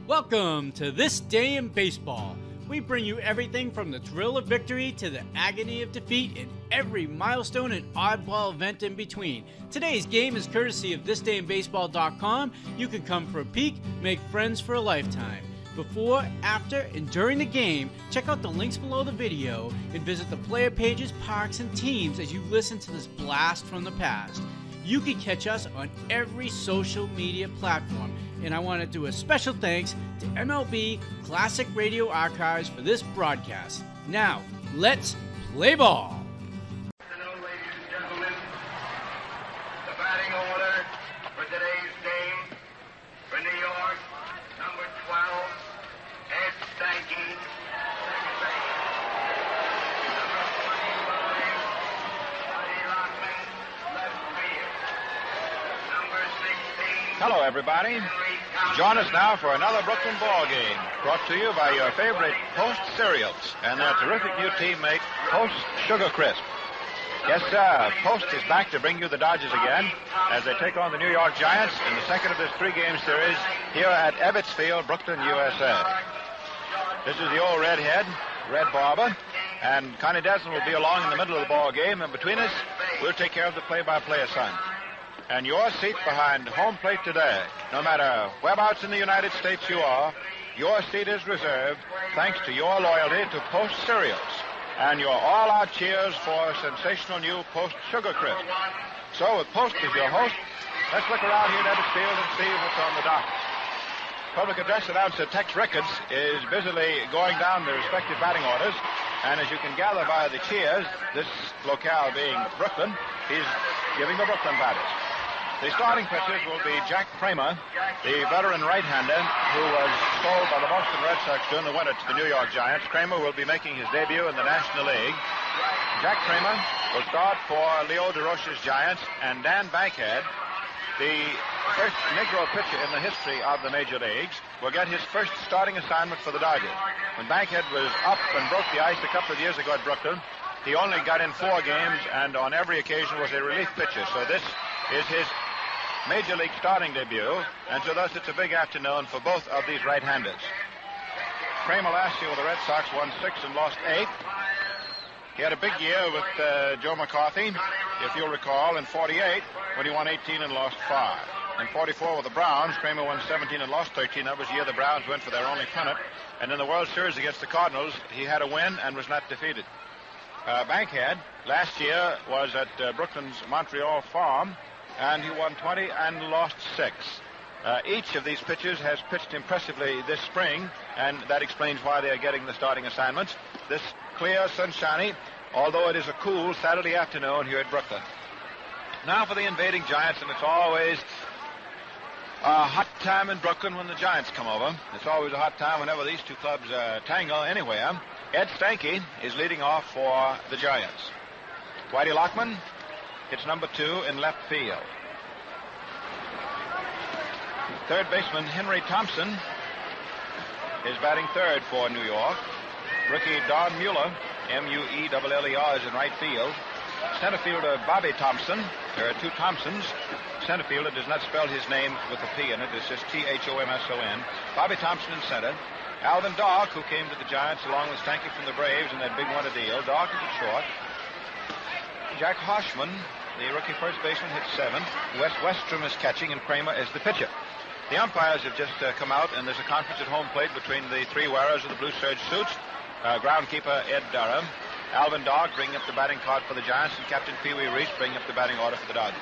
Welcome to This Day in Baseball. We bring you everything from the thrill of victory to the agony of defeat and every milestone and oddball event in between. Today's game is courtesy of thisdayinbaseball.com. You can come for a peek, make friends for a lifetime. Before, after, and during the game, check out the links below the video and visit the player pages, parks, and teams as you listen to this blast from the past. You can catch us on every social media platform, and I want to do a special thanks to MLB Classic Radio Archives for this broadcast. Now, let's play ball. Good afternoon, ladies and gentlemen. The batting order for today's game for New York, number 12, Ed Yankee. Number 25, Buddy Lockman, left field. Number 16. Hello, everybody. Join us now for another Brooklyn ball game, brought to you by your favorite Post cereals and their terrific new teammate, Post Sugar Crisp. Yes, sir, Post is back to bring you the Dodgers again as they take on the New York Giants in the second of this three-game series here at Ebbets Field, Brooklyn, USA. This is the old redhead, Red Barber, and Connie Desmond will be along in the middle of the ball game, and between us, we'll take care of the play-by-play assignment. And your seat behind home plate today, no matter whereabouts in the United States you are, your seat is reserved thanks to your loyalty to Post cereals and your all-out cheers for sensational new Post Sugar Crisp. So with Post as your host, let's look around here at Ebbets Field and see what's on the docket. Public address announcer Tex Ricketts is busily going down the respective batting orders, and as you can gather by the cheers, this locale being Brooklyn, he's giving the Brooklyn batters. The starting pitchers will be Jack Kramer, the veteran right-hander who was sold by the Boston Red Sox during the winter to the New York Giants. Kramer will be making his debut in the National League. Jack Kramer will start for Leo DeRoche's Giants, and Dan Bankhead, the first Negro pitcher in the history of the Major Leagues, will get his first starting assignment for the Dodgers. When Bankhead was up and broke the ice a couple of years ago at Brooklyn, he only got in 4 games and on every occasion was a relief pitcher. So this is his Major League starting debut, and so thus it's a big afternoon for both of these right-handers. Kramer last year with the Red Sox won 6 and lost 8. He had a big year with Joe McCarthy, if you'll recall, in 48 when he won 18 and lost 5. In 44 with the Browns, Kramer won 17 and lost 13. That was the year the Browns went for their only pennant. And in the World Series against the Cardinals, he had a win and was not defeated. Bankhead last year was at Brooklyn's Montreal farm, and he won 20 and lost 6. Each of these pitchers has pitched impressively this spring, and that explains why they are getting the starting assignments. This clear, sunshiny, although it is a cool Saturday afternoon here at Brooklyn. Now for the invading Giants, and it's always a hot time in Brooklyn when the Giants come over. It's always a hot time whenever these two clubs tangle anywhere. Ed Yankee is leading off for the Giants. Whitey Lockman hits number 2 in left field. Third baseman Henry Thompson is batting third for New York. Rookie Don Mueller, M-U-E-L-L-E-R, is in right field. Center fielder Bobby Thompson. There are 2 Thompsons. Center fielder does not spell his name with a P in it. It's just T-H-O-M-S-O-N. Bobby Thompson in center. Alvin Dark, who came to the Giants along with Stanky from the Braves in that big winter deal. Dark is at short. Jack Hoshman, the rookie first baseman, hits 7th. Wes Westrom is catching, and Kramer is the pitcher. The umpires have just come out, and there's a conference at home plate between the 3 wearers of the blue serge suits. Groundkeeper Ed Durham, Alvin Dark bringing up the batting card for the Giants, and Captain Pee Wee Reese bringing up the batting order for the Dodgers.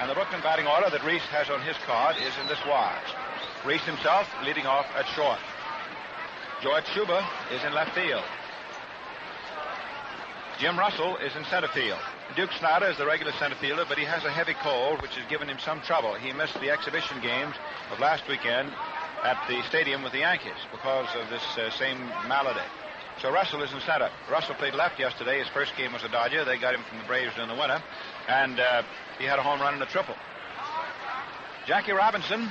And the Brooklyn batting order that Reese has on his card is in this wise. Reese himself leading off at short. George Schuber is in left field. Jim Russell is in center field. Duke Snyder is the regular center fielder, but he has a heavy cold, which has given him some trouble. He missed the exhibition games of last weekend at the stadium with the Yankees because of this same malady. So Russell is in center. Russell played left yesterday. His first game was a Dodger. They got him from the Braves during the winter, and he had a home run and a triple. Jackie Robinson,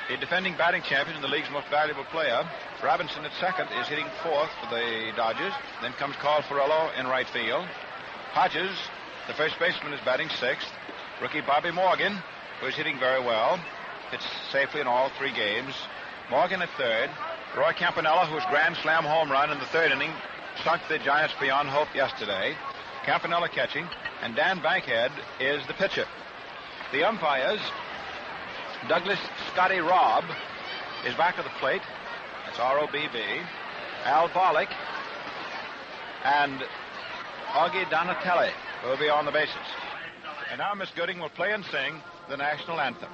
the defending batting champion and the league's most valuable player. Robinson at second is hitting 4th for the Dodgers. Then comes Carl Ferrello in right field. Hodges, the first baseman, is batting 6th. Rookie Bobby Morgan, who is hitting very well, hits safely in all 3 games. Morgan at third. Roy Campanella, whose grand slam home run in the third inning sunk the Giants beyond hope yesterday. Campanella catching, and Dan Bankhead is the pitcher. The umpires, Douglas Scotty Robb is back at the plate. That's R-O-B-B. Al Bollick and Augie Donatelli will be on the bases. And now Miss Gooding will play and sing the national anthem.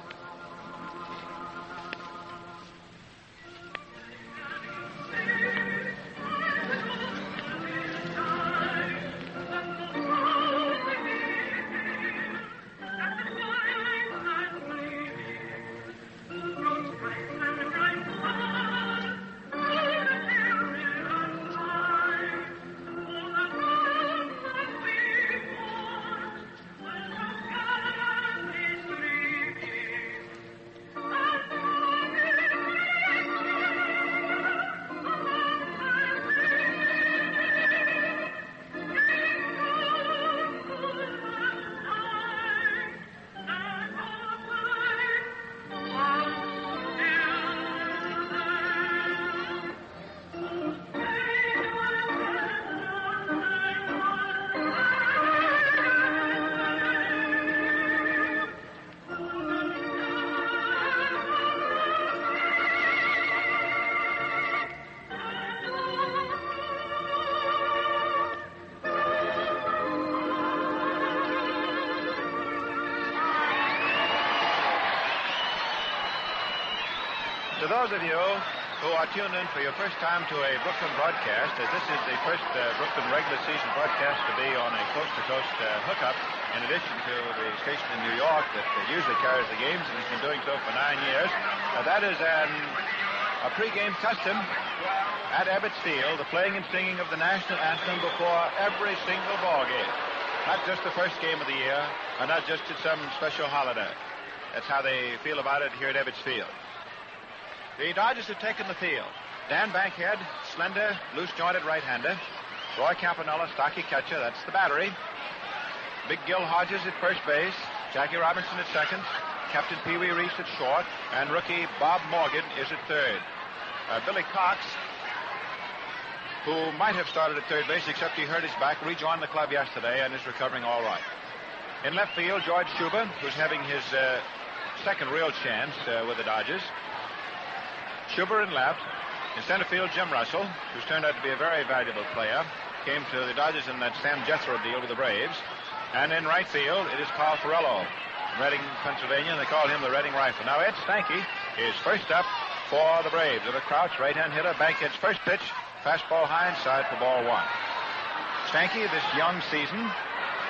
To those of you who are tuned in for your first time to a Brooklyn broadcast, as this is the first Brooklyn regular season broadcast to be on a coast-to-coast hookup, in addition to the station in New York that usually carries the games and has been doing so for 9 years, that is a pregame custom at Ebbets Field, the playing and singing of the national anthem before every single ball game. Not just the first game of the year, and not just at some special holiday. That's how they feel about it here at Ebbets Field. The Dodgers have taken the field. Dan Bankhead, slender, loose-jointed right-hander. Roy Campanella, stocky catcher. That's the battery. Big Gil Hodges at first base. Jackie Robinson at second. Captain Pee Wee Reese at short. And rookie Bob Morgan is at third. Billy Cox, who might have started at third base, except he hurt his back, rejoined the club yesterday and is recovering all right. In left field, George Schuber, who's having his second real chance with the Dodgers. Schuber in left. In center field, Jim Russell, who's turned out to be a very valuable player, came to the Dodgers in that Sam Jethro deal with the Braves. And in right field, it is Carl Ferrello from Reading, Pennsylvania, and they call him the Reading Rifle. Now, Ed Stanky is first up for the Braves. With a crouch, right-hand hitter, Bankhead's first pitch, fastball high inside for ball one. Stanky, this young season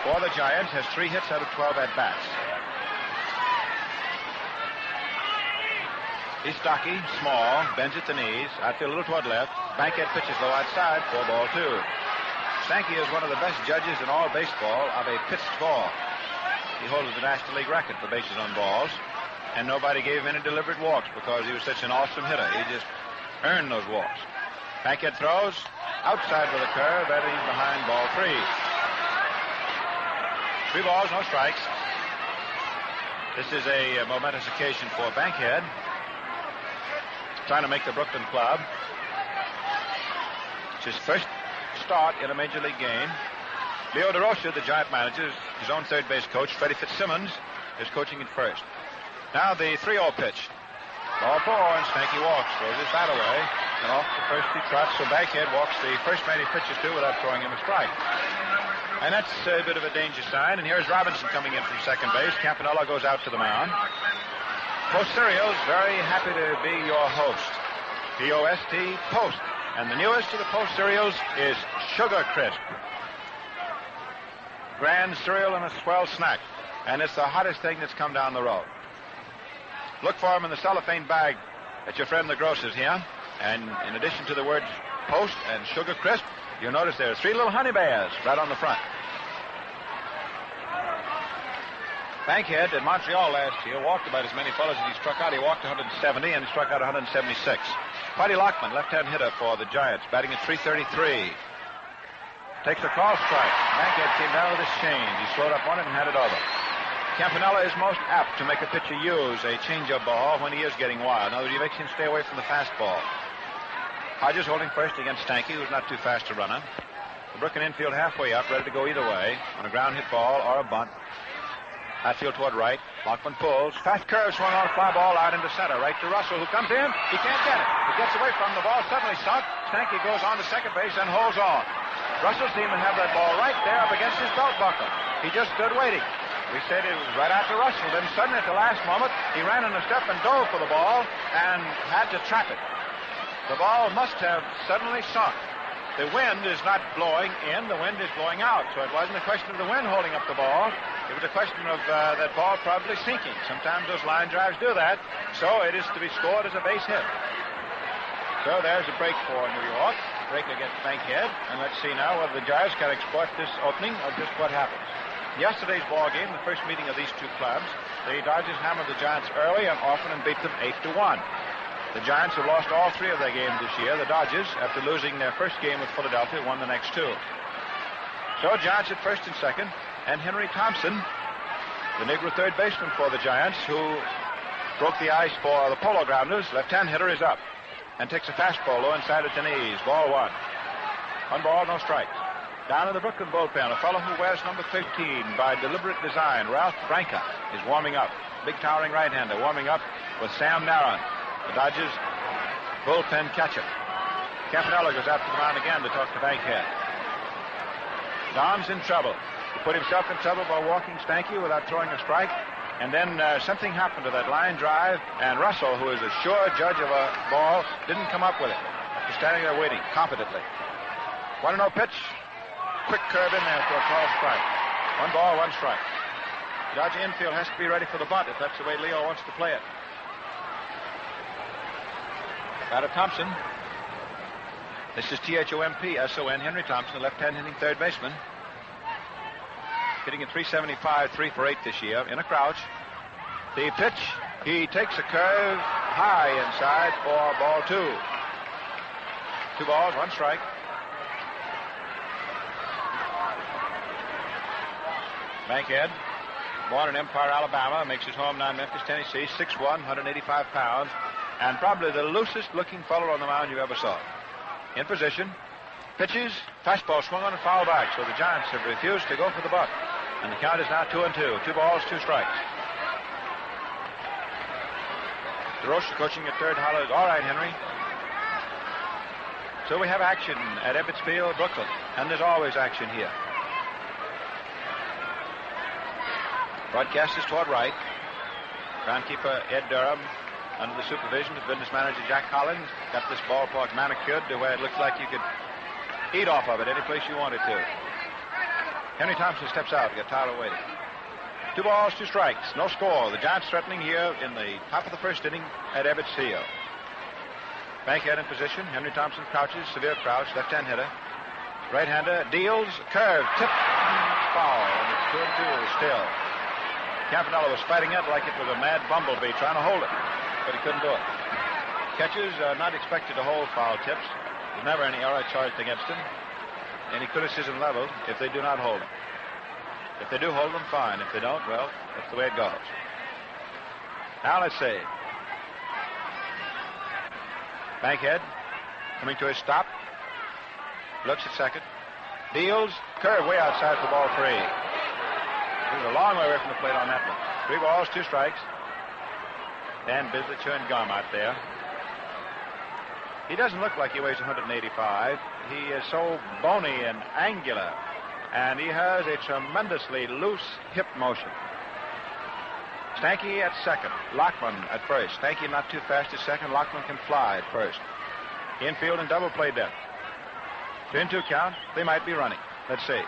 for the Giants, has 3 hits out of 12 at-bats. He's stocky, small, bends at the knees, outfield a little toward left. Bankhead pitches low outside for ball two. Stanky is one of the best judges in all baseball of a pitched ball. He holds the National League record for bases on balls, and nobody gave him any deliberate walks because he was such an awesome hitter. He just earned those walks. Bankhead throws outside with a curve, that is behind ball 3. 3 balls, no strikes. This is a momentous occasion for Bankhead, trying to make the Brooklyn club. It's his first start in a major league game. Leo DeRocha, the Giant manager, his own third base coach, Freddie Fitzsimmons, is coaching at first. Now the 3-0 pitch. Ball 4, and Stanky walks, throws his bat away, and off the first he trots, so Bankhead walks the first man he pitches to without throwing him a strike. And that's a bit of a danger sign, and here's Robinson coming in from second base. Campanella goes out to the mound. Post Cereals, very happy to be your host. P-O-S-T, Post. And the newest of the Post cereals is Sugar Crisp. Grand cereal and a swell snack. And it's the hottest thing that's come down the road. Look for them in the cellophane bag at your friend the grocer's here. And in addition to the words Post and Sugar Crisp, you'll notice there are 3 little honey bears right on the front. Bankhead in Montreal last year walked about as many fellows as he struck out. He walked 170 and struck out 176. Puddy Lockman, left-hand hitter for the Giants, batting at .333. Takes a call strike. Bankhead came down with his change. He slowed up on it and had it over. Campanella is most apt to make a pitcher use a changeup ball when he is getting wild. In other words, he makes him stay away from the fastball. Hodges holding first against Stanky, who's not too fast to run him. The Brooklyn infield halfway up, ready to go either way on a ground hit ball or a bunt. Outfield toward right. Lockman pulls. Fast curve swung on a fly ball out into center. Right to Russell, who comes in. He can't get it. He gets away from the ball. Suddenly sunk. Stanky goes on to second base and holds on. Russell seemed to have that ball right there up against his belt buckle. He just stood waiting. We said it was right after Russell. Then suddenly at the last moment, he ran in a step and dove for the ball and had to trap it. The ball must have suddenly sunk. The wind is not blowing in, the wind is blowing out. So it wasn't a question of the wind holding up the ball. It was a question of that ball probably sinking. Sometimes those line drives do that. So it is to be scored as a base hit. So there's a break for New York. Break against Bankhead. And let's see now whether the Giants can exploit this opening or just what happens. Yesterday's ball game, the first meeting of these two clubs, the Dodgers hammered the Giants early and often and beat them 8-1. The Giants have lost all three of their games this year. The Dodgers, after losing their first game with Philadelphia, won the next two. So Giants at first and second, and Henry Thompson, the Negro third baseman for the Giants, who broke the ice for the Polo Grounds, left-hand hitter, is up and takes a fastball low inside at the knees. Ball one. 1 ball, no strikes. Down in the Brooklyn bullpen, a fellow who wears number 13 by deliberate design, Ralph Branca, is warming up. Big towering right-hander warming up with Sam Narron, the Dodgers bullpen catcher. Campanella goes out to the mound again to talk to Bankhead. Don's in trouble. He put himself in trouble by walking Stanky without throwing a strike. And then something happened to that line drive, and Russell, who is a sure judge of a ball, didn't come up with it. He's standing there waiting competently. 1-0 pitch. Quick curve in there for a called strike. 1 ball, 1 strike. Dodger infield has to be ready for the bunt if that's the way Leo wants to play it. Batter Thompson. This is Thompson, Henry Thompson, left-hand hitting third baseman. Hitting at .375, 3 for 8 this year in a crouch. The pitch, he takes a curve high inside for ball 2. 2 balls, 1 strike. Bankhead, born in Empire, Alabama, makes his home now in Memphis, Tennessee, 6'1", 185 pounds, and probably the loosest looking fellow on the mound you ever saw. In position, pitches, fastball swung on and foul back, so the Giants have refused to go for the bunt. And the count is now 2-2. 2 balls, 2 strikes. DeRoche coaching at third hollers. All right, Henry. So we have action at Ebbets Field, Brooklyn, and there's always action here. Broadcast is toward right. Groundkeeper Ed Durham, under the supervision of business manager Jack Collins, got this ballpark manicured to where it looks like you could eat off of it any place you wanted to. Henry Thompson steps out to get tired of waiting. 2 balls, 2 strikes, no score. The Giants threatening here in the top of the first inning at Ebbets Field. Bankhead in position. Henry Thompson crouches, severe crouch, left-hand hitter. Right-hander deals, curve, tip, foul, and it's 2-2 still. Campanella was fighting it like it was a mad bumblebee trying to hold it, but he couldn't do it. Catchers are not expected to hold foul tips. There's never any error charged against them. Any criticism leveled if they do not hold them. If they do hold them, fine. If they don't, well, that's the way it goes. Now let's see. Bankhead coming to his stop. Looks at second. Deals. Curve way outside for ball 3. He was a long way away from the plate on that one. 3 balls, 2 strikes. Dan Bisley chewing gum out there. He doesn't look like he weighs 185. He is so bony and angular, and he has a tremendously loose hip motion. Stanky at second, Lockman at first. Stanky not too fast at second. Lockman can fly at first. Infield and double play depth. 2-2 count. They might be running. Let's see.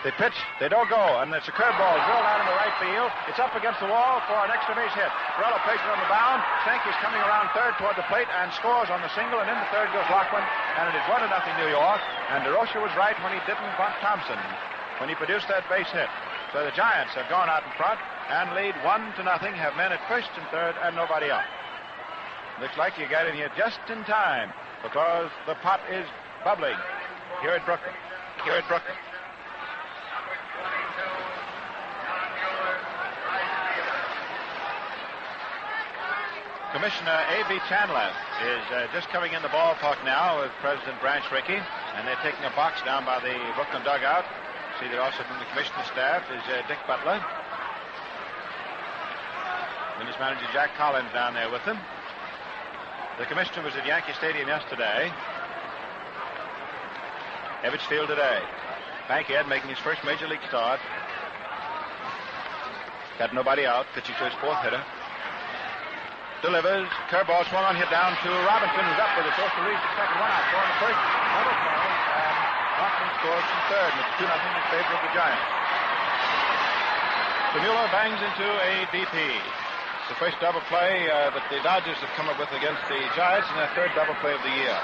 They pitch, they don't go, and it's a curveball drilled out into right field. It's up against the wall for an extra base hit. Perella plays it on the bound. Stanky's coming around third toward the plate and scores on the single, and in the third goes Lockman, and it is 1-0 New York. And DeRoche was right when he didn't bunt Thompson when he produced that base hit. So the Giants have gone out in front and lead 1-0, have men at first and third and nobody out. Looks like you got in here just in time because the pot is bubbling here at Brooklyn. Commissioner A.B. Chandler is just coming in the ballpark now with President Branch Rickey, and they're taking a box down by the Brooklyn dugout. See that also from the commissioner's staff is Dick Butler. And his manager Jack Collins down there with them. The commissioner was at Yankee Stadium yesterday. Ebbets Field today. Bankhead making his first major league start. Got nobody out, pitching to his fourth hitter. Delivers. Curveball swung on, hit down to Robinson, who's up with a forced release. The second one out. Throwing the first. Double play. And Thompson scores from third. And it's 2-0 in favor of the Giants. So Mueller bangs into a BP. It's the first double play that the Dodgers have come up with against the Giants, and their third double play of the year.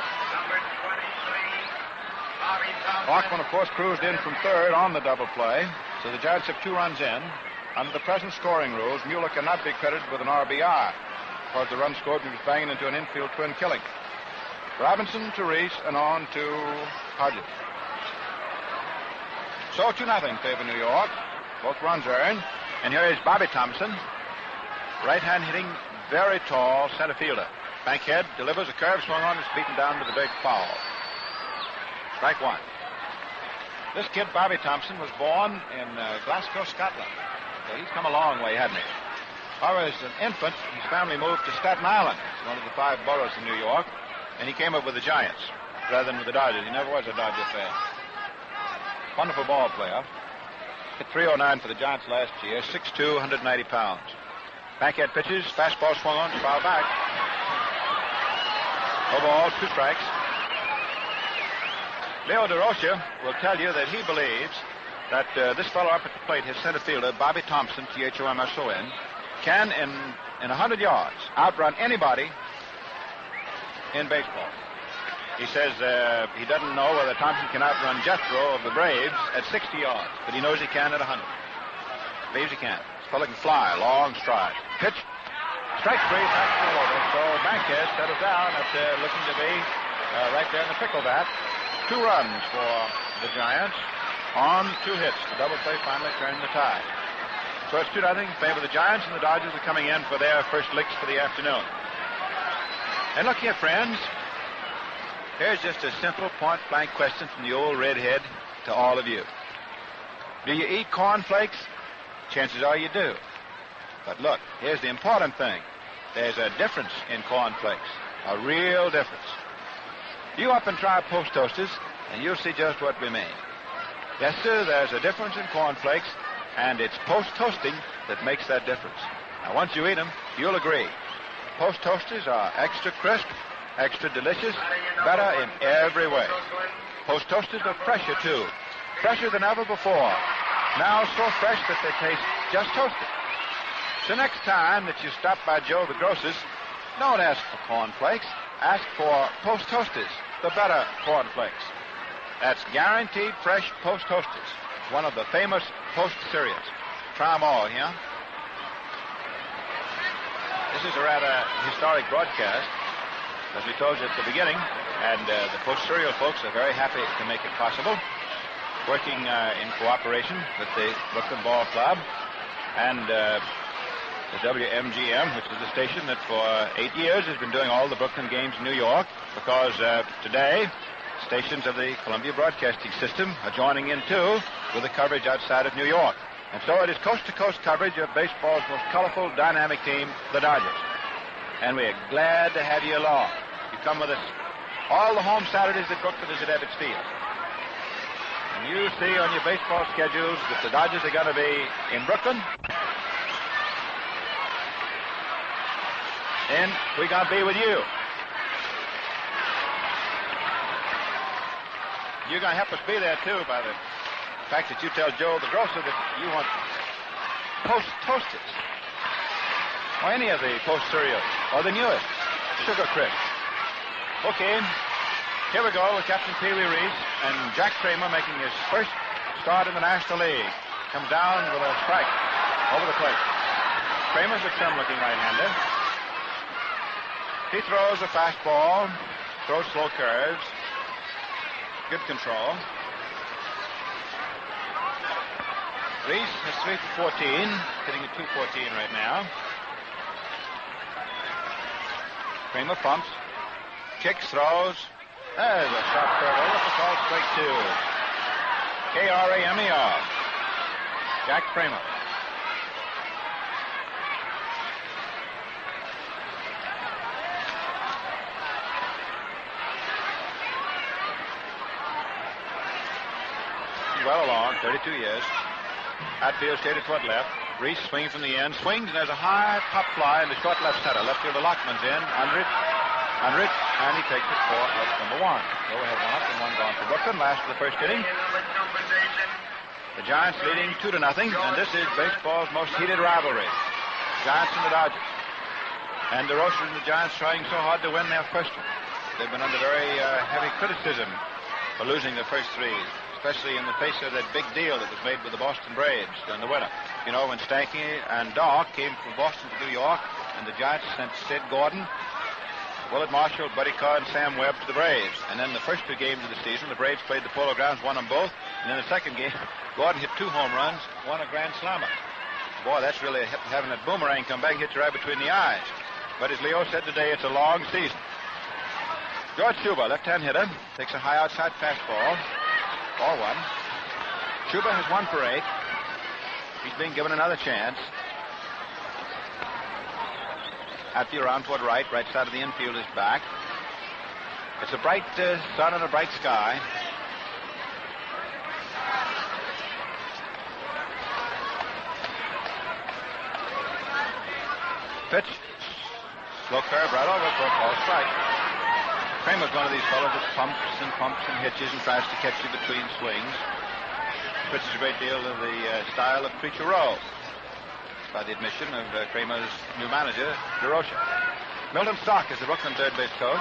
Bachman, of course, cruised in from third on the double play. So the Giants have 2 runs in. Under the present scoring rules, Mueller cannot be credited with an RBI. Because the run scored, he was banging into an infield twin killing. Robinson to Reese and on to Hodges. So 2-0 in favor of New York. Both runs earned. And here is Bobby Thompson. Right-hand hitting, very tall center fielder. Bankhead delivers a curve, swung on, is beaten down to the big foul. Strike one. This kid, Bobby Thompson, was born in Glasgow, Scotland. So he's come a long way, hasn't he? However, as an infant, his family moved to Staten Island, one of the 5 boroughs in New York, and he came up with the Giants rather than with the Dodgers. He never was a Dodger fan. Wonderful ball player. Hit .309 for the Giants last year, 6'2", 190 pounds. Bankhead pitches, fastball swung on, foul back. No ball, 2 strikes. Leo DeRocha will tell you that he believes that this fellow up at the plate, his center fielder, Bobby Thompson, Thomson, can, in 100 yards, outrun anybody in baseball. He says he doesn't know whether Thompson can outrun Jethro of the Braves at 60 yards, but he knows he can at 100. Believes he can. This fellow can fly, long stride. Pitch, strike 3, fastball over. So Bankhead settles down after looking to be right there in the pickle bat. 2 runs for the Giants on 2 hits. The double play finally turned the tide. So it's 2-0 in favor of the Giants, and the Dodgers are coming in for their first licks for the afternoon. And look here, friends. Here's just a simple point-blank question from the old redhead to all of you. Do you eat cornflakes? Chances are you do. But look, here's the important thing. There's a difference in cornflakes, a real difference. You up and try Post Toasters, and you'll see just what we mean. Yes, sir, there's a difference in cornflakes, and it's post-toasting that makes that difference. Now, once you eat them, you'll agree. Post Toasters are extra crisp, extra delicious, better in every way. Post Toasters are fresher, too. Fresher than ever before. Now so fresh that they taste just toasted. So next time that you stop by Joe the grocer's, don't ask for cornflakes. Ask for Post Toasters, the better cornflakes. That's guaranteed fresh Post Toasters, one of the famous Post cereals. Try them all, yeah? This is a rather historic broadcast, as we told you at the beginning, and the Post cereal folks are very happy to make it possible, working in cooperation with the Brooklyn Ball Club and the WMGM, which is the station that for 8 years has been doing all the Brooklyn games in New York, because today stations of the Columbia Broadcasting System are joining in, too, with the coverage outside of New York. And so it is coast-to-coast coverage of baseball's most colorful, dynamic team, the Dodgers. And we're glad to have you along. You come with us all the home Saturdays that Brooklyn is at Ebbets Field. And you see on your baseball schedules that the Dodgers are going to be in Brooklyn. And we're going to be with you. You're going to help us be there, too, by the fact that you tell Joe the grocer that you want Post Toasters, or any of the Post cereals, or the newest, Sugar Crisp. Okay, here we go with Captain Pee Wee Reese and Jack Kramer making his first start in the National League. Comes down with a strike over the plate. Kramer's a trim-looking right-hander. He throws a fastball, throws slow curves, good control. Reese has 3 for 14, hitting a .214 right now. Kramer pumps, kicks, throws. There's a sharp curve over for called strike 2. Kramer. Jack Kramer. Well along, 32 years. Outfield shaded toward left. Reese swings from the end, swings, and there's a high pop fly in the short left center. Left fielder Lockman's in, under it, and he takes it for out number 1. Go ahead, 1 up and 1 gone for Brooklyn. Last of the first inning. The Giants leading 2-0, and this is baseball's most heated rivalry. Giants and the Dodgers. And the Roasters and the Giants trying so hard to win their first one. They've been under very heavy criticism for losing the first 3. Especially in the face of that big deal that was made with the Boston Braves in the winter. You know, when Stanky and Doc came from Boston to New York, and the Giants sent Sid Gordon, Willard Marshall, Buddy Carr, and Sam Webb to the Braves. And then the first 2 games of the season, the Braves played the Polo Grounds, won them both. And in the second game, Gordon hit 2 home runs, won a grand slammer. Boy, that's really having that boomerang come back and hit you right between the eyes. But as Leo said today, it's a long season. George Schuber, left-hand hitter, takes a high outside fastball. Ball 1. Schuber has 1 for 8. He's being given another chance. Outfield around toward right side of the infield is back. It's a bright sun and a bright sky. Pitch. Slow curve right over for a ball strike. Kramer's one of these fellows that pumps and hitches and tries to catch you between swings. Pitches a great deal of the style of Preacher Rowe, by the admission of Kramer's new manager, DeRocha. Milton Stock is the Brooklyn third base coach.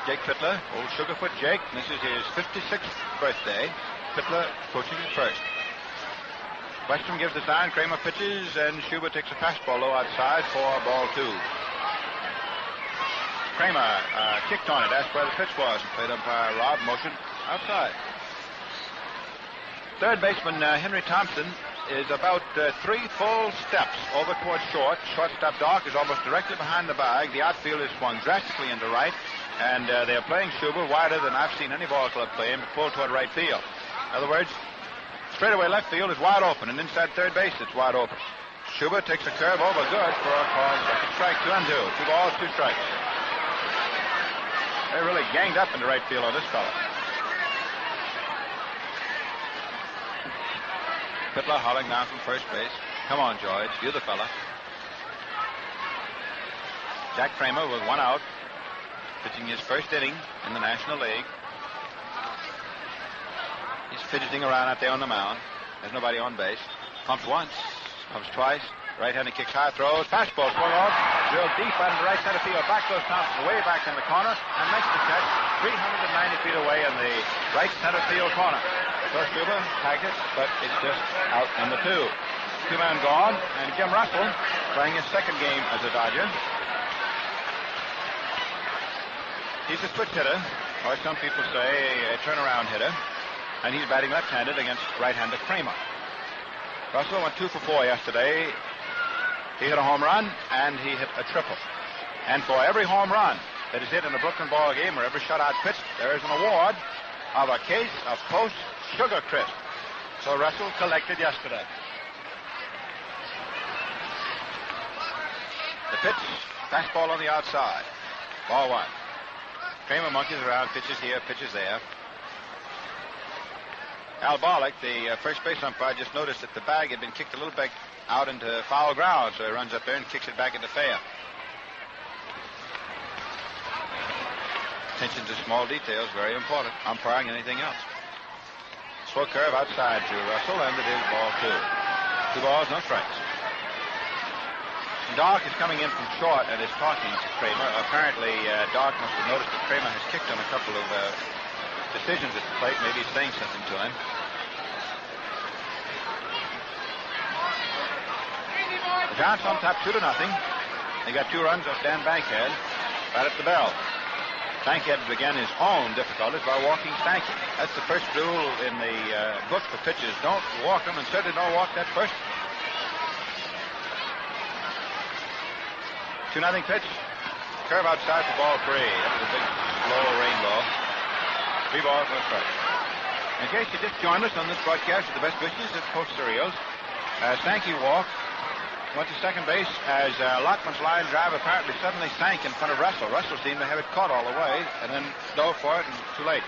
Jake Fittler, old Sugarfoot Jake. This is his 56th birthday. Fittler coaching at first. Westrom gives the sign. Kramer pitches, and Schuber takes a fastball low outside for ball 2. Kramer kicked on it, asked where the pitch was, and played umpire Rob motion outside. Third baseman Henry Thompson is about 3 full steps over towards short. Shortstop Doc is almost directly behind the bag. The outfield is swung drastically into right, and they're playing Schuber wider than I've seen any ball club play him, full toward right field. In other words, straightaway left field is wide open, and inside third base it's wide open. Schuber takes a curve over good for a call second strike, 2-2. 2 balls, 2 strikes. They really ganged up into right field on this fella. Fittler hauling down from first base. Come on, George, you're the fella. Jack Kramer with 1 out, pitching his first inning in the National League. He's fidgeting around out there on the mound. There's nobody on base. Pumps once, pumps twice. Right-handed kicks high, throws. Fastball swung off. Drilled deep out into right center field. Back goes Thompson, way back in the corner, and makes the catch 390 feet away in the right center field corner. First Schuber tagged it, but it's just out number 2. 2-man gone, and Jim Russell playing his second game as a Dodger. He's a switch hitter, or some people say a turnaround hitter, and he's batting left-handed against right-hander Kramer. Russell went 2 for 4 yesterday. He hit a home run, and he hit a triple. And for every home run that is hit in a Brooklyn ball game or every shutout pitch, there is an award of a case of Post Sugar Crisp. So Russell collected yesterday. The pitch, fastball on the outside. Ball 1. Kramer monkeys around, pitches here, pitches there. Al Barlick, the first base umpire, just noticed that the bag had been kicked a little bit out into foul ground, so he runs up there and kicks it back into fair. Attention to small details, very important. Umpiring, anything else. Slow curve outside to Russell, and it is ball 2. 2 balls, no strikes. Doc is coming in from short and is talking to Kramer. Apparently, Doc must have noticed that Kramer has kicked on a couple of decisions at the plate. Maybe he's saying something to him. The Giants on top 2-0. They got 2 runs off Dan Bankhead right at the bell. Bankhead began his own difficulties by walking Stanky. That's the first rule in the book for pitchers. Don't walk them, and certainly don't walk that person. 2-0 pitch. Curve outside for ball 3. That was a big, slow rainbow. 3 balls, no strikes. In case you just joined us on this broadcast with the best wishes of Post Cereals, Sankey walked, went to second base as Lockman's line drive apparently suddenly sank in front of Russell. Russell seemed to have it caught all the way and then dove for it and too late.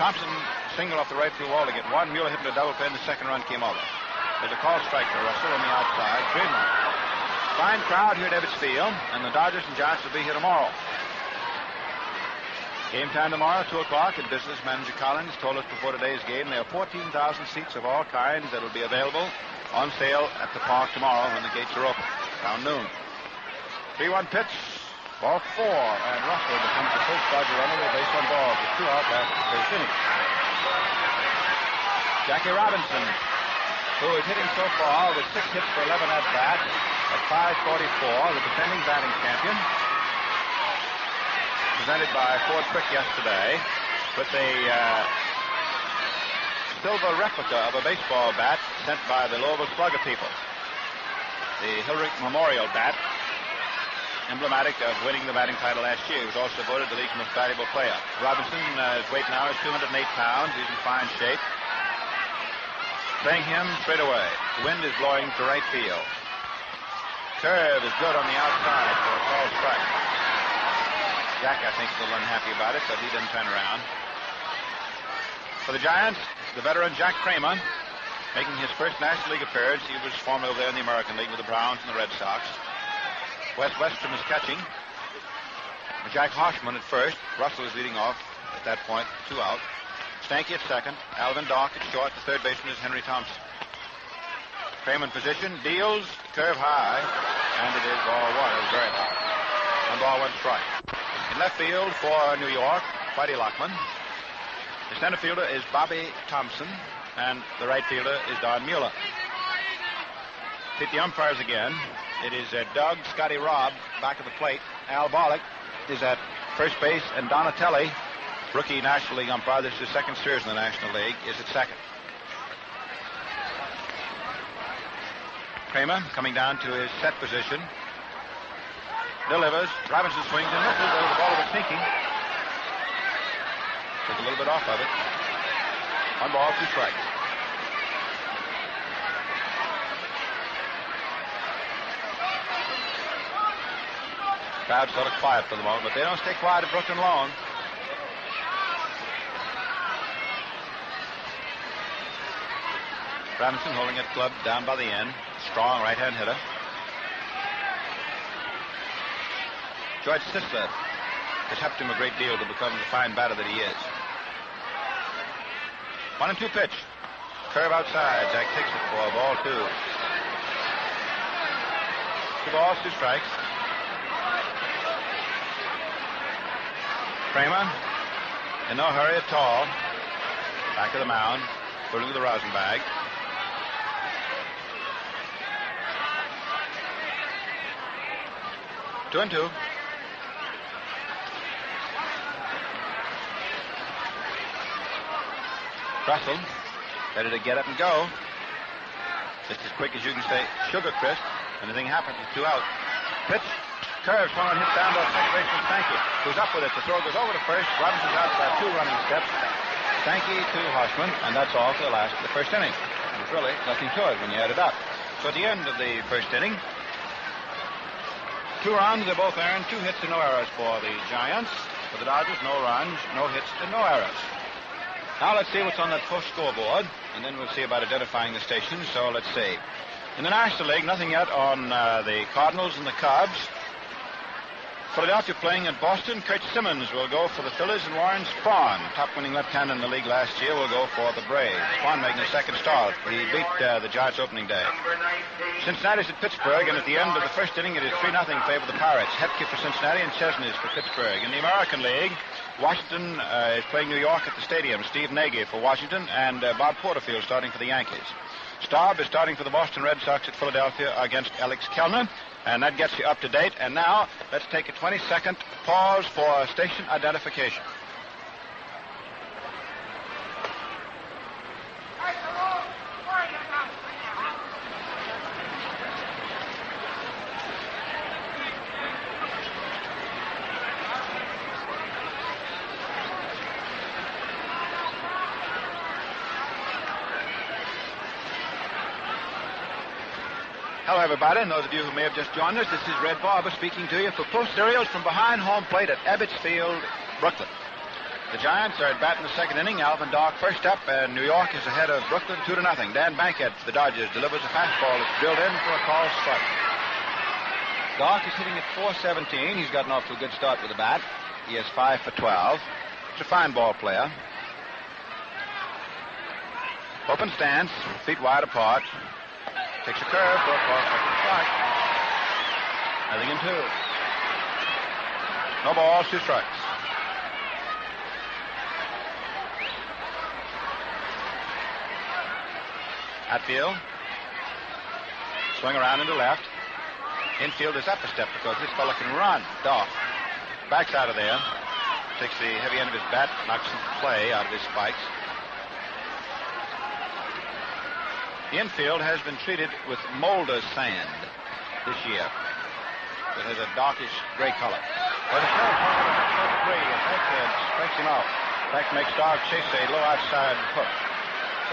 Thompson singled off the right field wall to get one. Mueller hit him to double play and the second run came over. There's a call strike for Russell on the outside. 3-1. Fine crowd here at Ebbets Field, and the Dodgers and Giants will be here tomorrow. Game time tomorrow, 2 o'clock, and business manager Collins told us before today's game there are 14,000 seats of all kinds that will be available on sale at the park tomorrow when the gates are open, around noon. 3-1 pitch, ball 4, and Russell becomes the first Dodger runner with a base on balls with 2 out after the first inning. Jackie Robinson, who is hitting so far with 6 hits for 11 at-bats at 544, the defending batting champion, presented by Ford Quick yesterday with a silver replica of a baseball bat sent by the Louisville Slugger people. The Hillerick Memorial bat, emblematic of winning the batting title last year. He was also voted the league's most valuable player. Robinson, his weight now is 208 pounds. He's in fine shape. Playing him straight away. The wind is blowing to right field. Curve is good on the outside for a call strike. Jack, I think, is a little unhappy about it, but he didn't turn around. For the Giants, the veteran Jack Kramer, making his first National League appearance. He was formerly over there in the American League with the Browns and the Red Sox. Wes Westrom is catching. Jack Hoshman at first. Russell is leading off at that point, 2 out. Stanky at second. Alvin Dark at short. The third baseman is Henry Thompson. Kramer in position, deals, curve high, and it is ball 1. It was very high. 1 ball, 1 strike. In left field for New York, Whitey Lockman. The center fielder is Bobby Thompson, and the right fielder is Don Mueller. Hit the umpires again. It is Doug Scotty Robb back of the plate. Al Bollock is at first base, and Donatelli, rookie National League umpire, this is his second series in the National League, is at second. Kramer coming down to his set position. Delivers. Robinson swings and misses. There was a ball that was sinking. Took a little bit off of it. 1 ball, 2 strikes. Crowd's sort of quiet for the moment, but they don't stay quiet at Brooklyn long. Robinson holding it clubbed down by the end. Strong right-hand hitter. George Sisler has helped him a great deal to become the fine batter that he is. 1-2 pitch. Curve outside. Jack takes it for ball 2. 2 balls, 2 strikes. Kramer, in no hurry at all. Back of the mound, pulling to the rosin bag. Two and two. Russell, ready to get up and go. Just as quick as you can say, sugar crisp. Anything happens, it's 2 out. Pitch, curve, swung on, hit down to second baseman Stanky, who's up with it. The throw goes over to first. Robinson's out by 2 running steps. Stanky to Hoshman, and that's all for the last of the first inning. There's really nothing to it when you add it up. So at the end of the first inning, 2 runs, they both earned, 2 hits and no errors for the Giants. For the Dodgers, no runs, no hits and no errors. Now let's see what's on that post scoreboard, and then we'll see about identifying the station. So let's see. In the National League, nothing yet on the Cardinals and the Cubs. Philadelphia playing at Boston. Kurt Simmons will go for the Phillies, and Warren Spahn, top-winning left-hander in the league last year, will go for the Braves. Spahn making a second start. He beat the Giants opening day. Cincinnati's at Pittsburgh, and at the end of the first inning, it is 3-0 in favor of the Pirates. Hetke for Cincinnati and Chesney for Pittsburgh. In the American League, Washington is playing New York at the stadium. Steve Nagy for Washington, and Bob Porterfield starting for the Yankees. Staub is starting for the Boston Red Sox at Philadelphia against Alex Kellner. And that gets you up to date. And now, let's take a 20-second pause for station identification. Hello, everybody, and those of you who may have just joined us, this is Red Barber speaking to you for Post Cereals from behind home plate at Ebbets Field, Brooklyn. The Giants are at bat in the second inning. Alvin Dark first up, and New York is ahead of Brooklyn 2-0. Dan Bankhead for the Dodgers delivers a fastball that's drilled in for a called strike. Dark is hitting at .417. He's gotten off to a good start with the bat. He is 5 for 12. He's a fine ball player. Open stance, feet wide apart. Takes a curve for a called strike. Nothing in 2. No balls, 2 strikes. Hatfield. Swing around into left. Infield is up a step because this fella can run. Dark backs out of there. Takes the heavy end of his bat, knocks some play out of his spikes. The infield has been treated with Mulder's sand this year. It has a darkish gray color. But the curve strikes him out. That makes Dark chase a low outside hook.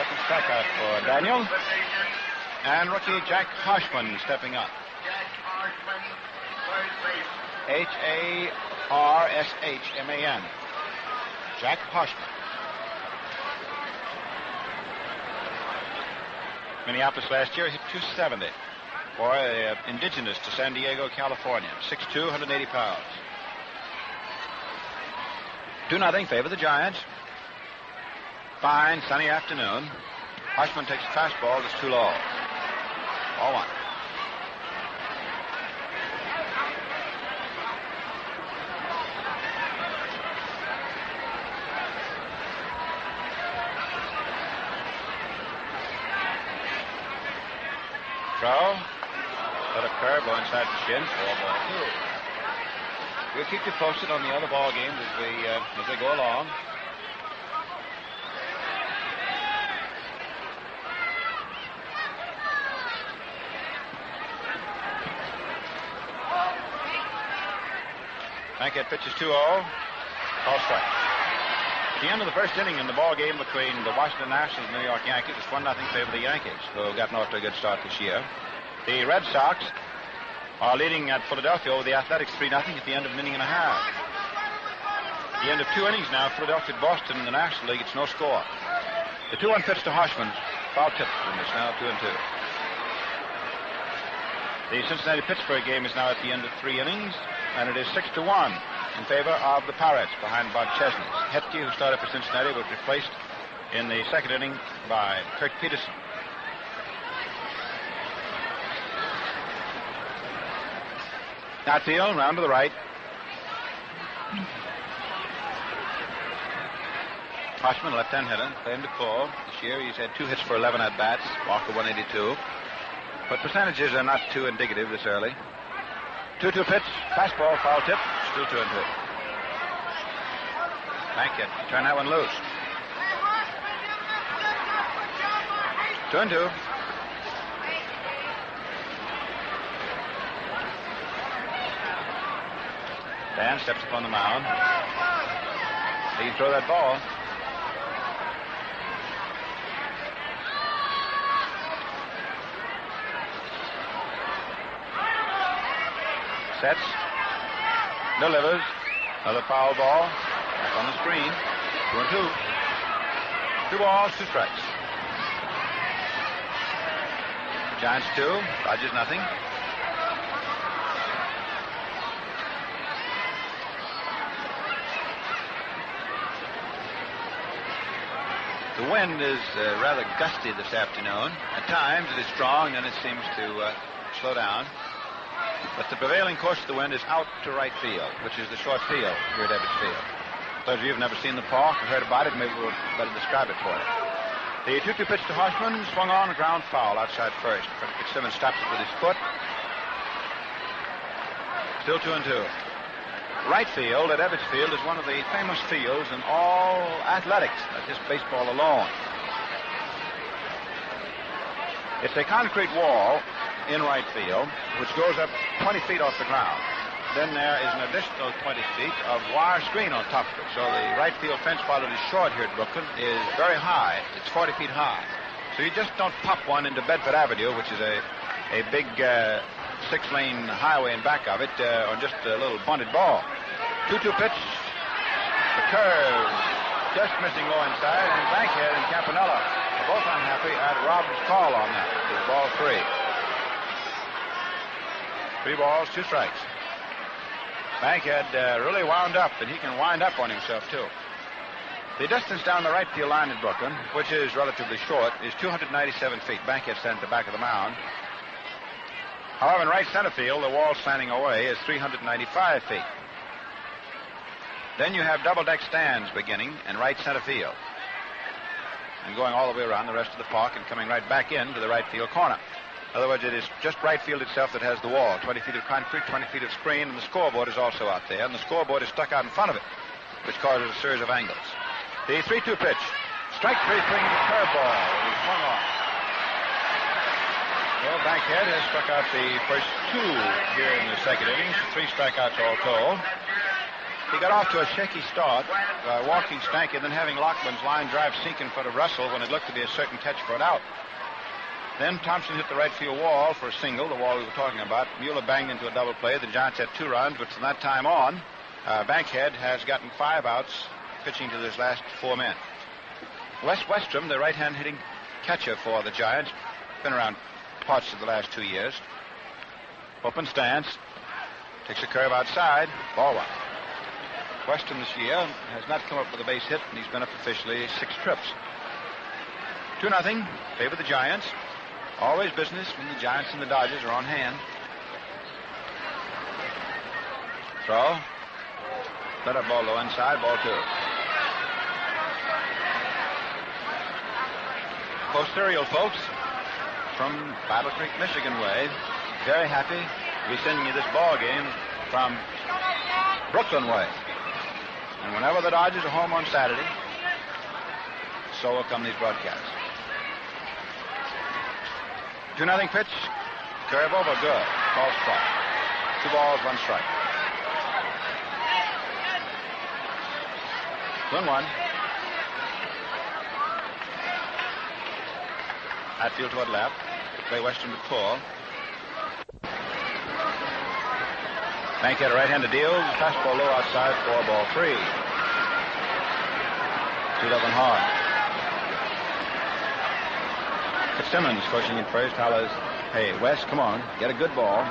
Second strikeout for Daniel. And rookie Jack Harshman stepping up. Jack Harshman, third base. Harshman. Jack Harshman. Minneapolis last year hit .270 for indigenous to San Diego, California. 6'2", 180 pounds. 2-0 favor the Giants. Fine, sunny afternoon. Harshman takes a fastball that's too low. Ball 1. Throw. Let a curve go inside the shin. 4-2. We'll keep you posted on the other ball games as they go along. Bankhead pitches 2-0. Call strike. At the end of the first inning in the ball game between the Washington Nationals and the New York Yankees, it's 1-0 favor the Yankees, who have gotten off to a good start this year. The Red Sox are leading at Philadelphia over the Athletics 3-0 at the end of an inning and a half. At the end of 2 innings now, Philadelphia, Boston in the National League, it's no score. The 2-1 pitch to Harshman, foul tipped, and it's now 2-2. The Cincinnati-Pittsburgh game is now at the end of 3 innings, and it is 6-1 in favor of the Pirates behind Bob Chesney. Hetke, who started for Cincinnati, was replaced in the second inning by Kirk Peterson. Hatfield, round to the right. Harshman, left-hand hitter, claimed to pull. This year he's had 2 hits for 11 at-bats, Walker 182. But percentages are not too indicative this early. 2-2 pitch, fastball, foul tip, still 2-2. Bankhead, turn that one loose. 2-2. Dan steps up on the mound. He can throw that ball. Sets. Delivers. Another foul ball. Back on the screen. 2-2. 2 balls, 2 strikes. Giants 2. Dodgers nothing. The wind is rather gusty this afternoon. At times it is strong, then it seems to slow down. But the prevailing course of the wind is out to right field, which is the short field here at Ebbets Field. Those of you who have never seen the park or heard about it, maybe we'll better describe it for you. The 2-2 pitch to Harshman, swung on, a ground foul outside first. Fitzsimmons stops it with his foot. Still 2-2. Right field at Ebbets Field is one of the famous fields in all athletics, not just baseball alone. It's a concrete wall in right field, which goes up 20 feet off the ground. Then there is an additional 20 feet of wire screen on top of it. So the right field fence, while it is short here at Brooklyn, is very high. It's 40 feet high. So you just don't pop one into Bedford Avenue, which is a a big 6-lane highway in back of it on just a little bunted ball. 2-2 pitch. The curve just missing low inside, and Bankhead and Campanella are both unhappy at Robin's call on that. It's ball 3. 3 balls, 2 strikes. Bankhead really wound up, and he can wind up on himself, too. The distance down the right field line at Brooklyn, which is relatively short, is 297 feet. Bankhead stands at the back of the mound. However, in right center field, the wall slanting away is 395 feet. Then you have double-deck stands beginning in right center field and going all the way around the rest of the park and coming right back into the right field corner. In other words, it is just right field itself that has the wall, 20 feet of concrete, 20 feet of screen, and the scoreboard is also out there, and the scoreboard is stuck out in front of it, which causes a series of angles. The 3-2 pitch. Strike 3 swing, curveball. He swung on. Well, Bankhead has struck out the first 2 here in the second innings, 3 strikeouts all told. He got off to a shaky start, walking Stanky, and then having Lockman's line drive sink in front of Russell when it looked to be a certain catch for an out. Then Thompson hit the right field wall for a single, the wall we were talking about. Mueller banged into a double play. The Giants had 2 runs, but from that time on, Bankhead has gotten 5 outs, pitching to his last 4 men. Wes Westrom, the right-hand hitting catcher for the Giants, been around parts of the last 2 years. Open stance, takes a curve outside, ball 1. Westrom this year has not come up with a base hit, and he's been up officially 6 trips. 2-0, favor the Giants. Always business when the Giants and the Dodgers are on hand. Throw. Let up ball low inside, ball 2. Posterior folks from Battle Creek, Michigan way, very happy to be sending you this ball game from Brooklyn way. And whenever the Dodgers are home on Saturday, so will come these broadcasts. 2-0 pitch. Curve over, good. Ball strike. 2 balls, 1 strike. 1-1. Outfield toward left. To play Western to pull. Bankhead a right-handed deal. Fastball low outside for ball 3. 2-0 hard. Simmons pushing in first, hollers, hey, Wes, come on, get a good ball.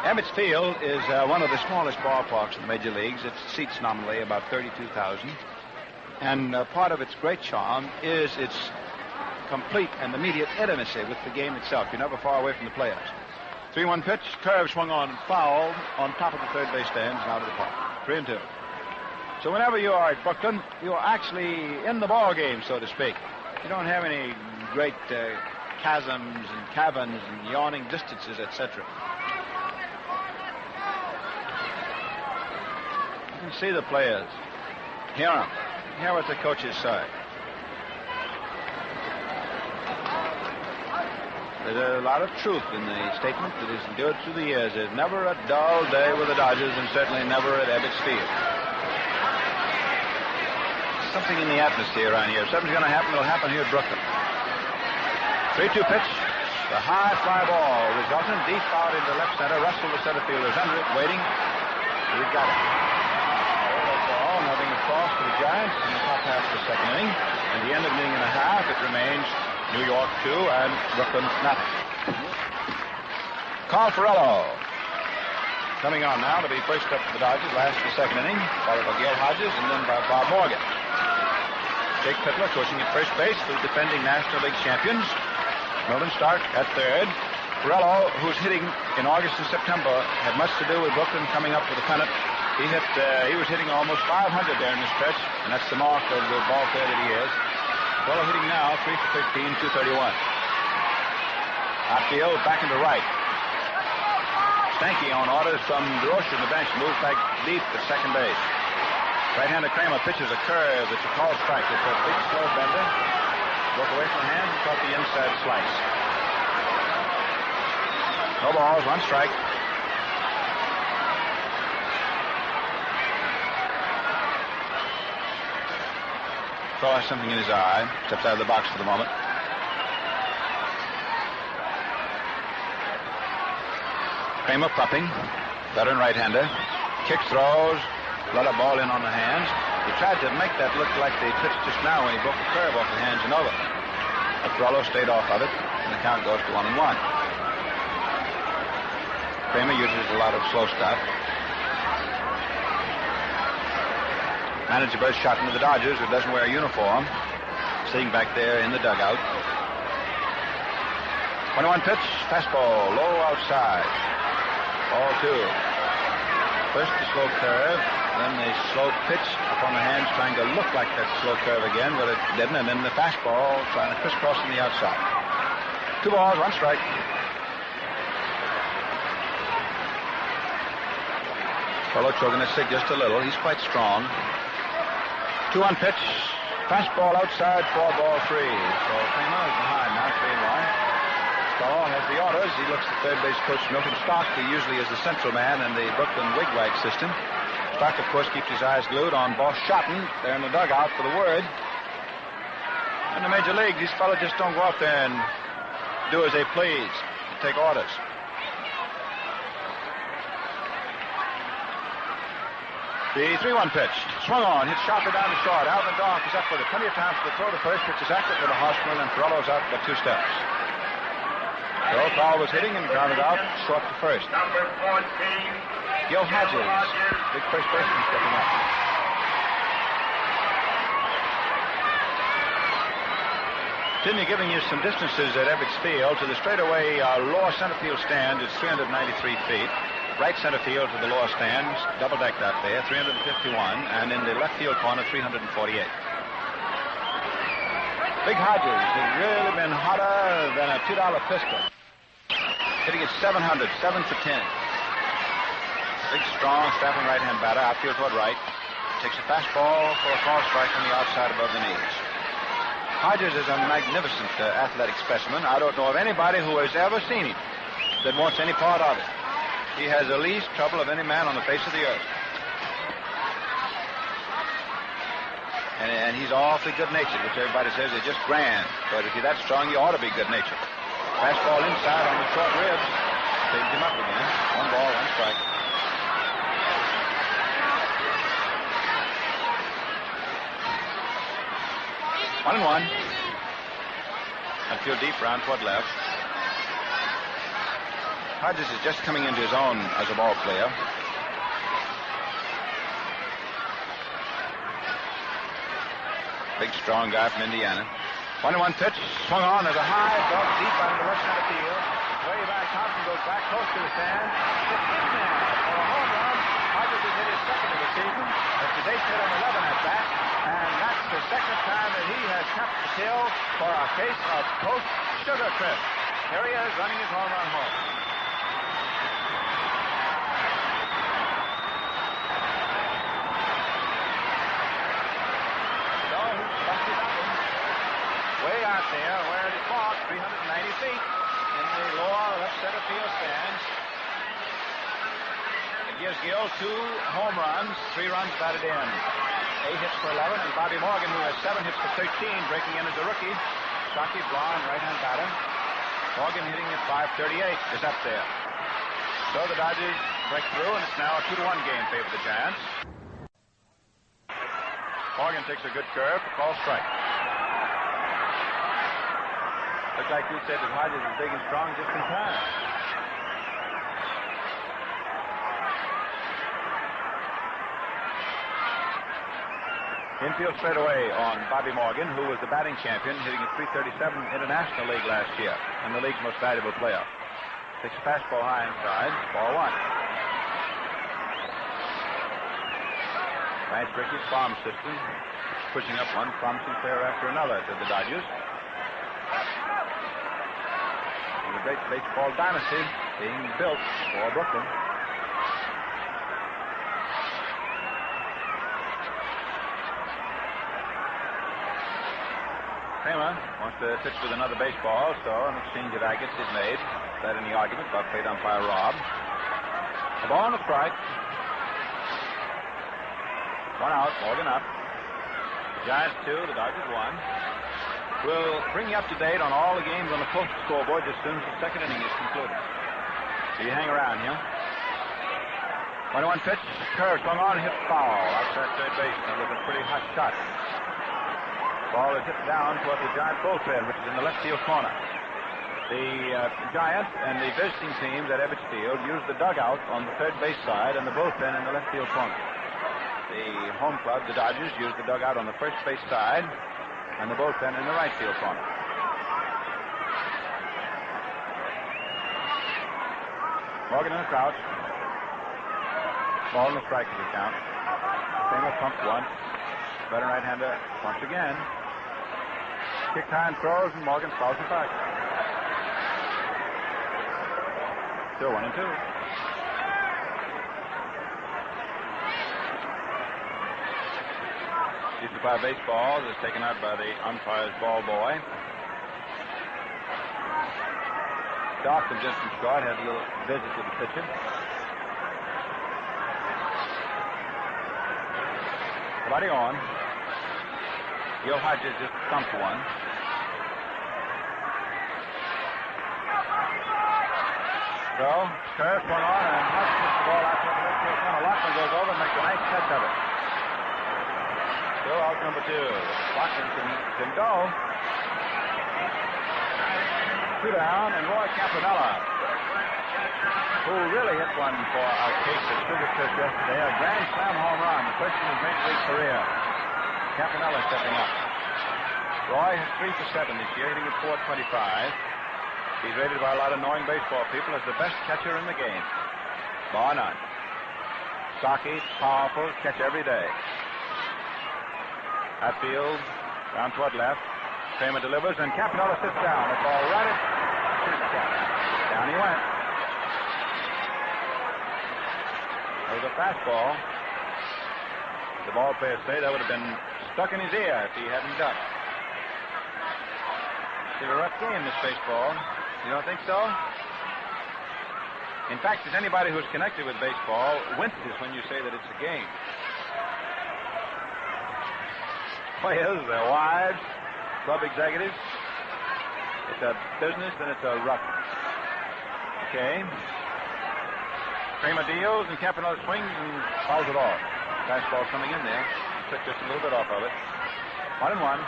Ebbets Field is one of the smallest ballparks in the major leagues. It seats nominally about 32,000. And part of its great charm is its complete and immediate intimacy with the game itself. You're never far away from the players. 3-1 pitch, curve swung on, fouled on top of the third base stands and out of the park. 3-2. So whenever you are at Brooklyn, you're actually in the ball game, so to speak. You don't have any great chasms and caverns and yawning distances, etc. You can see the players. Hear them. Hear what the coaches say. There's a lot of truth in the statement that has endured through the years. There's never a dull day with the Dodgers, and certainly never at Ebbets Field. Something in the atmosphere around here. If something's going to happen, it'll happen here at Brooklyn. 3-2 pitch. The high fly ball resultant deep out into left center. Russell, the center fielder, is under it, waiting. He's got it. Ball, nothing across for the Giants in the top half of the second inning. At the end of the inning and a half, it remains New York 2 and Brooklyn nothing. Carl Ferrello coming on now to be first up for the Dodgers, last of the second inning, followed by Gil Hodges and then by Bob Morgan. Jake Pittler coaching at first base for the defending National League champions. Milton Stark at third. Ferrello, who's hitting in August and September, had much to do with Brooklyn coming up with the pennant. He was hitting almost 500 there in this stretch, and that's the mark of the ball player that he is. Ferrello hitting now 3 for 13, 231. Outfield back into right. Stanky on orders from DeRoche on the bench moves back deep at second base. Right-hander Kramer pitches a curve. It's a called strike. It's a big slow bender. Broke away from the hand and caught the inside slice. No balls, 1 strike. Throw has something in his eye. Steps out of the box for the moment. Kramer prepping. Veteran right-hander. Kicks, throws. Let a ball in on the hands. He tried to make that look like the pitch just now when he broke the curve off the hands and over. But Polo stayed off of it, and the count goes to 1-1. Kramer uses a lot of slow stuff. Manager Bert shot into the Dodgers, who doesn't wear a uniform, sitting back there in the dugout. 1-1 pitch, fastball, low outside. Ball 2. First the slow curve, then the slow pitch up on the hands, trying to look like that slow curve again, but it didn't, and then the fastball trying to crisscross on the outside. 2 balls, 1 strike. Polo choking his stick just a little. He's quite strong. 2-1 pitch, fastball outside, 4-3. So Kramer is behind now, 3-1. Polo has the orders. He looks at third base coach Milton Stark, who usually is the central man in the Brooklyn wigwag system. Stark, of course, keeps his eyes glued on Boss Schotten. They're in the dugout for the word. In the major leagues, these fellas just don't go out there and do as they please. They take orders. The 3-1 pitch. Swung on, hit sharply down the short. Alvin Dorf is up with it. Plenty of time for the throw to first. Pitch is accurate with a hospital, and Perello's out by 2 steps. So Paul was hitting and grounded out short to first. Number 14. Gil Hodges, big first baseman, stepping up. Continue giving you some distances at Ebbets Field. To the straightaway lower center field stand, it's 393 feet. Right center field to the lower stands, double-decked out there, 351. And in the left field corner, 348. Big Hodges has really been hotter than a $2 pistol. Hitting at 700, 7 for 10. Big, strong, strapping right-hand batter, outfield toward right. Takes a fastball for a call strike on the outside above the knees. Hodges is a magnificent athletic specimen. I don't know of anybody who has ever seen him that wants any part of it. He has the least trouble of any man on the face of the earth. And he's awfully good-natured, which everybody says is just grand. But if you're that strong, you ought to be good-natured. Fastball inside on the short ribs. Saved him up again. 1 ball, 1 strike. One and 1. Outfield deep, round toward left. Hodges is just coming into his own as a ball player. Big, strong guy from Indiana. 1-1 pitch, swung on. There's a high ball deep out of the left center field. Way back, Thompson goes back close to the stand. It's in there for a home run. Hodges has hit his second of the season. That's his 8th hit on 11 at bat. And that's the second time that he has tapped the kill for a case of Post Sugar Crisp. Here he is running his home run home. Way out there where it is marked, 390 feet in the lower left center field stands. It gives Gil 2 home runs, 3 runs batted in. 8 hits for 11, and Bobby Morgan, who has 7 hits for 13, breaking in as a rookie. Stocky, blonde, right-hand batter. Morgan hitting at 538 is up there. So the Dodgers break through, and it's now a 2-1 game favor the Giants. Morgan takes a good curve for call strike. Looks like you said that Hodges is big and strong just in time. Infield straight away on Bobby Morgan, who was the batting champion, hitting at 337 International League last year, and the league's most valuable player. Takes a fastball high inside, ball 1. Nice Ricky's farm system, pushing up one promising player after another to the Dodgers. The great baseball dynasty being built for Brooklyn. Kramer wants to pitch with another baseball, so an exchange of agates is made. That in the argument by plate umpire Rob. A ball and a strike. 1 out, Morgan up. The Giants 2, the Dodgers 1. We'll bring you up to date on all the games on the post scoreboard as soon as the second inning is concluded. Do you hang around here? 21 pitch, curve swung on, hit foul outside third base. That was a pretty hot shot. Ball is hit down toward the Giant bullpen, which is in the left field corner. The Giants and the visiting teams at Ebbets Field used the dugout on the third base side and the bullpen in the left field corner. The home club, the Dodgers, used the dugout on the first base side and the bullpen in the right field corner. Morgan in the crouch. Ball in the strike to the count. Kramer pumps once. Veteran right-hander once again. Kick high and throws, and Morgan fouls it back. Still 1-2. .55 baseball is taken out by the umpire's ball boy. Doc from Justin Scott had a little visit with the pitcher. Somebody on. Gil Hodges just thumped one. So, curve swung on, and Hodges puts the ball out to the left field corner. Lockman goes over and makes a nice catch of it. Still out number 2. Lockman can go. 2 down, and Roy Campanella, who really hit one for our case of Sugar Church yesterday, a grand slam home run, the first in his major league career. Campanella stepping up. Roy has 3 for 7 this year, hitting at .425. He's rated by a lot of knowing baseball people as the best catcher in the game. Bar none. Stocky, powerful, catch every day. Hatfield, down toward left. Kramer delivers, and Campanella sits down. The ball right at his catch. Down he went. There was a fastball. The ball players say that would have been stuck in his ear if he hadn't ducked. It's a rough game, this baseball. You don't think so? In fact, as anybody who's connected with baseball winces when you say that it's a game. Players, their wives, club executives. It's a business and it's a rough. Okay. Kramer deals and Campanella swings and fouls it off. Fastball coming in there. Took just a little bit off of it. 1-1.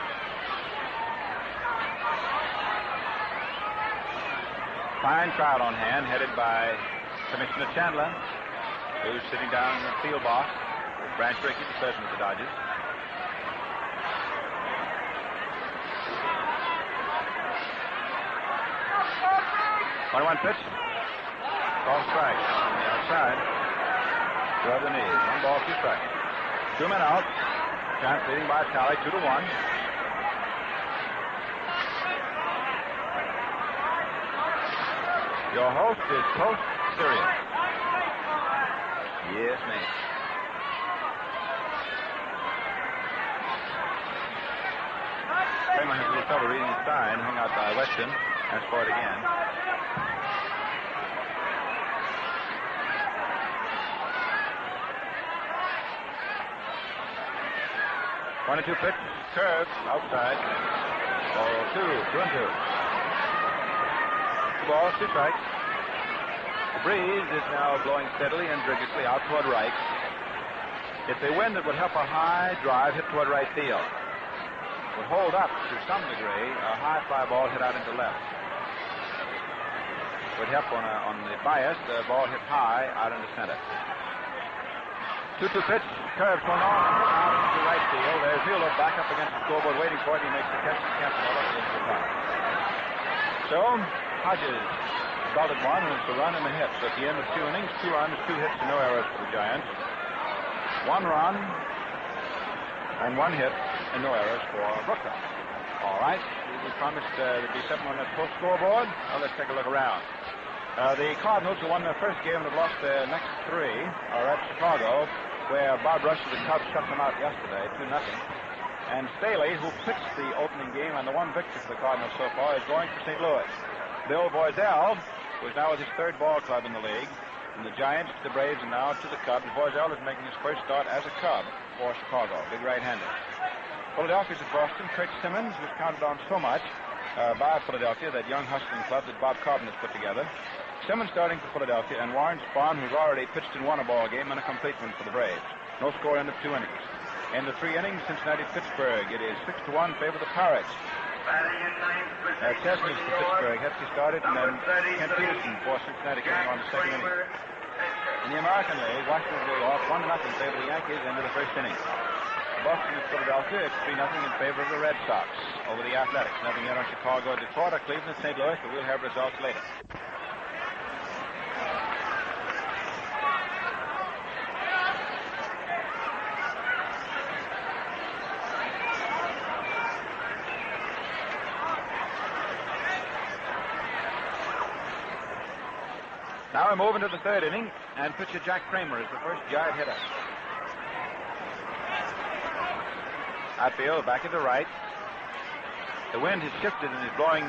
Fine crowd on hand, headed by Commissioner Chandler, who's sitting down in the field box with Branch Rickey, the president of the Dodgers. .21 pitch. Ball strike on the outside. Above the knees. 1 ball, 2 strikes. 2 men out. Giants leading by a tally 2-1. Your host is Post Sirius. Yes, ma'am. Kramer has a little trouble reading the sign hung out by Weston. As for it again. One and 2 pitch, curve, outside. Ball 2, 2-2. 2 balls, 2 strikes. The breeze is now blowing steadily and vigorously out toward right. It's a wind that would help a high drive hit toward right field. Would hold up to some degree a high fly ball hit out into left. Would help on the bias, the ball hit high out into center. 2-2 pitch, curve swung on and hit out into right field. There's Hilo back up against the scoreboard waiting for it. He makes the catch and Campanella is the top. So, Hodges started one and it's a run and a hit. So at the end of 2 innings, 2 runs, 2 hits and no errors for the Giants. 1 run and 1 hit and no errors for Brooklyn. All right, we promised there'd be 7 on that post scoreboard. Well, let's take a look around. The Cardinals, who won their first game and have lost their next 3, are at Chicago, where Bob Rush of the Cubs shut them out yesterday, 2-0. And Staley, who pitched the opening game and the one victory for the Cardinals so far, is going for St. Louis. Bill Boiselle, who is now with his 3rd ball club in the league, from the Giants to the Braves and now to the Cubs. Boiselle is making his first start as a Cub for Chicago, big right-hander. Philadelphia's at Boston. Kurt Simmons was counted on so much by Philadelphia, that young hustling club that Bob Cobbin has put together. Simmons starting for Philadelphia, and Warren Spahn, who's already pitched and won a ball game, and a complete one for the Braves. No score in the 2 innings. In the 3 innings, Cincinnati-Pittsburgh, it is 6-1 favor the Pirates. Chesney for Pittsburgh. Hefty started, and then Kent Peterson for Cincinnati coming on the 2nd inning. In the American League, Washington will off 1-0 favor the Yankees into the 1st inning. Boston and Philadelphia, it's 3-0 in favor of the Red Sox over the Athletics. Nothing yet on Chicago, Detroit, or Cleveland, St. Louis, but we'll have results later. Now we move into the 3rd inning, and pitcher Jack Kramer is the first Giant hitter. Outfield back into right. The wind has shifted and is blowing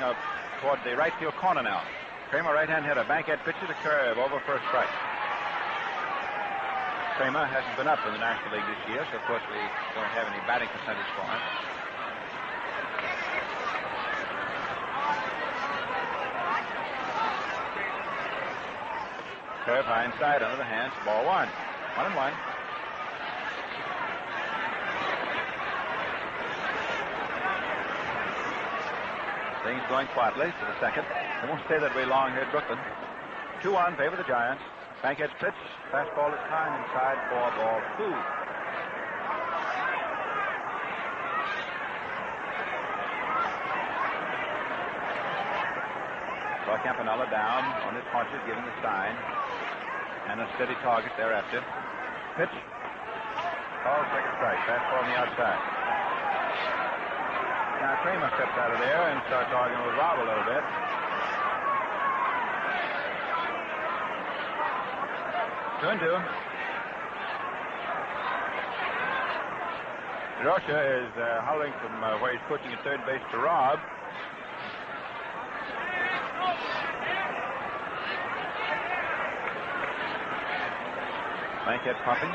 toward the right field corner now. Kramer, right-hand hitter. Bankhead pitcher to curve over first strike. Kramer hasn't been up in the National League this year, so of course we don't have any batting percentage for him. Curve high inside under the hands. Ball 1. 1-1. Things going quietly to the 2nd. They won't stay that way long here at Brooklyn. 2-1 favor the Giants. Bankhead's pitch. Fastball is high inside for ball 2. Roy Campanella down on his haunches, giving the sign. And a steady target thereafter. Pitch. Call 2nd strike. Fastball on the outside. Now Kramer steps out of there and starts arguing with Rob a little bit. Two and 2. Drosha is howling from where he's coaching at third base to Rob. Bankhead pumping.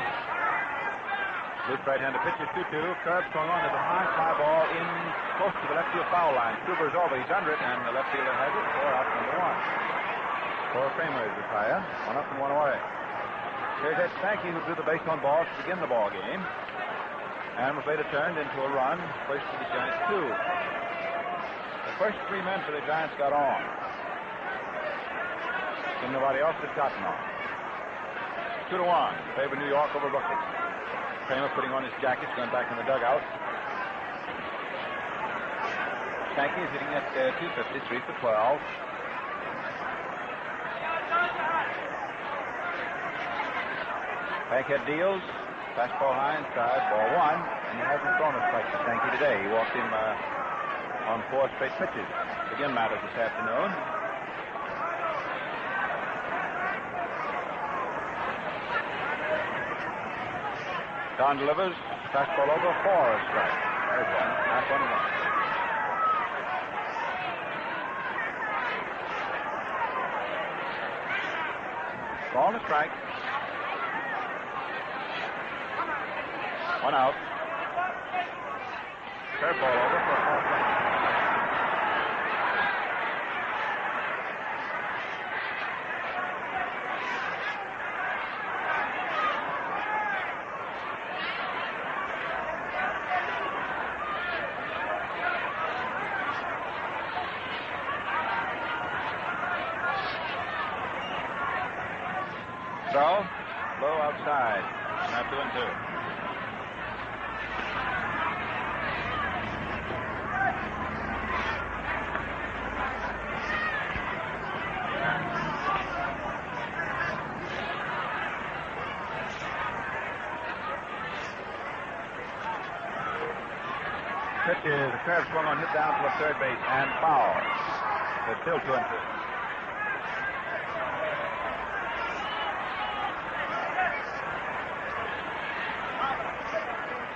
Loose right-hander pitches 2-2. Curve swung on. There's a high fly ball in close to the left field foul line. Stuber's over. He's under it, and the left fielder has it. 4 out, number 1. For Kramer is retire. 1 up and 1 away. Here's Ed Sankey, who drew the base on balls to begin the ball game, and was later turned into a run. First to the Giants 2. The first 3 men for the Giants got on. And nobody else had gotten on. 2-1. Favor New York over Brooklyn. Kramer putting on his jacket, going back in the dugout. Sankey is hitting at 250, 3 for 12. Bankhead deals. Fastball high inside, ball 1. And he hasn't thrown a strike to Sankey today. He walked him on 4 straight pitches. Again matters this afternoon. Don delivers. Fastball over 4 strike. There's 1. That's 1-1. Ball and a strike. 1 out. Curveball over for a 4 strike. Throw, low outside. Now 2 and 2. Pitch is a curve swung on, hit down to the third base and foul. It's still 2 and 2.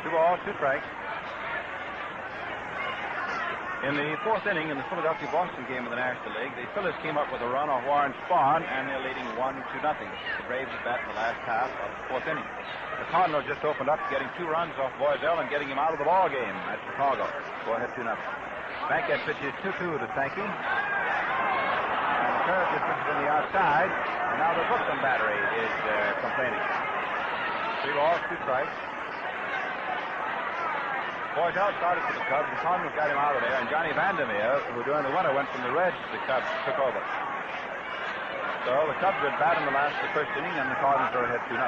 2 balls, 2 strikes. In the 4th inning, in the Philadelphia-Boston game of the National League, the Phillies came up with a run off Warren Spahn, and they're leading 1-0. The Braves at bat in the last half of the 4th inning. The Cardinals just opened up, getting 2 runs off Boiselle and getting him out of the ball game at Chicago. Go ahead, 2-0. Bankhead pitches 2-2 to Sankey. And the curve distance from the outside. And now the Brooklyn battery is complaining. 3 balls, 2 strikes. Boydell started for the Cubs. The Cardinals got him out of there. And Johnny Vandermeer, who during the winter went from the Reds to the Cubs, took over. So the Cubs are bad in the first inning, and the Cardinals are ahead 2-0.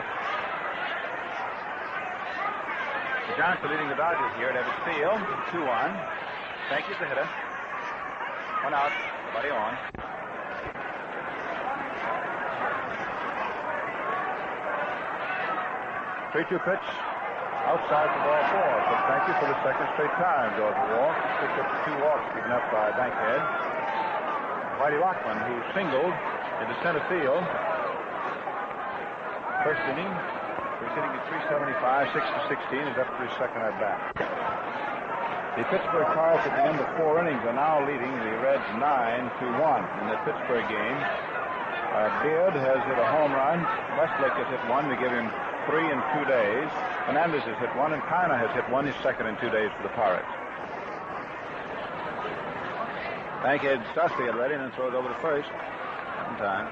The Giants are leading the Dodgers here at Ebbets Field, 2-1. Sankey's the hitter. 1 out, nobody on. 3-2 pitch. Outside the ball 4. So thank you for the second straight time. Goes a walk. Picked up 2 walks given up by Bankhead. Whitey Lockman, who singled into center field. First inning. He's hitting at 375, 6-16. Is up to his second at bat. The Pittsburgh Pirates at the end of 4 innings are now leading the Reds 9-1 in the Pittsburgh game. Beard has hit a home run. Westlake has hit 1. We give him 3 in 2 days. Fernandez has hit 1, and Kramer has hit 1, his second in 2 days for the Pirates. Bankhead starts to get ready and then throws over to first. Sometime.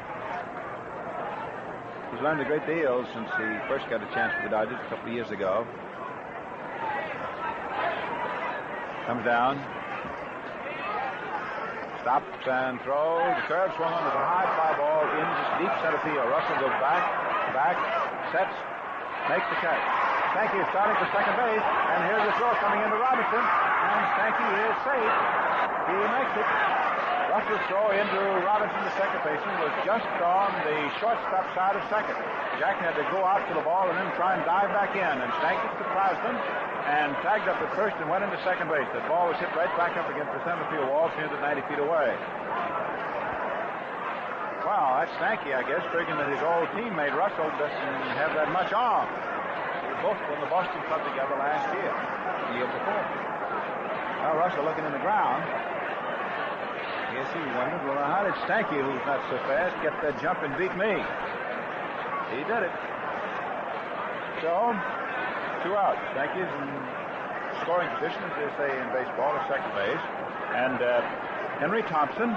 He's learned a great deal since he first got a chance for the Dodgers a couple of years ago. Comes down. Stops and throws. The curve swung on. There's a high fly ball in deep center field. Russell goes back, sets, makes the catch. Sankey is starting for second base, and here's a throw coming into Robinson, and Sankey is safe. He makes it. Russell's throw into Robinson, the second baseman, was just on the shortstop side of second. Jack had to go out to the ball and then try and dive back in, and Sankey surprised him and tagged up at first and went into second base. The ball was hit right back up against the center field wall, 390 feet away. Well, that's Sankey, I guess, figuring that his old teammate Russell doesn't have that much on. They were both on the Boston Club together last year, the year before. Now Russell looking in the ground. Yes, he wondered, well, how did Sankey, who's not so fast, get that jump and beat me? He did it. So, 2 outs. Sankey's in scoring position, as they say in baseball, at second base. And Henry Thompson,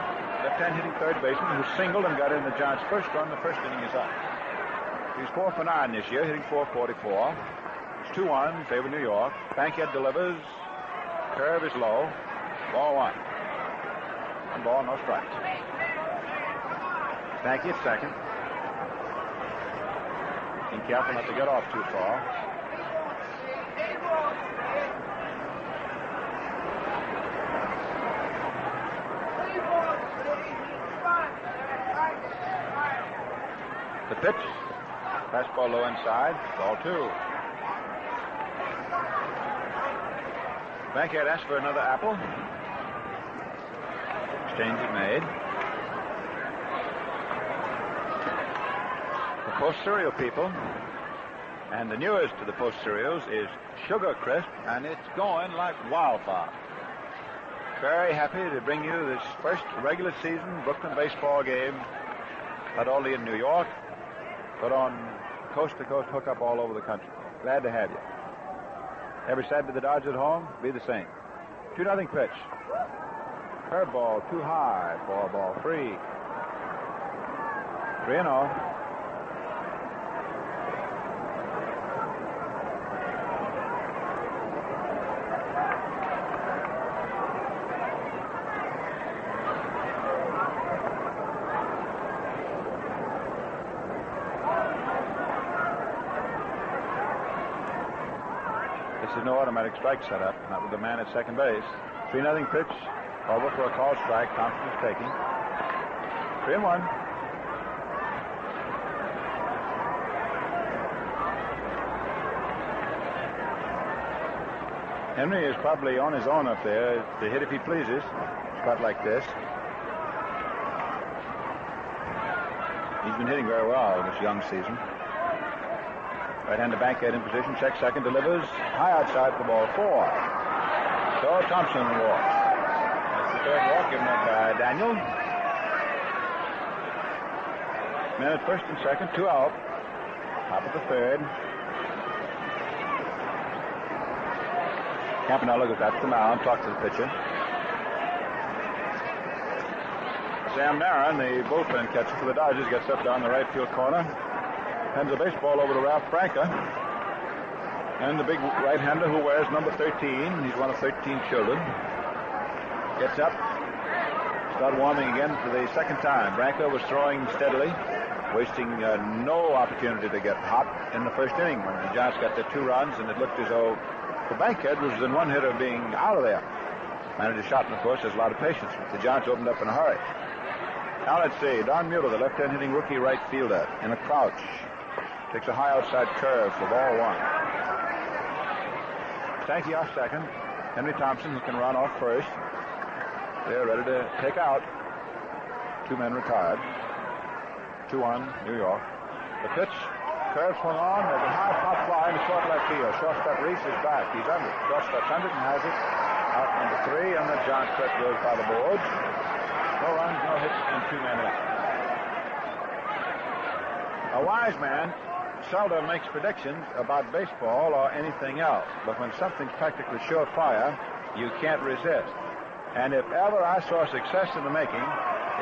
left-hand hitting third baseman, who singled and got in the Giants' first run. The first inning is up. He's 4 for 9 this year, hitting .444. It's 2-1, favor New York. Bankhead delivers. Curve is low. Ball 1. 1 ball, no strikes. Sankey at second. Being careful not to get off too far. The pitch. Fastball low inside. Ball 2. Bankhead asked for another apple. Exchange is made. The Post cereal people, and the newest of the Post cereals is Sugar Crisp, and it's going like wildfire. Very happy to bring you this first regular season Brooklyn baseball game, not only in New York, but on coast-to-coast hookup all over the country. Glad to have you. Every Saturday the Dodgers at home, be the same. 2-0 pitch. Curveball too high for ball 3. 3-0. This is no automatic strike setup, not with the man at second base. 3-0 pitch. Over for a call strike. Thompson is taking. 3-1. Henry is probably on his own up there to hit if he pleases. Spot like this. He's been hitting very well this young season. Right-hander Bankhead in position. Check second. Delivers. High outside for ball 4. So Thompson walks. That's the third walk given up by Daniel. Men at first and second. 2 out. Top of the third. Campanella goes out to the mound. Talks to the pitcher. Sam Narron, the bullpen catcher for the Dodgers, gets up down the right field corner. Hands the baseball over to Ralph Branca. And the big right-hander who wears number 13, he's one of 13 children, gets up, start warming again for the second time. Branca was throwing steadily, wasting no opportunity to get hot in the first inning when the Giants got their 2 runs, and it looked as though the Bankhead was in 1 hit of being out of there. Manager Schottman, of course, has a lot of patience. The Giants opened up in a hurry. Now let's see. Don Mueller, the left-hand hitting rookie right fielder, in a crouch. Takes a high outside curve for ball 1. Stanky off second. Henry Thompson, who can run off first. They're ready to take out. 2 men retired. 2-1, New York. The pitch, curve swung on. There's a high pop fly in the short left field. Shortstop Reese is back. He's under. Shortstop's under and has it. Out number 3, and the Giants threat goes by the boards. No runs, no hits, and 2 men left. A wise man seldom makes predictions about baseball or anything else, but when something's practically surefire, you can't resist. And if ever I saw success in the making,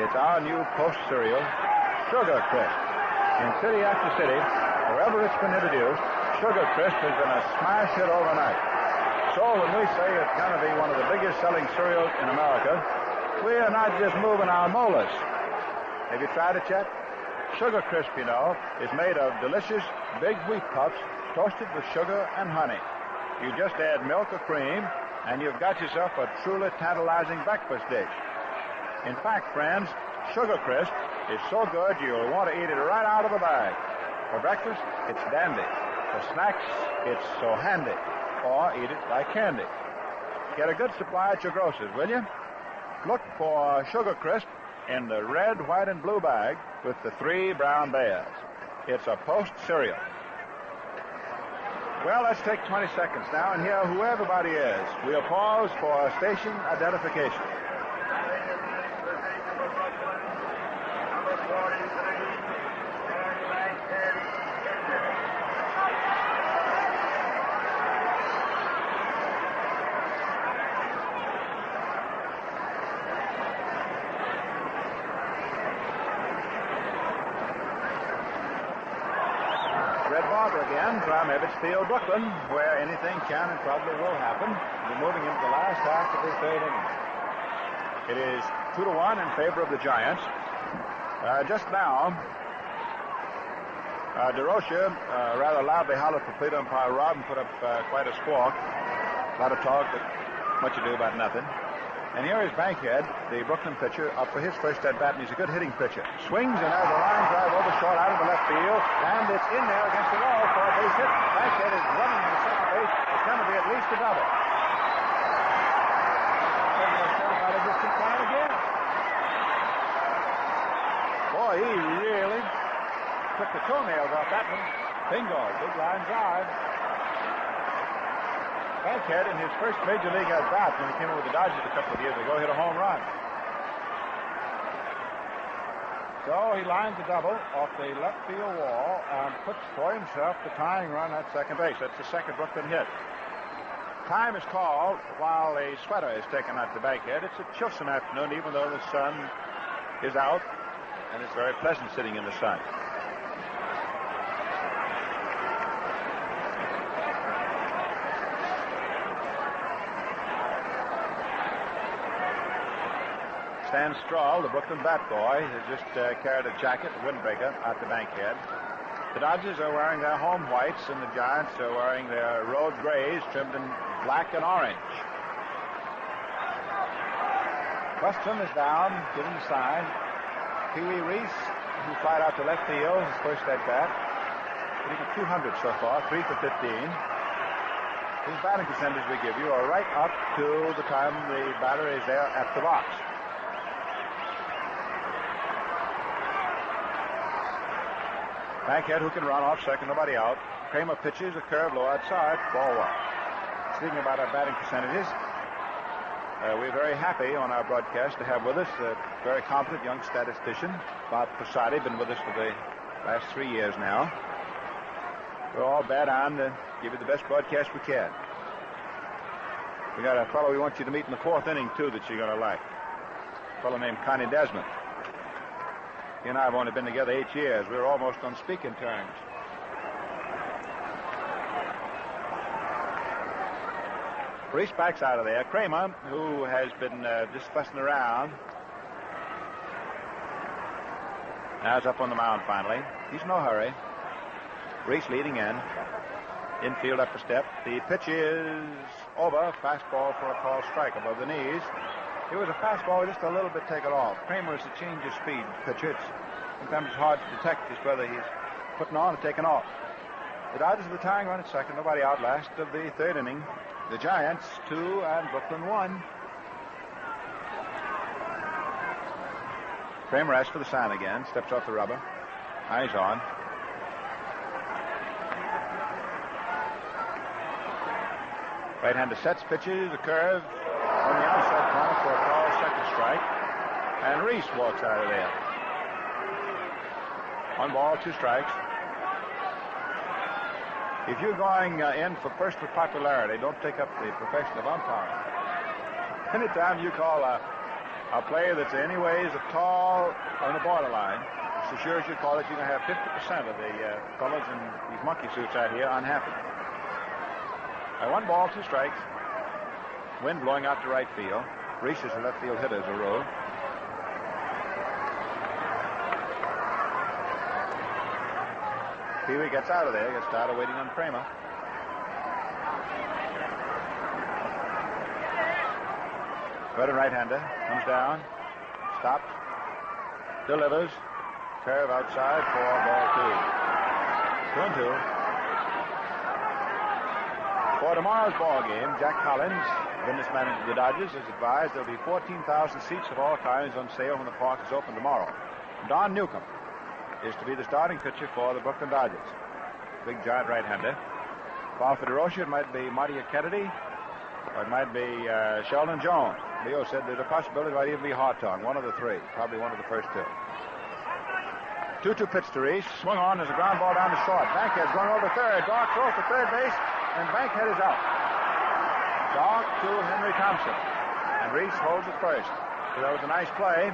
it's our new Post cereal, Sugar Crisp. In city after city, wherever it's been introduced, Sugar Crisp has been a smash hit overnight. So when we say it's going to be one of the biggest selling cereals in America, we are not just moving our molars. Have you tried it yet? Sugar Crisp, you know, is made of delicious big wheat puffs toasted with sugar and honey. You just add milk or cream, and you've got yourself a truly tantalizing breakfast dish. In fact, friends, Sugar Crisp is so good you'll want to eat it right out of the bag. For breakfast, it's dandy. For snacks, it's so handy. Or eat it like candy. Get a good supply at your grocer's, will you? Look for Sugar Crisp in the red, white, and blue bag with the 3 brown bears. It's a Post cereal. Well, let's take 20 seconds now and hear who everybody is. We'll pause for station identification. Again from Ebbets Field, Brooklyn, where anything can and probably will happen. We're moving into the last half of the 3rd inning. It is 2-1 in favor of the Giants. Just now, DeRocha rather loudly hollered for plate umpire Rob and put up quite a squawk. A lot of talk, but much ado about nothing. And here is Bankhead, the Brooklyn pitcher, up for his first at-bat, and he's a good hitting pitcher. Swings, and there's a line drive over short out of the left field, and it's in there against the wall for a base hit. Bankhead is running on the second base. It's going to be at least a double. Boy, he really took the toenails off that one. Bingo, big line drive. Bankhead, in his first major league at-bat when he came in with the Dodgers a couple of years ago, hit a home run. So he lines a double off the left field wall and puts for himself the tying run at second base. That's the second Brooklyn hit. Time is called while a sweater is taken out to Bankhead. It's a chilsome afternoon, even though the sun is out, and it's very pleasant sitting in the sun. Stan Strahl, the Brooklyn bat boy, has just carried a jacket, a windbreaker, out to Bankhead. The Dodgers are wearing their home whites, and the Giants are wearing their road grays trimmed in black and orange. Westrum is down, giving the sign. Pee Wee Reese, who fired out to left field, his first at-bat. Hitting at 200 so far, 3 for 15. His batting percentage we give you are right up to the time the batter is there at the box. Bankhead, who can run off second, nobody out. Kramer pitches a curve low outside, ball 1. Speaking about our batting percentages, we're very happy on our broadcast to have with us a very competent young statistician, Bob Posadi, been with us for the last 3 years now. We're all bad on to give you the best broadcast we can. We got a fellow we want you to meet in the 4th inning, too, that you're going to like. A fellow named Connie Desmond. He and I have only been together 8 years. We're almost on speaking terms. Reese backs out of there. Kramer, who has been just fussing around, now is up on the mound finally. He's in no hurry. Reese leading in. Infield upper step. The pitch is over. Fastball for a called strike above the knees. It was a fastball just a little bit taken off. Kramer is a change of speed pitcher. Sometimes it's hard to detect just whether he's putting on or taking off. The Dodgers are the tying run at second. Nobody out. Last of the third inning. The Giants 2 and Brooklyn 1. Kramer asks for the sign again. Steps off the rubber. Eyes on. Right-hander sets, pitches, a curve on the outside corner for a call, second strike. And Reese walks out of there. 1 ball, 2 strikes. If you're going in for first with popularity, don't take up the profession of umpiring. Anytime you call a player that's anyways a tall on the borderline, so sure as you call it, you're going to have 50% of the fellas in these monkey suits out here unhappy. 1 ball, 2 strikes. Wind blowing out to right field. Reese is a left field hitter as a rule. Pee-wee gets out of there, gets started waiting on Kramer. Veteran right-hander comes down, stops, delivers, curve outside for ball 2. 2-2. For tomorrow's ball game, Jack Collins, business manager of the Dodgers, has advised there'll be 14,000 seats of all kinds on sale when the park is open tomorrow. Don Newcomb is to be the starting pitcher for the Brooklyn Dodgers. Big giant right-hander. While for DeRocha, it might be Marty Kennedy, or it might be Sheldon Jones. Leo said there's a possibility it might even be Hartong, one of the 3, probably one of the first 2. 2-2 pitch to Reese. Swung on. There's a ground ball down the short. Bankhead's going over third. Dark throws to third base, and Bankhead is out. Dark to Henry Thompson, and Reese holds it first. So that was a nice play.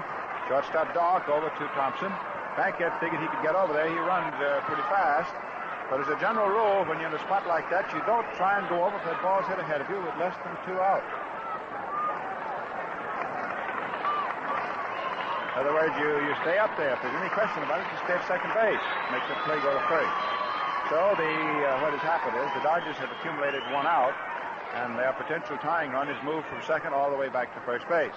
Shortstop Dark over to Thompson. Bankhead figured he could get over there. He runs pretty fast. But as a general rule, when you're in a spot like that, you don't try and go over if that ball's hit ahead of you with less than 2 out. In other words, you stay up there. If there's any question about it, you stay at second base. Make the play go to first. So what has happened is the Dodgers have accumulated 1 out, and their potential tying run is moved from second all the way back to first base.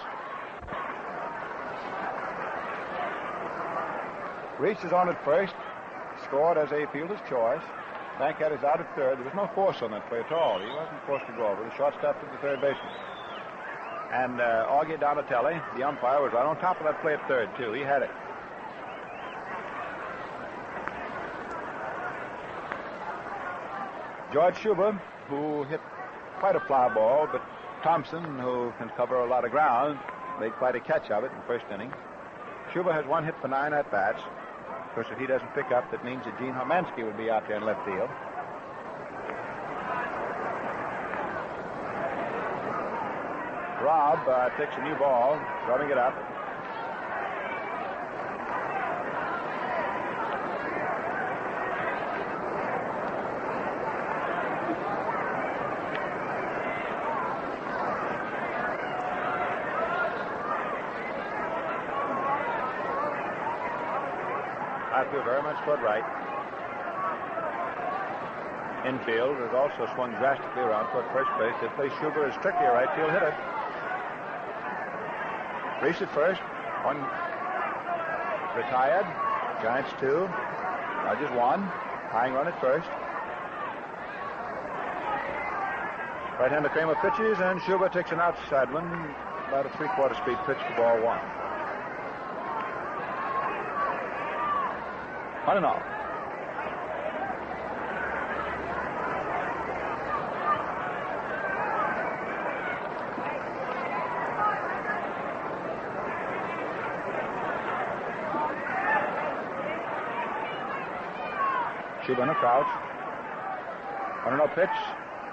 Reese is on at first, scored as a fielder's choice. Bankhead is out at third. There was no force on that play at all. He wasn't forced to go over. The shortstop to the third baseman. And Augie Donatelli, the umpire, was right on top of that play at third, too. He had it. George Schuber, who hit quite a fly ball, but Thompson, who can cover a lot of ground, made quite a catch of it in the first inning. Schuber has 1 hit for 9 at-bats. Of course, if he doesn't pick up, that means that Gene Hermansky would be out there in left field. Robb takes a new ball, rubbing it up. Outfield very much toward right. Infield has also swung drastically around toward first base. They play Schuber as strictly a right field hitter. Reese at first. 1 retired. Giants 2. Dodgers 1. Tying run at first. Right-hander Kramer pitches, and Schuber takes an outside one. About a 3/4 speed pitch for ball 1. 1-0. Schuber in a crouch. 1-0 pitch.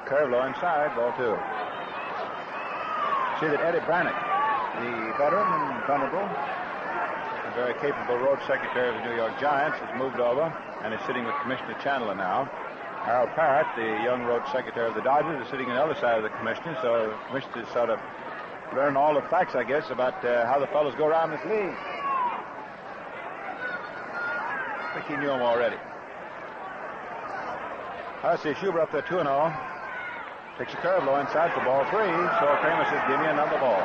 Curve low inside. Ball 2. See that Eddie Brannick, the veteran and venerable, very capable road secretary of the New York Giants, has moved over and is sitting with Commissioner Chandler now. Harold Parrott, the young road secretary of the Dodgers, is sitting on the other side of the commissioner, so the commissioner sort of learned all the facts, I guess, about how the fellows go around this league. I think he knew them already. I see Schubert up there 2-0. Takes a curve low inside for ball 3, so Kramer says, give me another ball.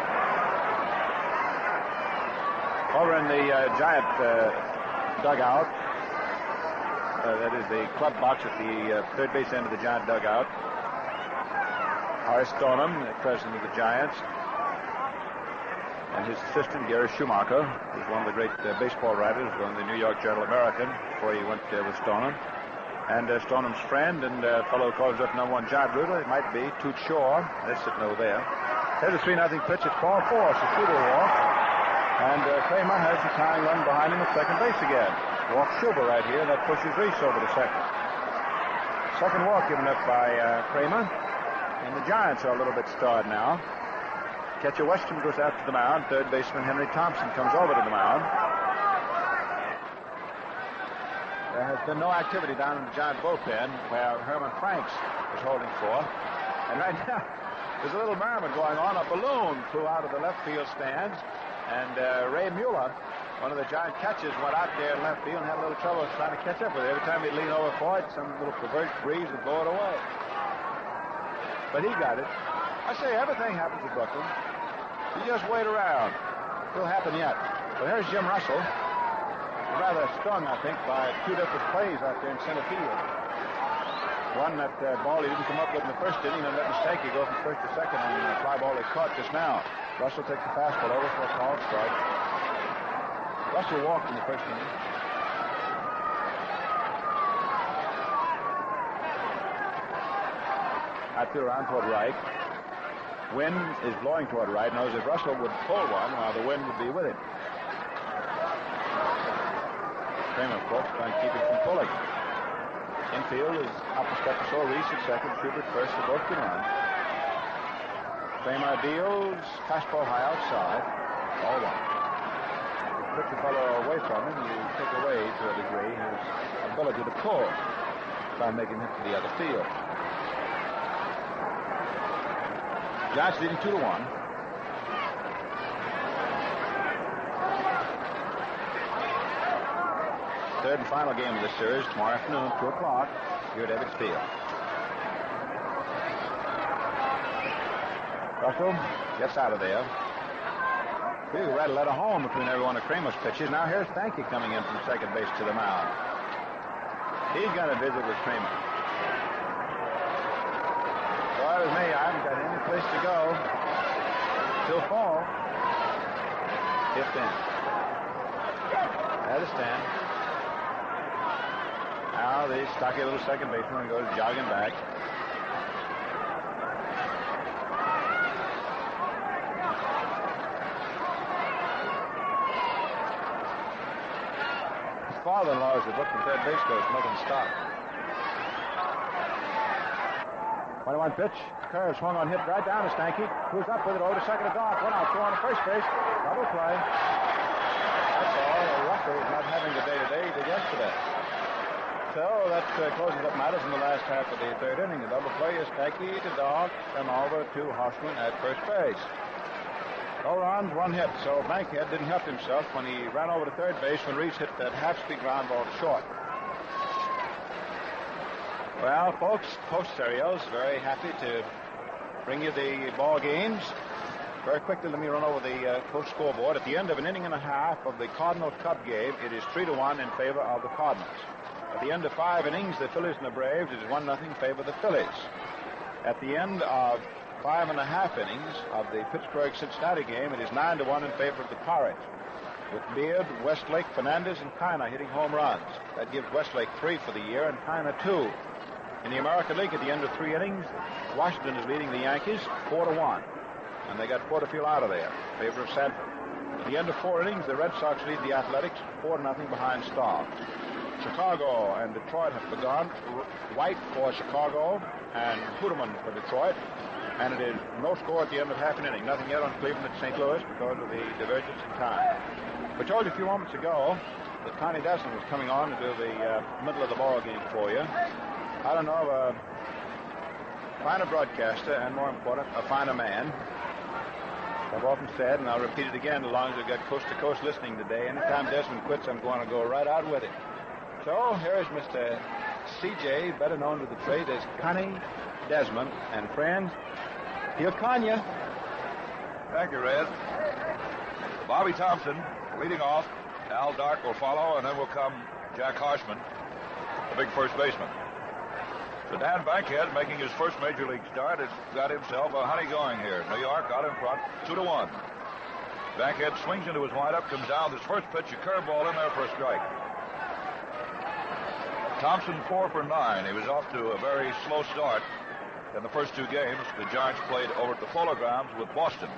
Over in the Giant dugout, that is the club box at the third base end of the Giant dugout, Horace Stoneham, the president of the Giants, and his assistant, Gary Schumacher, who's one of the great baseball writers on the New York Journal American before he went with Stoneham. And Stoneham's friend and fellow who calls up #1 Giant Rooter, it might be Toot Shore. They're sitting over there. There's a 3-0 pitch. It's ball 4. So Schubert walks. And Kramer has the tying run behind him at second base again. Walks Schubert right here. That pushes Reese over to second. Second walk given up by Kramer. And the Giants are a little bit starred now. Catcher Western goes out to the mound. Third baseman Henry Thompson comes over to the mound. There has been no activity down in the Giant bullpen where Herman Franks is holding forth. And right now, there's a little merriment going on. A balloon flew out of the left field stands. And Ray Mueller, one of the Giant catchers, went out there in left field and had a little trouble trying to catch up with it. Every time he'd lean over for it, some little perverse breeze would blow it away. But he got it. I say, everything happens in Brooklyn. You just wait around. It'll happen yet. Well, here's Jim Russell. Rather stung, I think, by 2 different plays out there in center field. One, that ball he didn't come up with in the first inning, and that mistake he go from first to second on the fly ball he caught just now. Russell takes the fastball over for a called strike. Russell walked in the first inning. Outfield around toward right. Wind is blowing toward right. Knows if Russell would pull one, while the wind would be with him. Kramer, of course, trying to keep him from pulling. Infield is up a step or so. Reese at second. Schubert first. They both can run. Kramer deals. Fastball high outside. Ball 1. You put the fellow away from him, you take away, to a degree, his ability to pull. Try and make him hit to the other field. Giants leading 2-1. Third and final game of this series tomorrow afternoon, 2 o'clock, here at Ebbets Field. Russell gets out of there. Big rattle at a home between every one of Kramer's pitches. Now here's Yankee coming in from second base to the mound. He's going to visit with Kramer. Well, with me, I haven't got any place to go till fall. Fifth inning. At a stand. Now the stocky little second baseman goes jogging back. His father-in-law is the Brooklyn third base coach, making a stop. 21 pitch. Curve swung on, hit right down to Stanky. Who's up with it over to second to Doc. 1 out, 2 on the first base. Double play. That's all. Russell is not having the day-to-day he did yesterday. So that closes up matters in the last half of the third inning. The double play is Stanky to Doc and over to Hoffman at first base. No runs, 1 hit. So Bankhead didn't help himself when he ran over to third base when Reese hit that half-speed ground ball to short. Well, folks, Post Stereo's very happy to bring you the ball games. Very quickly, let me run over the Post scoreboard. At the end of an inning and a half of the Cardinal-Cub game, it is 3-1 in favor of the Cardinals. At the end of 5 innings, the Phillies and the Braves, it is 1-0 in favor of the Phillies. At the end of 5.5 innings of the Pittsburgh-Cincinnati game, it is 9-1 in favor of the Pirates, with Beard, Westlake, Fernandez, and Kiner hitting home runs. That gives Westlake 3 for the year and Kiner 2. In the American League, at the end of 3 innings, Washington is leading the Yankees 4-1. And they got Porterfield out of there in favor of Sanford. At the end of 4 innings, the Red Sox lead the Athletics 4-0 behind Starr. Chicago and Detroit have begun. White for Chicago and Hooterman for Detroit. And it is no score at the end of half an inning. Nothing yet on Cleveland at St. Louis because of the divergence in time. We told you a few moments ago that Connie Desmond was coming on to do the middle of the ball game for you. I don't know of a finer broadcaster and, more important, a finer man. I've often said, and I'll repeat it again, as long as we've got coast-to-coast listening today, anytime Desmond quits, I'm going to go right out with him. So here is Mr. C.J., better known to the trade as Connie Desmond. And, friends, he'll con you. Thank you, Red. Bobby Thompson leading off. Al Dark will follow, and then will come Jack Harshman, the big first baseman. So Dan Bankhead, making his first major league start, has got himself a honey going here. New York out in front, 2-1. Bankhead swings into his windup, comes down with his first pitch, a curveball in there for a strike. Thompson 4 for 9. He was off to a very slow start in the first two games the Giants played over at the Polo Grounds with Boston.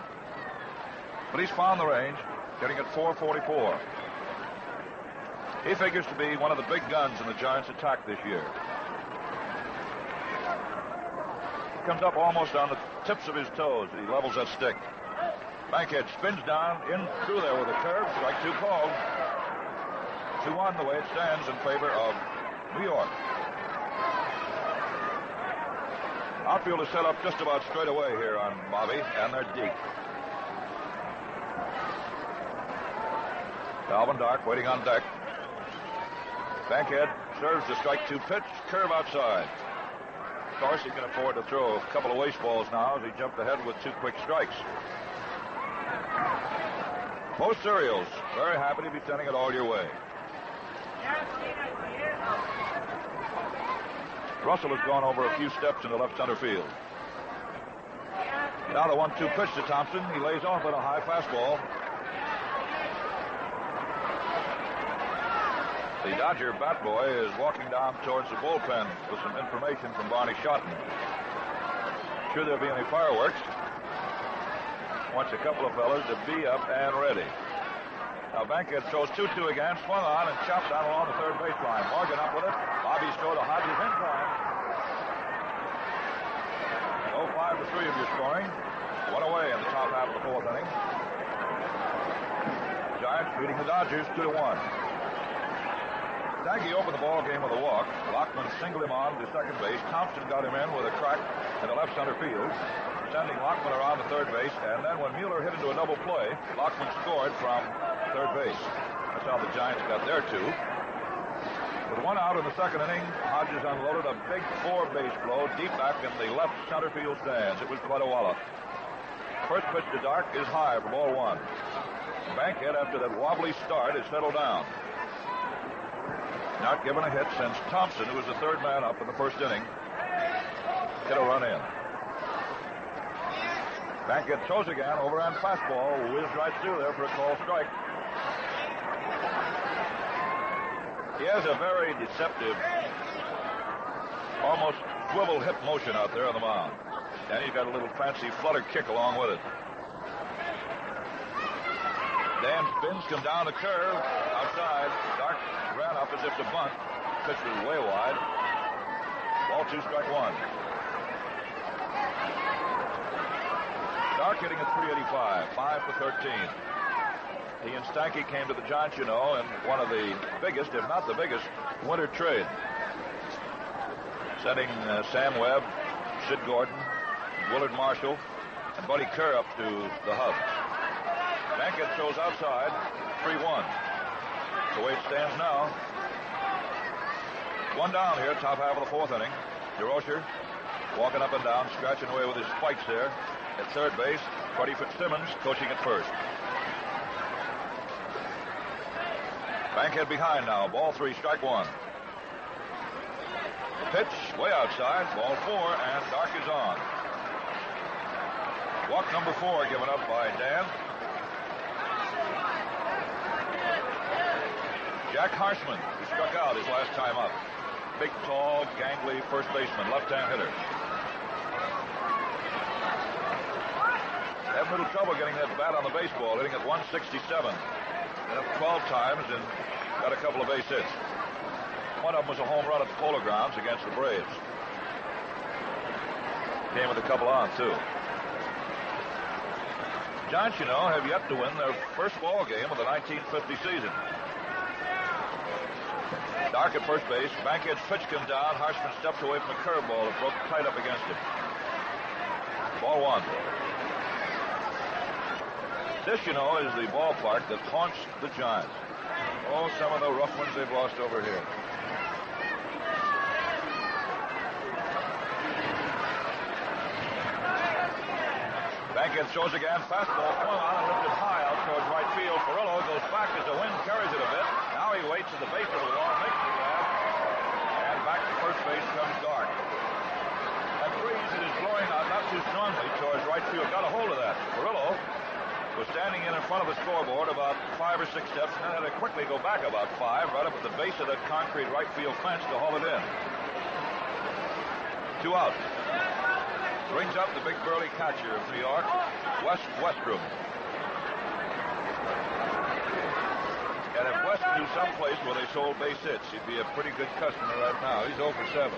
But he's found the range, getting at 444. He figures to be one of the big guns in the Giants' attack this year. Comes up almost on the tips of his toes. He levels that stick. Bankhead spins down, in through there with a curve. Strike two called. 2-1 the way it stands in favor of New York. Outfield is set up just about straight away here on Bobby, and they're deep. Alvin Dark waiting on deck. Bankhead serves the strike two pitch, curve outside. Of course, he can afford to throw a couple of waste balls now as he jumped ahead with two quick strikes. Most Serials, very happy to be sending it all your way. Russell has gone over a few steps into left center field. Now the 1-2 pitch to Thompson. He lays off on a high fastball. The Dodger bat boy is walking down towards the bullpen with some information from Barney Schotten. Sure there'll be any fireworks. Wants a couple of fellas to be up and ready. Now Bankhead throws 2-2 again, swung on and chopped down along the third baseline. Morgan up with it. Bobby's throw to Hodges in time. 0-5-3 of your scoring. One away in the top half of the fourth inning. Giants beating the Dodgers 2-1. Yankee opened the ball game with a walk. Lockman singled him on to second base. Thompson got him in with a crack in the left center field, sending Lockman around to third base. And then when Mueller hit into a double play, Lockman scored from third base. That's how the Giants got their two. With one out in the second inning, Hodges unloaded a big four-base blow deep back in the left center field stands. It was quite a wallop. First pitch to Dark is high for ball one. Bankhead, after that wobbly start, has settled down. Not given a hit since Thompson, who was the third man up in the first inning, hit a run in. Bankhead throws again, overhand fastball, whizzed right through there for a called strike. He has a very deceptive, almost swivel hip motion out there on the mound. And he's got a little fancy flutter kick along with it. Dan spins, come down the curve, outside. Dark ran up as if to bunt. Pitch was way wide. Ball two, strike one. Dark hitting at 385, 5 for 13. He and Stanky came to the Giants, you know, in one of the biggest, if not the biggest, winter trade. Sending Sam Webb, Sid Gordon, Willard Marshall, and Buddy Kerr up to the hub. Bankhead throws outside, 3-1. The way it stands now. One down here, top half of the fourth inning. DeRocher walking up and down, scratching away with his spikes there. At third base, Freddie Fitzsimmons coaching at first. Bankhead behind now, ball three, strike one. The pitch, way outside, ball four, and Dark is on. Walk number 4 given up by Dan. Jack Harshman, who struck out his last time up. Big, tall, gangly first baseman, left-hand hitter. Had a little trouble getting that bat on the baseball, hitting at 167. Went up 12 times and got a couple of base hits. One of them was a home run at the Polo Grounds against the Braves. Came with a couple on, too. Giants, you know, have yet to win their first ball game of the 1950 season. Dark at first base. Bankhead's pitch comes down. Harshman steps away from a curveball that broke tight up against him. Ball one. This, you know, is the ballpark that haunts the Giants. Oh, some of the rough ones they've lost over here. Bankhead throws again. Fastball swung on and lifted high out towards right field. Perillo goes back as the wind carries it a bit. Now he waits at the base of the wall, makes the grab, and back to first base comes Dark. That breeze that is blowing out not too strongly towards right field got a hold of that. Perillo was standing in front of the scoreboard about 5 or 6 steps, and then had to quickly go back about 5, right up at the base of that concrete right field fence to haul it in. 2 out. Brings up the big burly catcher of New York, Westrom. And if West knew someplace where they sold base hits, he'd be a pretty good customer right now. He's 0 for 7.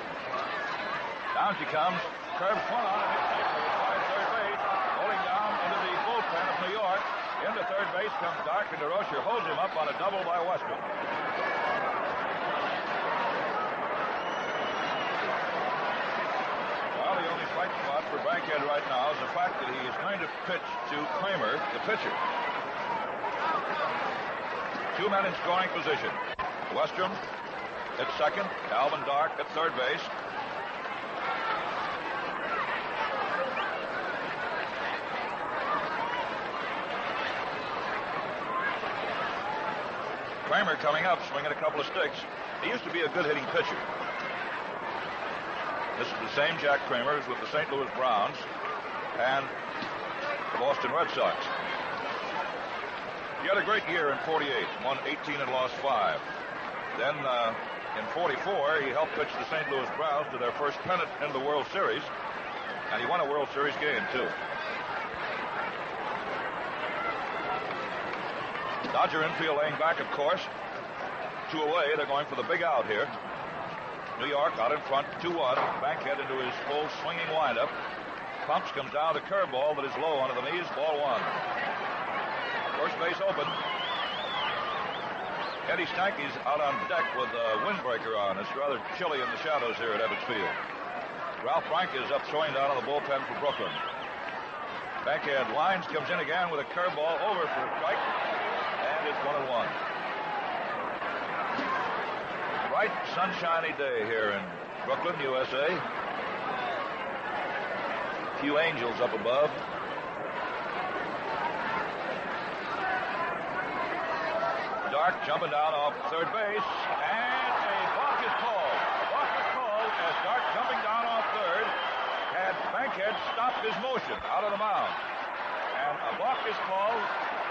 Down she comes. Curve swung on and hit by third base. Rolling down into the bullpen of New York. Into third base comes Dark, and DeRocher holds him up on a double by Westrom. Well, the only fight spot for Bankhead right now is the fact that he is going to pitch to Kramer, the pitcher. 2 men in scoring position. Westrom at second, Alvin Dark at third base. Kramer coming up, swinging a couple of sticks. He used to be a good hitting pitcher. This is the same Jack Kramer as with the St. Louis Browns and the Boston Red Sox. He had a great year in 48, won 18 and lost 5. Then in 44, he helped pitch the St. Louis Browns to their first pennant in the World Series, and he won a World Series game, too. Dodger infield laying back, of course. 2 away, they're going for the big out here. New York out in front, 2-1. Bankhead into his full swinging windup. Pumps, comes down the curveball that is low under the knees, ball 1. First base open. Eddie Stanky's out on deck with a windbreaker on. It's rather chilly in the shadows here at Ebbets Field. Ralph Frank is up throwing down on the bullpen for Brooklyn. Bankhead lines, comes in again with a curveball over for a strike, and it's 1-1. Bright, sunshiny day here in Brooklyn, USA. A few angels up above. Dark jumping down off third base, and a balk is called. A balk is called as Dark jumping down off third had Bankhead stopped his motion out of the mound. And a balk is called.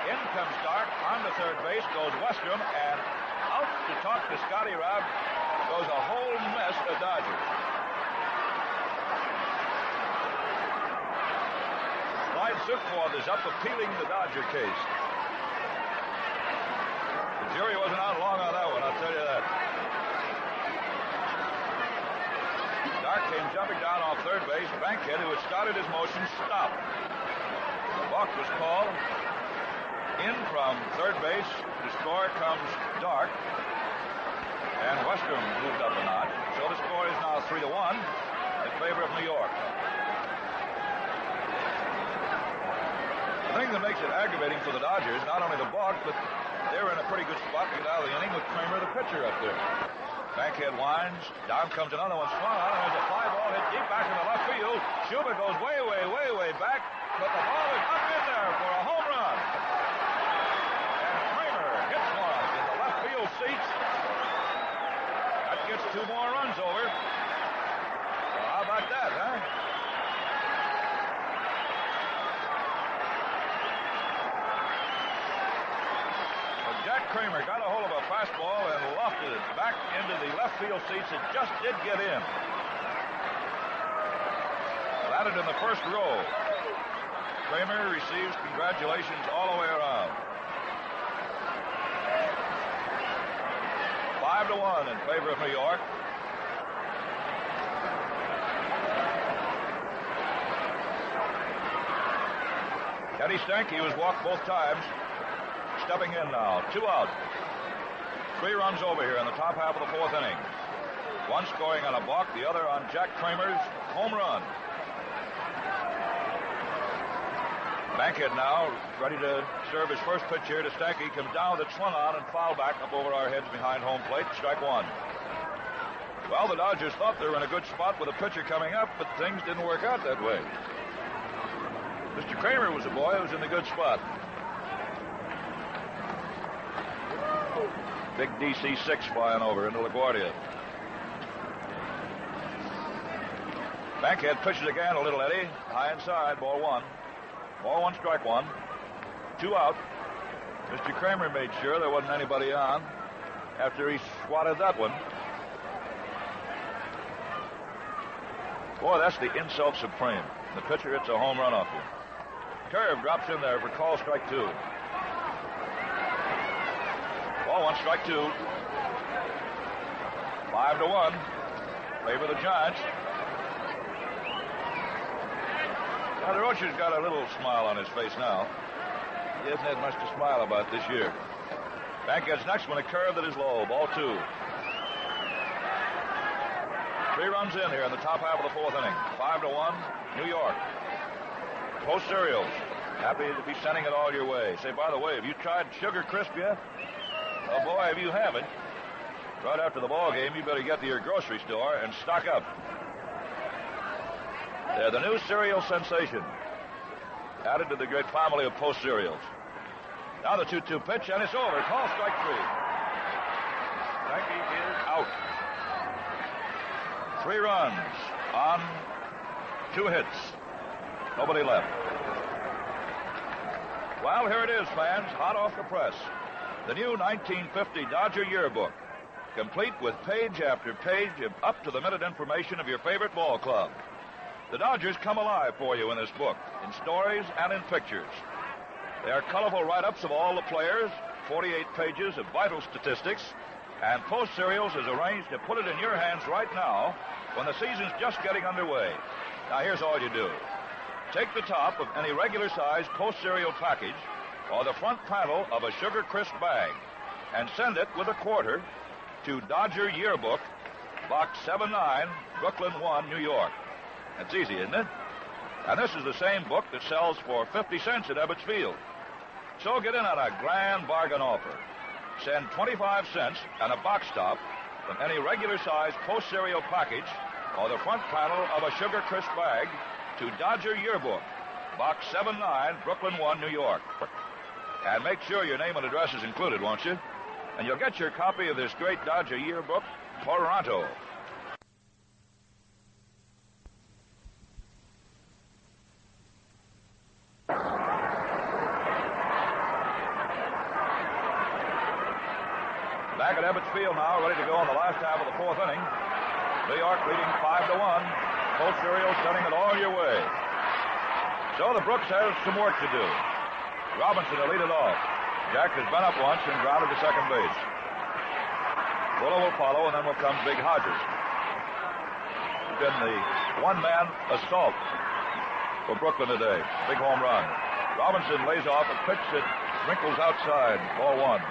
In comes Dark on the third base, goes Westrom, and out to talk to Scotty Rabb goes a whole mess of Dodgers. Clyde Sukforth is up appealing the Dodger case. The jury wasn't out long on that one, I'll tell you that. Dark came jumping down off third base. Bankhead, who had started his motion, stopped. The balk was called. In from third base to score comes Dark. And Westrom moved up a notch. So the score is now 3-1 in favor of New York. The thing that makes it aggravating for the Dodgers, not only the balk, but they're in a pretty good spot to get out of the inning with Kramer, the pitcher, up there. Bankhead winds. Down comes another one. Swung on. There's a fly ball hit deep back in the left field. Schubert goes way, way, way, way back. But the ball is up in there for a home run. And Kramer hits one in the left field seats. That gets 2 more runs over. Well, how about that, huh? Jack Kramer got a hold of a fastball and lofted it back into the left field seats. It just did get in. Landed in the first row. Kramer receives congratulations all the way around. 5-1 in favor of New York. Eddie Eddie Stanky, who has walked both times, stepping in now. 2 out. 3 runs over here in the top half of the 4th inning. One scoring on a balk, the other on Jack Kramer's home run. Bankhead now ready to serve his first pitch here to Stanky. Comes down with it swung on and fouled back up over our heads behind home plate. Strike 1. Well, the Dodgers thought they were in a good spot with a pitcher coming up, but things didn't work out that way. Mr. Kramer was a boy who was in a good spot. Big DC-6 flying over into LaGuardia. Bankhead pitches again, a little Eddie. High inside, ball 1. Ball 1, strike 1. 2 out. Mr. Kramer made sure there wasn't anybody on after he swatted that one. Boy, that's the insult supreme. The pitcher hits a home run off you. Curve drops in there for call strike 2. Ball 1, strike 2. 5-1. Favor the Giants. Now, the Rocher's got a little smile on his face now. He hasn't had much to smile about this year. Bankhead's next one, a curve that is low. Ball 2. 3 runs in here in the top half of the 4th inning. 5-1, New York. Post cereals. Happy to be sending it all your way. Say, by the way, have you tried Sugar Crisp yet? Oh, boy, if you haven't, right after the ball game, you better get to your grocery store and stock up. They're the new cereal sensation, added to the great family of Post cereals. Now the 2-2 pitch, and it's over. Call strike 3. Yankee is out. 3 runs on 2 hits. Nobody left. Well, here it is, fans, hot off the press. The new 1950 Dodger Yearbook, complete with page after page of up-to-the-minute information of your favorite ball club. The Dodgers come alive for you in this book, in stories and in pictures. They are colorful write-ups of all the players, 48 pages of vital statistics, and Post Cereals is arranged to put it in your hands right now when the season's just getting underway. Now, here's all you do. Take the top of any regular-sized Post Cereal package or the front panel of a Sugar Crisp bag and send it with a quarter to Dodger Yearbook, Box 79, Brooklyn 1, New York. That's easy, isn't it? And this is the same book that sells for 50 cents at Ebbets Field. So get in on a grand bargain offer. Send 25 cents and a box top from any regular-sized Post Cereal package or the front panel of a Sugar Crisp bag to Dodger Yearbook, Box 79, Brooklyn 1, New York. And make sure your name and address is included, won't you? And you'll get your copy of this great Dodger Yearbook, Toronto. Back at Ebbets Field now, ready to go in the last half of the 4th inning. New York leading 5-1. Post Cereal sending it all your way. So the Brooks has some work to do. Robinson will lead it off. Jack has been up once and grounded to second base. Polo will follow, and then will come Big Hodges. It's been the one-man assault for Brooklyn today. Big home run. Robinson lays off a pitch that wrinkles outside. Ball 1.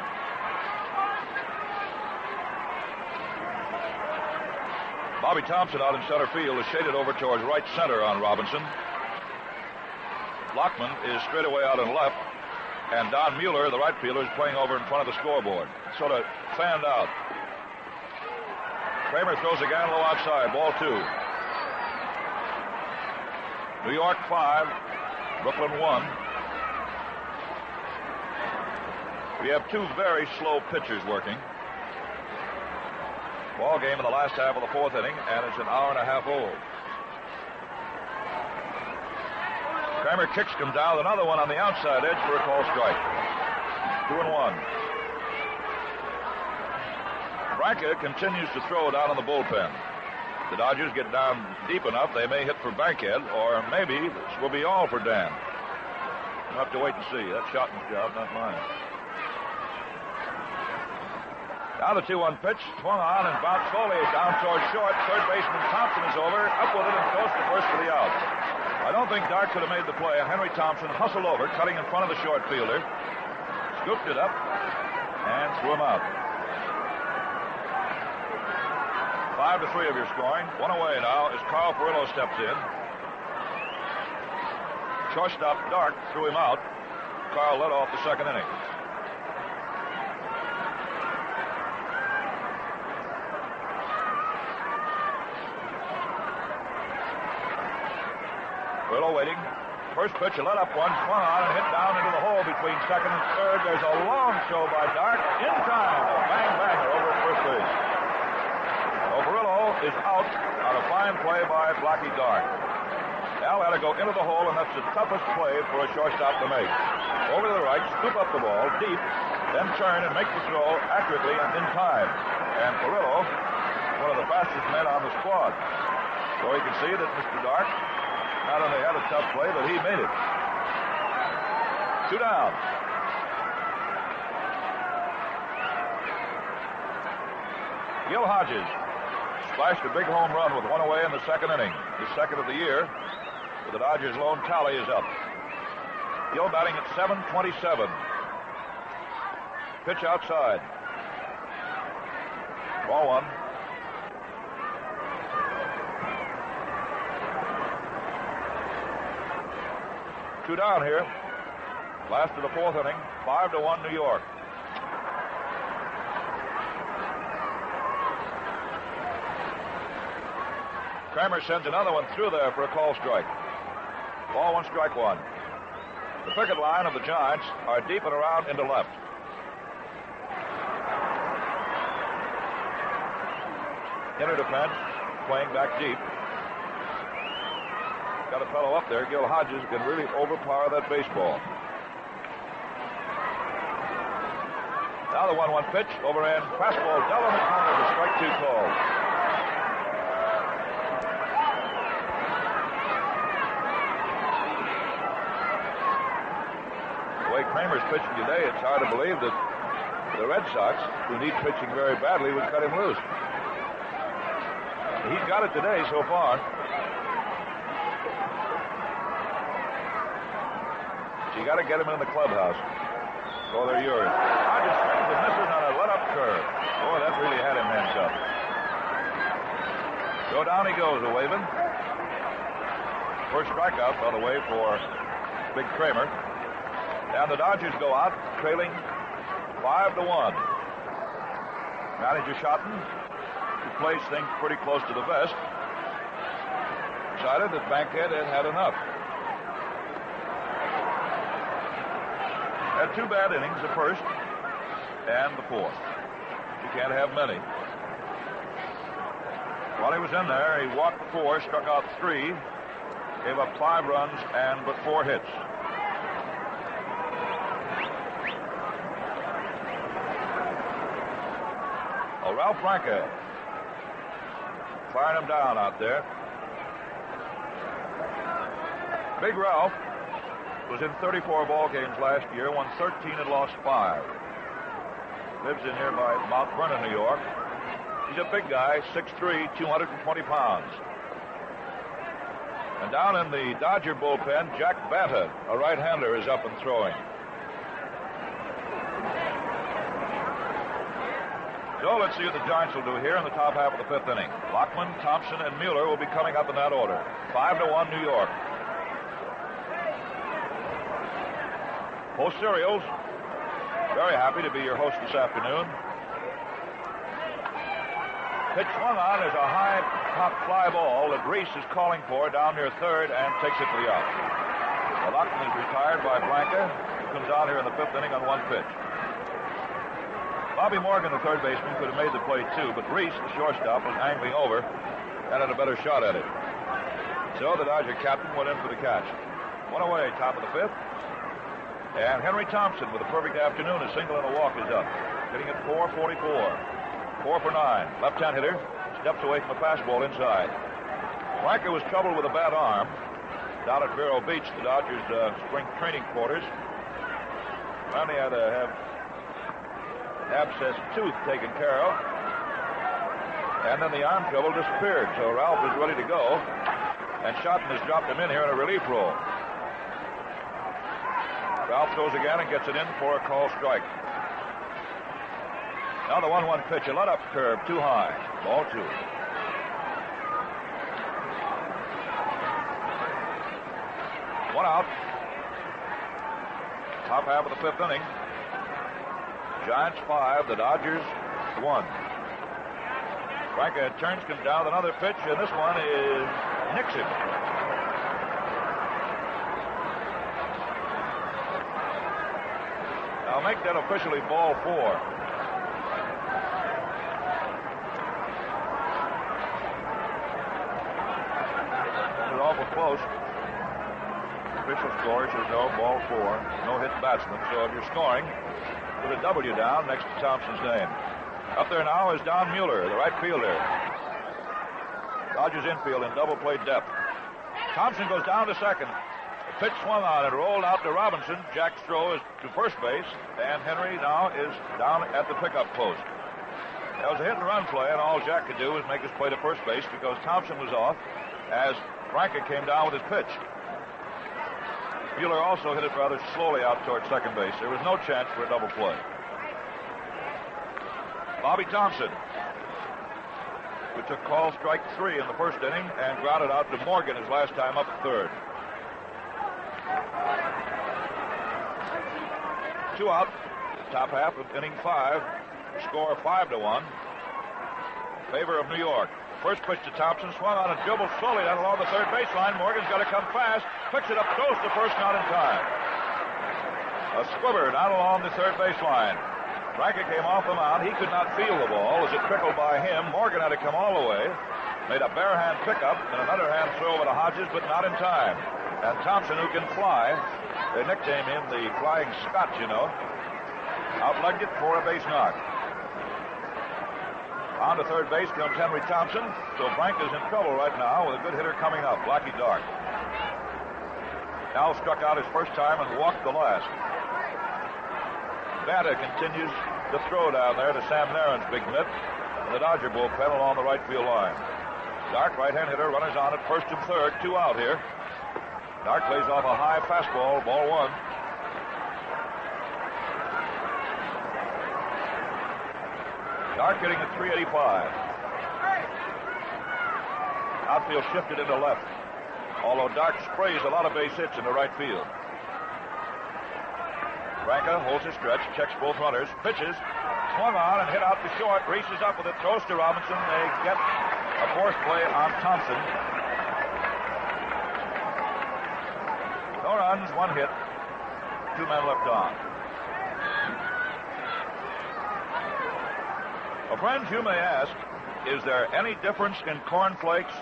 Bobby Thompson out in center field is shaded over towards right center on Robinson. Lockman is straight away out on left, and Don Mueller, the right fielder, is playing over in front of the scoreboard. Sort of fanned out. Kramer throws again low outside. Ball 2. New York 5, Brooklyn 1. We have 2 very slow pitchers working. Ball game in the last half of the 4th inning, and it's an hour and a half old. Kramer kicks him down, another one on the outside edge for a call strike. 2-1. Branca continues to throw down in the bullpen. The Dodgers get down deep enough, they may hit for Bankhead, or maybe this will be all for Dan. We'll have to wait and see. That's Schotten's job, not mine. Now the 2-1 pitch, swung on and bounced slowly down towards short. Third baseman Thompson is over, up with it and goes to first for the out. I don't think Dart could have made the play, and Henry Thompson hustled over, cutting in front of the short fielder, scooped it up, and threw him out. 5-3 of your scoring. One away now as Carl Perillo steps in. Shortstop Dart threw him out. Carl led off the second inning. Perillo waiting. First pitch, a let-up one, swung on and hit down into the hole between second and third. There's a long show by Dart. In time, a bang-banger over at first base. Perillo is out on a fine play by Blackie Dart. Al had to go into the hole, and that's the toughest play for a shortstop to make. Over to the right, scoop up the ball deep, then turn and make the throw accurately and in time. And Perillo, one of the fastest men on the squad. So you can see that Mr. Dart not only had a tough play, but he made it. 2 down. Gil Hodges splashed a big home run with one away in the second inning. His second of the year. The Dodgers' lone tally is up. Gil batting at .727. Pitch outside. Ball one. Two down here. Last of the fourth inning. 5-1 New York. Kramer sends another one through there for a call strike. Ball one, strike one. The picket line of the Giants are deep and around into left. Inner defense, playing back deep. Got a fellow up there. Gil Hodges can really overpower that baseball. Now the 1-1 pitch, overhand fastball, down in the corner, the strike two call. The way Kramer's pitching today, it's hard to believe that the Red Sox, who need pitching very badly, would cut him loose. He's got it today so far. So you got to get him in the clubhouse. Oh, they're yours. Hodges swings and misses on a let-up curve. Boy, that really had him hands up. So down he goes, a waving. First strikeout by the way for Big Kramer. And the Dodgers go out trailing 5-1. Manager Schotten, who plays things pretty close to the vest, decided that Bankhead had had enough. Had two bad innings, the first and the fourth. You can't have many. While he was in there, he walked 4, struck out 3, gave up 5 runs and but 4 hits. Well, Ralph Branca firing him down out there. Big Ralph was in 34 ball games last year, won 13 and lost 5. Lives in nearby Mount Vernon, New York. He's a big guy, 6'3", 220 pounds. And down in the Dodger bullpen, Jack Banta, a right-hander, is up and throwing. So let's see what the Giants will do here in the top half of the 5th inning. Lockman, Thompson, and Mueller will be coming up in that order. 5-1 New York. Post Cereals, very happy to be your host this afternoon. Pitch swung on is a high pop fly ball that Reese is calling for down near third and takes it to the out. Well, Lockman is retired by Blanca, who comes out here in the 5th inning on 1 pitch. Bobby Morgan, the third baseman, could have made the play too, but Reese, the shortstop, was angling over and had a better shot at it. So the Dodger captain went in for the catch. 1 away, top of the 5th. And Henry Thompson, with a perfect afternoon, a single and a walk, is up. Hitting at .444. 4 for 9. Left-hand hitter steps away from a fastball inside. Blanca was troubled with a bad arm down at Vero Beach, the Dodgers' spring training quarters. Finally had to have abscess tooth taken care of. And then the arm trouble disappeared, so Ralph was ready to go. And Schotten has dropped him in here in a relief role. Ralph throws again and gets it in for a call strike. Now the 1-1 pitch, a let-up curve, too high. Ball 2. One out. Top half of the 5th inning. Giants 5, the Dodgers 1. Franca turns, comes down with another pitch, and this one is Nixon. I'll make that officially ball 4. This is awful close. Official score says no, ball 4. No hit batsman. So if you're scoring, put a W down next to Thompson's name. Up there now is Don Mueller, the right fielder. Dodgers infield in double play depth. Thompson goes down to second. The pitch swung on and rolled out to Robinson. Jack's throw is to first base, and Henry now is down at the pickup post. That was a hit and run play, and all Jack could do was make his play to first base because Thompson was off as Franca came down with his pitch. Mueller also hit it rather slowly out toward second base. There was no chance for a double play. Bobby Thompson, who took call strike 3 in the first inning and grounded out to Morgan his last time up at third. 2 out, top half of inning 5. Score 5-1. Favor of New York. First pitch to Thompson, swung on and dribbled slowly down along the third baseline. Morgan's got to come fast. Picks it up, throws to first, not in time. A squibber down along the third baseline. Franca came off the mound. He could not feel the ball as it trickled by him. Morgan had to come all the way. Made a bare hand pickup and another hand throw over to Hodges, but not in time. And Thompson, who can fly, they nicknamed him the Flying Scot, you know, outlegged it for a base knock. On to third base comes Henry Thompson. So Franca's in trouble right now with a good hitter coming up, Blackie Dark. Now struck out his first time and walked the last. Banta continues to throw down there to Sam Naren's big mitt in the Dodger bullpen along the right field line. Dark, right-hand hitter, runners on at first and third, 2 out here. Dark plays off a high fastball, ball 1. Dark hitting at 385. Outfield shifted into left, although Dark sprays a lot of base hits into right field. Franca holds his stretch, checks both runners, pitches, swung on and hit out to short, races up with it, throws to Robinson. They get a forced play on Thompson. No runs, 1 hit, 2 men left on. Well, friends, you may ask, is there any difference in cornflakes?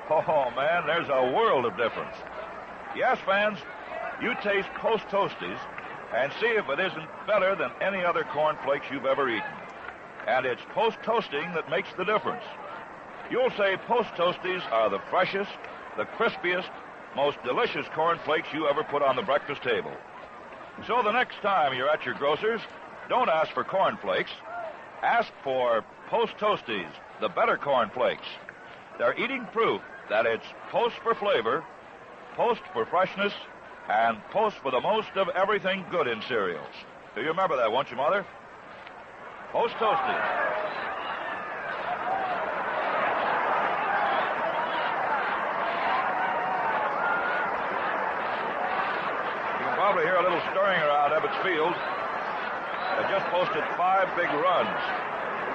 Oh, man, there's a world of difference. Yes, fans, you taste Post Toasties and see if it isn't better than any other cornflakes you've ever eaten. And it's Post Toasting that makes the difference. You'll say Post Toasties are the freshest, the crispiest, most delicious cornflakes you ever put on the breakfast table. So the next time you're at your grocer's, don't ask for cornflakes. Ask for Post Toasties, the better cornflakes. They're eating proof that it's Post for flavor, Post for freshness, and Post for the most of everything good in cereals. Do you remember that, won't you, Mother? Post Toasties. You can probably hear a little stirring around Ebbets Field. They just posted 5 big runs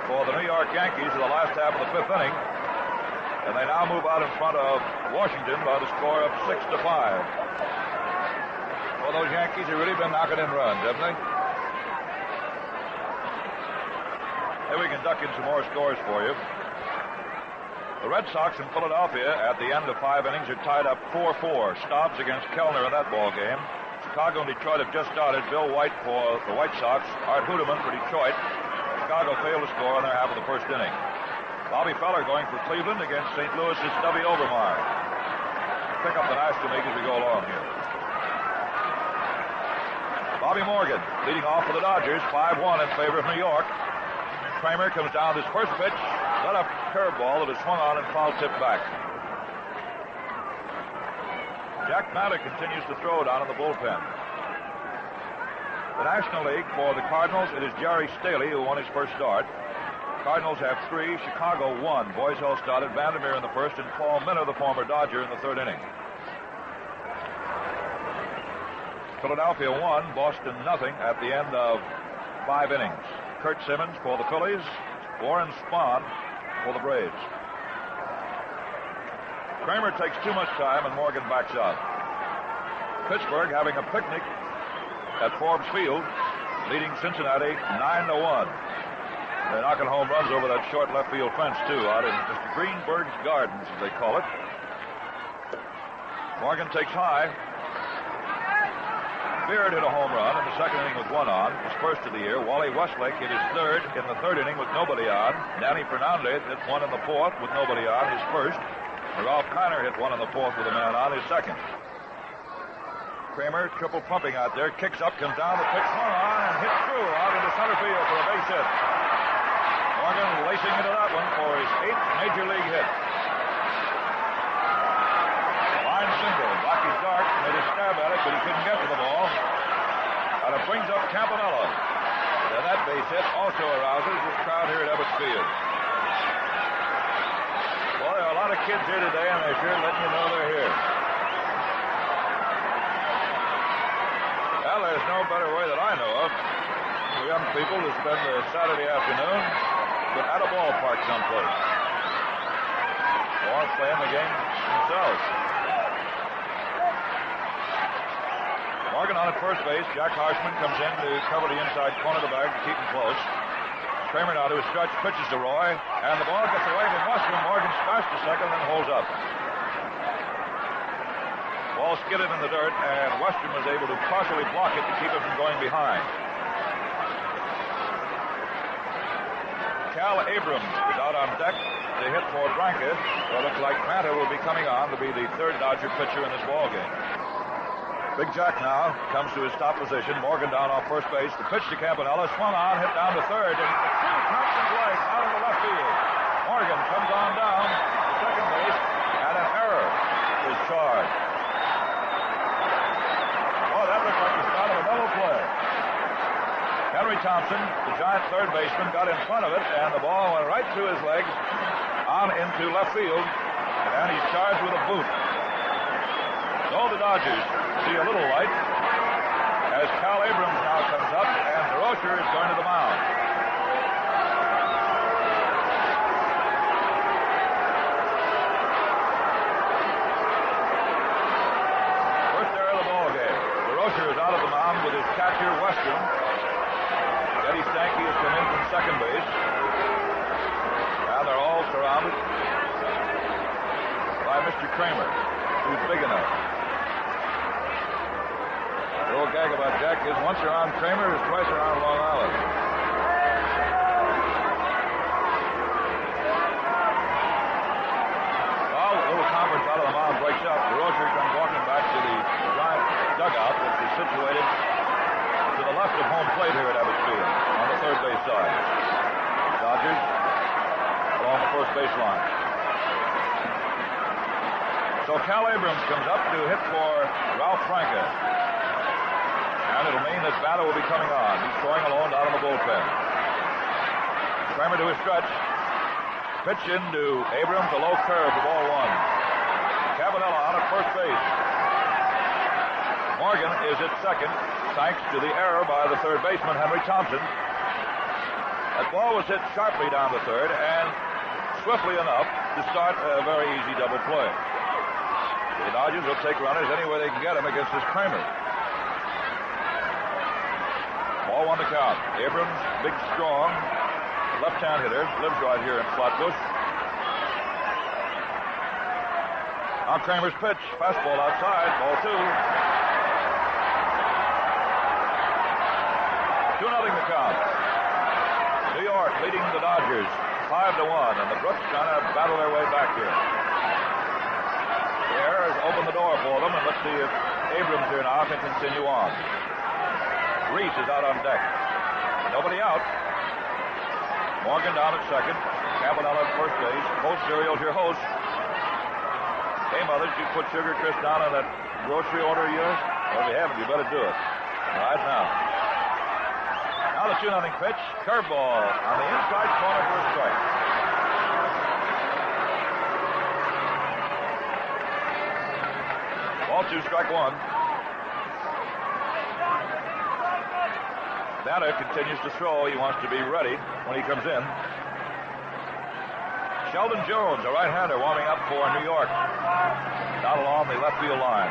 for the New York Yankees in the last half of the 5th inning. And they now move out in front of Washington by the score of 6-5. Well, those Yankees have really been knocking in runs, haven't they? Maybe we can duck in some more scores for you. The Red Sox in Philadelphia at the end of 5 innings are tied up 4-4. Stobbs against Kellner in that ball game. Chicago and Detroit have just started. Bill White for the White Sox. Art Hudeman for Detroit. Chicago failed to score in their half of the first inning. Bobby Feller going for Cleveland against St. Louis's Stubby Overmar. Pick up the National League as we go along here. Bobby Morgan leading off for the Dodgers, 5-1 in favor of New York. Kramer comes down with his first pitch, let up curveball that is swung on and foul tipped back. Jack Maddox continues to throw down in the bullpen. The National League, for the Cardinals, it is Jerry Staley who won his first start. Cardinals have 3, Chicago 1. Boys Hill started, Vandermeer in the first, and Paul Minner, the former Dodger, in the third inning. Philadelphia 1, Boston nothing at the end of 5 innings. Kurt Simmons for the Phillies, Warren Spahn for the Braves. Kramer takes too much time and Morgan backs out. Pittsburgh having a picnic at Forbes Field, leading Cincinnati 9-1. They're knocking home runs over that short left field fence, too, out in Mr. Greenberg's Gardens, as they call it. Morgan takes high. Beard hit a home run in the second inning with 1 on, his first of the year. Wally Westlake hit his third in the third inning with nobody on. Danny Fernandez hit 1 in the fourth with nobody on, his first. Ralph Kiner hit 1 in the fourth with a man on, his second. Kramer, triple pumping out there, kicks up, comes down, the pitch swung on, and hits through out into center field for a base hit. Morgan lacing into that one for his 8th major league hit. Line single. Rocky Dark made a stab at it, but he couldn't get to the ball. And it brings up Campanella. And that base hit also arouses the crowd here at Ebbets Field. Boy, there are a lot of kids here today, and they're sure letting you know they're here. Well, there's no better way that I know of for young people to spend a Saturday afternoon but at a ballpark someplace. Or playing the game themselves. Morgan on at first base. Jack Harshman comes in to cover the inside corner of the bag to keep him close. Kramer now to his stretch, pitches to Roy, and the ball gets away from Western. Morgan smashed to second and holds up. Ball skidded in the dirt, and Western was able to partially block it to keep it from going behind. Cal Abrams is out on deck to hit for Branca. So it looks like Manta will be coming on to be the third Dodger pitcher in this ballgame. Big Jack now comes to his top position. Morgan down off first base. The pitch to Campanella, swung on, hit down to third, and through Thompson's leg out in the left field. Morgan comes on down to second base, and an error is charged. Oh, that looked like the start of a double play. Henry Thompson, the giant third baseman, got in front of it, and the ball went right through his legs on into left field, and he's charged with a boot. So the Dodgers see a little light as Cal Abrams now comes up, and DeRocher is going to the mound. First error of the ball game. DeRocher is out of the mound with his catcher, Western. Eddie Stanky has come in from second base. And they're all surrounded by Mr. Kramer, who's big enough. The old gag about Jack is once around Kramer is twice around Long Island. Well, the little conference out of the mound breaks up. DeRocher comes walking back to the giant dugout, which is situated to the left of home plate here at Ebbets Field, on the third base side. Dodgers along the first baseline. So Cal Abrams comes up to hit for Ralph Branca. And it'll mean that Vada will be coming on. He's throwing alone down in the bullpen. Kramer to his stretch. Pitch into Abrams, a low curve for ball one. Campanella on at first base. Morgan is at second, thanks to the error by the third baseman, Henry Thompson. That ball was hit sharply down the third and swiftly enough to start a very easy double play. The Dodgers will take runners anywhere they can get them against this Kramer. Ball one to count. Abrams, big, strong, left-hand hitter, lives right here in Flatbush. On Kramer's pitch, fastball outside, ball two. 2-0 the count. New York leading the Dodgers 5-1, and the Brooks trying to battle their way back here. The error has opened the door for them, and let's see if Abrams here now can continue on. Reese is out on deck. Nobody out. Morgan down at second. Campanella at first base. Post Serial's your host. Hey, mothers, you put Sugar Crisp down on that grocery order of yours? Well, if you haven't, you better do it. Right now. Now the 2-0 pitch. Curveball on the inside corner for a strike. Ball 2, strike 1. Batter continues to throw. He wants to be ready when he comes in. Sheldon Jones, a right-hander, warming up for New York. Down along the left field line.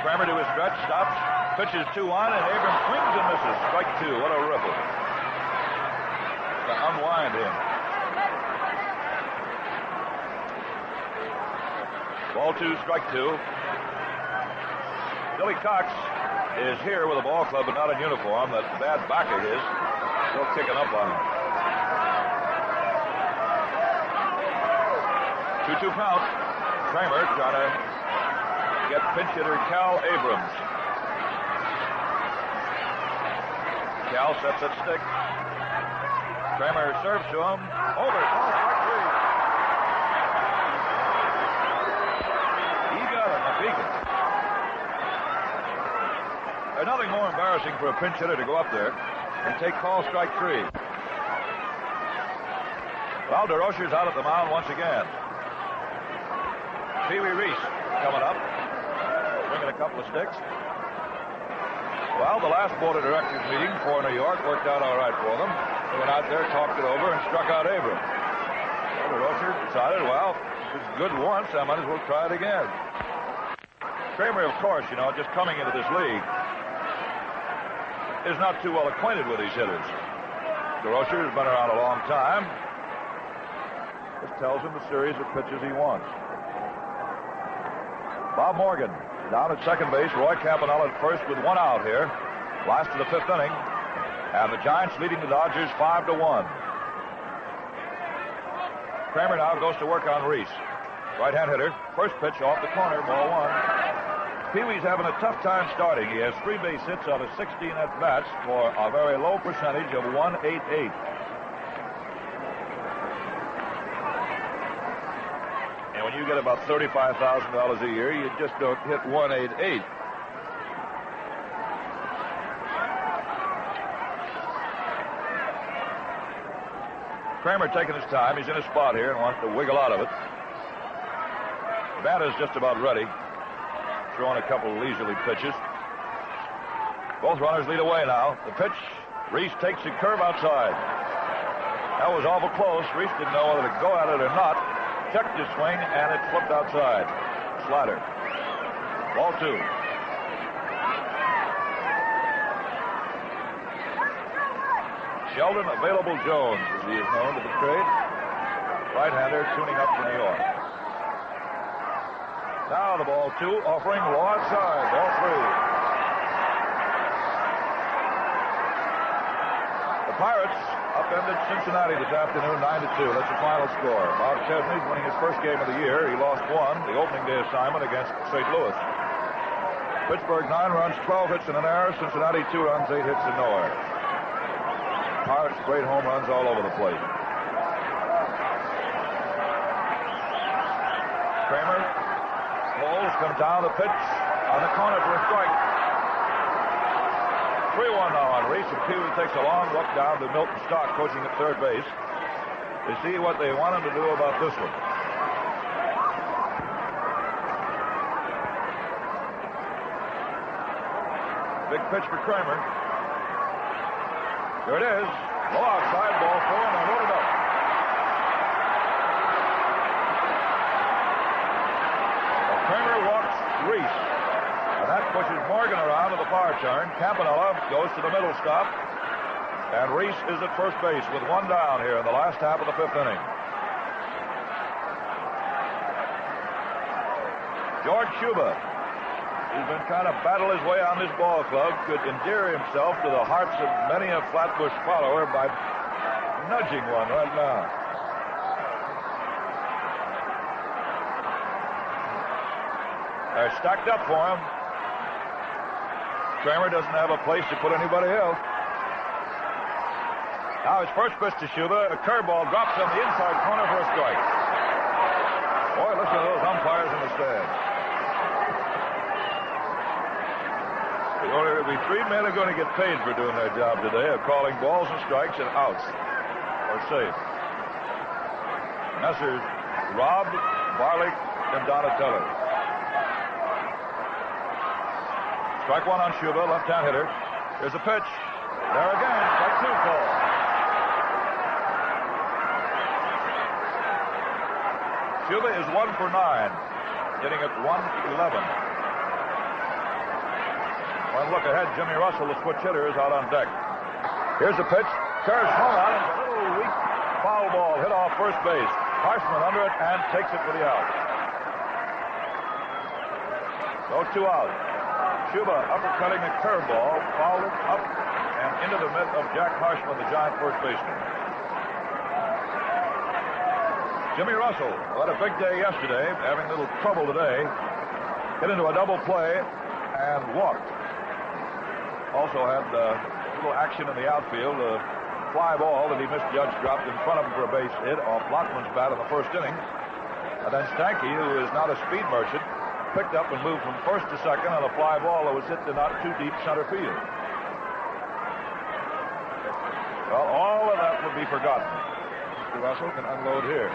Kramer to his stretch, stops, pitches 2-1, and Abrams swings and misses. Strike 2. What a ripple. To unwind him. Ball 2, strike 2. Billy Cox is here with a ball club, but not in uniform. That bad back of his still kicking up on him. 2-2 count. Kramer trying to get pinch hitter Cal Abrams. Cal sets it stick. Kramer serves to him. Over. Ball strike 3. He got it. A beacon. There's nothing more embarrassing for a pinch hitter to go up there and take call strike 3. Well, DeRocher's out at the mound once again. Pee Wee Reese coming up, bringing a couple of sticks. Well, the last board of directors meeting for New York worked out all right for them. They went out there, talked it over, and struck out Abrams. Well, DeRocher decided, well, if it's good once, I might as well try it again. Kramer, of course, just coming into this league, is not too well acquainted with these hitters. DeRocher has been around a long time. This tells him the series of pitches he wants. Bob Morgan down at second base. Roy Campanella at first with 1 out here. Last of the 5th inning. And the Giants leading the Dodgers 5-1. Kramer now goes to work on Reese. Right-hand hitter. First pitch off the corner. Ball 1. Pee Wee's having a tough time starting. He has 3 base hits out of 16 at-bats for a very low percentage of .188. When you get about $35,000 a year, you just don't hit .188. Kramer taking his time. He's in a spot here and wants to wiggle out of it. Bat is just about ready. Throwing a couple of leisurely pitches. Both runners lead away now. The pitch. Reese takes a curve outside. That was awful close. Reese didn't know whether to go at it or not. Checked his swing, and it flipped outside. Slider. Ball 2. Sheldon Available Jones, as he is known to the trade. Right-hander tuning up for New York. Now the ball 2, offering low outside. Ball 3. The Pirates upended Cincinnati this afternoon, 9-2. That's the final score. Bob Chesney's winning his first game of the year. He lost 1, the opening day assignment against St. Louis. Pittsburgh 9 runs, 12 hits and an error. Cincinnati 2 runs, 8 hits and no error. Pirates great home runs all over the place. Kramer rolls, comes down the pitch on the corner for a strike. 3-1 now on Reese. And Pee Wee takes a long look down to Milton Stark, coaching at third base, to see what they want him to do about this one. Big pitch for Kramer. Here it is. Low outside, ball 4, and they load it up. Well, Kramer walks Reese. And that pushes Morgan around to the far turn. Campanella goes to the middle stop. And Reese is at first base with 1 down here in the last half of the 5th inning. George Schuba, who's been trying to battle his way on this ball club, could endear himself to the hearts of many a Flatbush follower by nudging one right now. They're stacked up for him. Kramer doesn't have a place to put anybody else. Now his first pitch to Schuba. A curveball drops on the inside corner for a strike. Boy, listen to those umpires in the stands. There'll be 3 men who are going to get paid for doing their job today of calling balls and strikes and outs or safe. Messrs. Robb, Barlick, and Donatelli. Strike one on Schuba, left-hand hitter. Here's a pitch. There again, strike two call. Schuba is 1 for 9, hitting at 111. One look ahead, Jimmy Russell, the switch hitter, is out on deck. Here's a pitch. Curves home on. A little weak foul ball hit off first base. Harshman under it and takes it for the out. No 2 out. Schuba uppercutting a curveball, fouled it up and into the mitt of Jack Harshman, the Giant first baseman. Jimmy Russell, who had a big day yesterday, having a little trouble today, hit into a double play and walked. Also had a little action in the outfield. A fly ball that he misjudged dropped in front of him for a base hit off Lockman's bat in the first inning. And then Stanky, who is not a speed merchant, picked up and moved from first to second on a fly ball that was hit to not too deep center field. Well, all of that will be forgotten. Mr. Russell can unload here.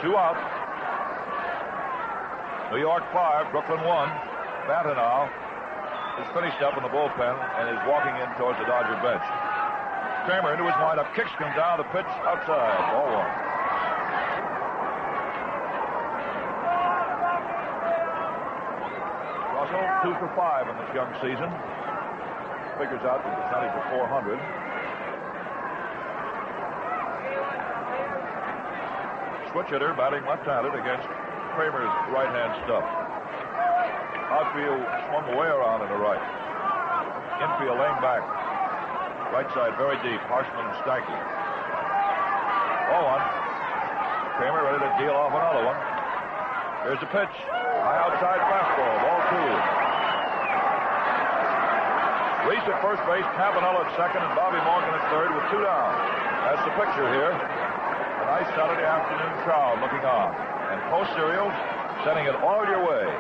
2 out. New York 5, Brooklyn 1. Bantanal is finished up in the bullpen and is walking in towards the Dodger bench. Kramer into his windup, kicks him down, the pitch outside, ball 1. Russell 2 for 5 in this young season. Figures out the percentage of 400. Switch hitter batting left-handed against Kramer's right-hand stuff. Outfield swung way around in the right. Infield laying back. Right side very deep. Harshman and Stanky. Ball 1. Kramer ready to deal off another one. Here's the pitch. High outside fastball. Ball 2. Reese at first base. Campanella at second. And Bobby Morgan at third with 2 down. That's the picture here. A nice Saturday afternoon crowd looking on. And Post Cereals sending it all your way.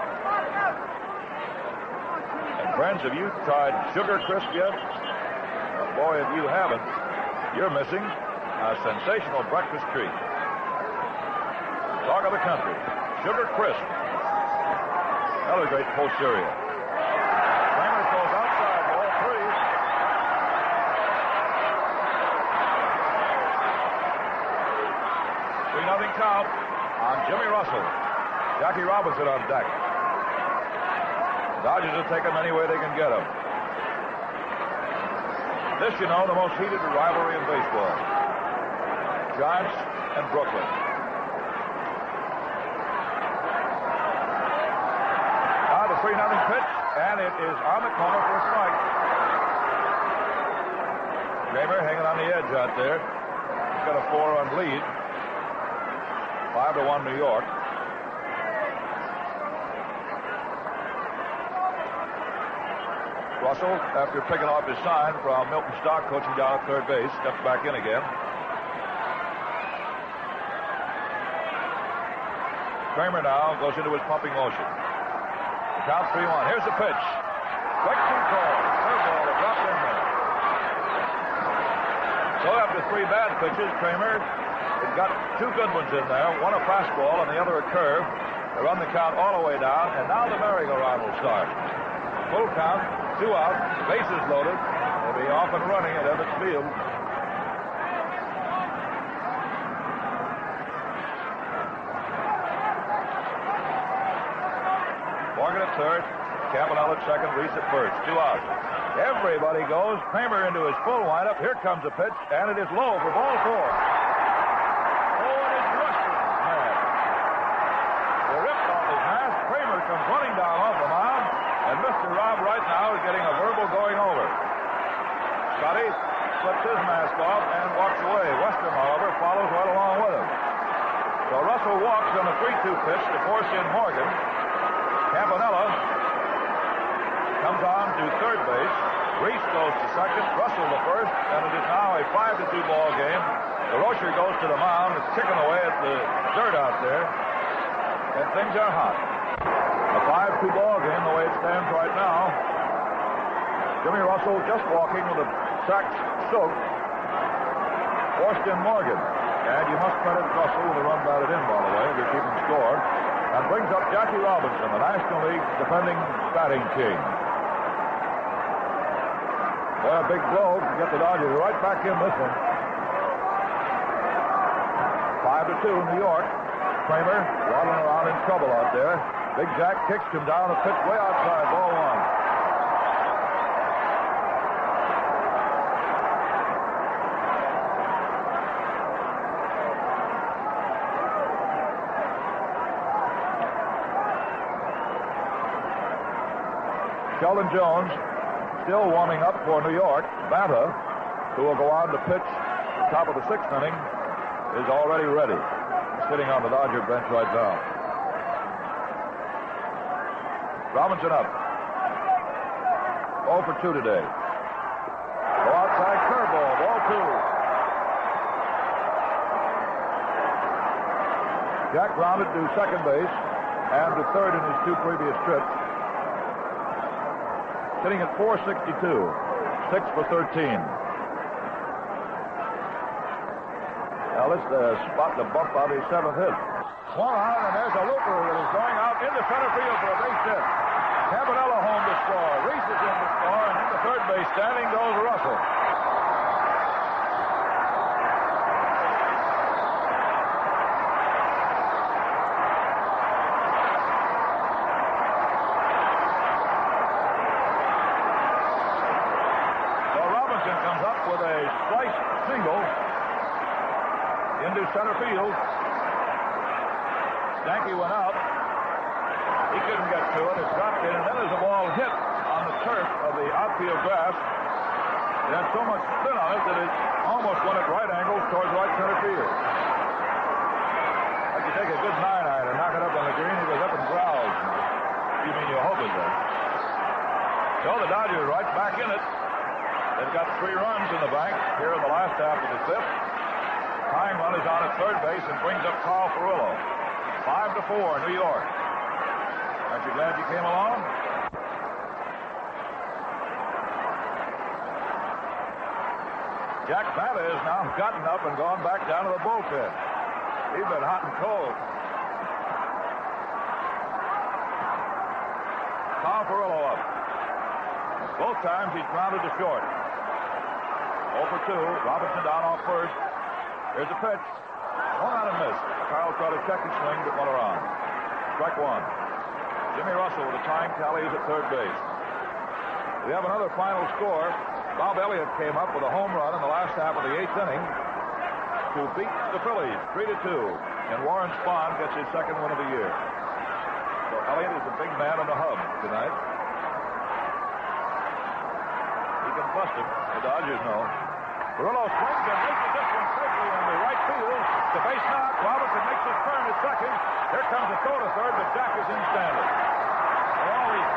Friends, have you tried Sugar Crisp yet? Boy, if you haven't, you're missing a sensational breakfast treat. Talk of the country, Sugar Crisp. Another great Post cereal. Kramer goes outside, ball 3. 3-0 count on Jimmy Russell. Jackie Robinson on deck. Dodgers will take them any way they can get them. This, you know, the most heated rivalry in baseball. Giants and Brooklyn. Now the 3-0 pitch, and it is on the corner for a strike. Kramer hanging on the edge out there. He's got a 4-run lead. 5-1 New York. Russell, after picking off his sign from Milton Stock, coaching down at third base, steps back in again. Kramer now goes into his pumping motion. Count 3-1. Here's the pitch. Strike 2 call. Curveball that dropped in there. So after 3 bad pitches, Kramer has got 2 good ones in there. One a fastball and the other a curve. They run the count all the way down, and now the merry-go-round will start. Full count. 2 out, bases loaded. They'll be off and running at Ebbets Field. Morgan at third, Campanella at second, Reese at first. 2 out. Everybody goes. Kramer into his full windup. Here comes a pitch, and it is low for ball 4. Oh, and it's Rushton. They ripped off his mask. Kramer comes running down off the mound. And Mr. Robb right now is getting a verbal going over. Scotty flips his mask off and walks away. Western, however, follows right along with him. So Russell walks on the 3-2 pitch to force in Morgan. Campanella comes on to third base. Reese goes to second, Russell to first, and it is now a 5-2 ball game. DeRocher goes to the mound. It's kicking away at the dirt out there, and things are hot. A 5-2 ball game the way it stands right now. Jimmy Russell just walking with a sack soaked. Forced in Morgan. And you must credit Russell with a run batted in, by the way, if you're keeping score. And brings up Jackie Robinson, the National League defending batting king. Boy, a big blow to get the Dodgers right back in this one. 5-2 New York. Kramer waddling around in trouble out there. Big Jack kicks him down a pitch way outside, ball one. Sheldon Jones still warming up for New York. Banta, who will go on to pitch the top of the sixth inning, is already ready. Sitting on the Dodger bench right now. Robinson up. 0 for 2 today. Go outside curveball, ball 2. Jack grounded to second base and to third in his 2 previous trips. Sitting at 462, 6 for 13. Now let's spot the bump out his 7th hit. One out, and there's a looper that is going out into center field for a base hit. Campanella home to score. Reese is in to score, and into third base standing goes Russell. Into center field. Yankee went out. He couldn't get to it. It's dropped in, and then there's a ball hit on the turf of the outfield grass. It had so much spin on it that it almost went at right angles towards right center field. Like you take a good 9-iron and knock it up on the green, he goes up and growls. You mean you hope it does. So the Dodgers right back in it. They've got 3 runs in the bank here in the last half of the 5th. Tying run is on at third base and brings up Carl Furillo. 5-4, New York. Aren't you glad you came along? Jack Banta has now gotten up and gone back down to the bullpen. He's been hot and cold. Carl Furillo up. Both times he's grounded to short. 0 for 2. Robinson down off first. Here's a pitch. One out and miss. Carl tried to check his swing, but went around. Strike 1. Jimmy Russell with a tying tally is at third base. We have another final score. Bob Elliott came up with a home run in the last half of the 8th inning to beat the Phillies 3-2. And Warren Spahn gets his second win of the year. So Elliott is the big man on the hub tonight. He can bust him. The Dodgers know. Furillo swings and misses this one quickly in the right field. The base knock. Robinson makes his turn at second. Here comes a throw to third, but Jack is in standing. They're all even.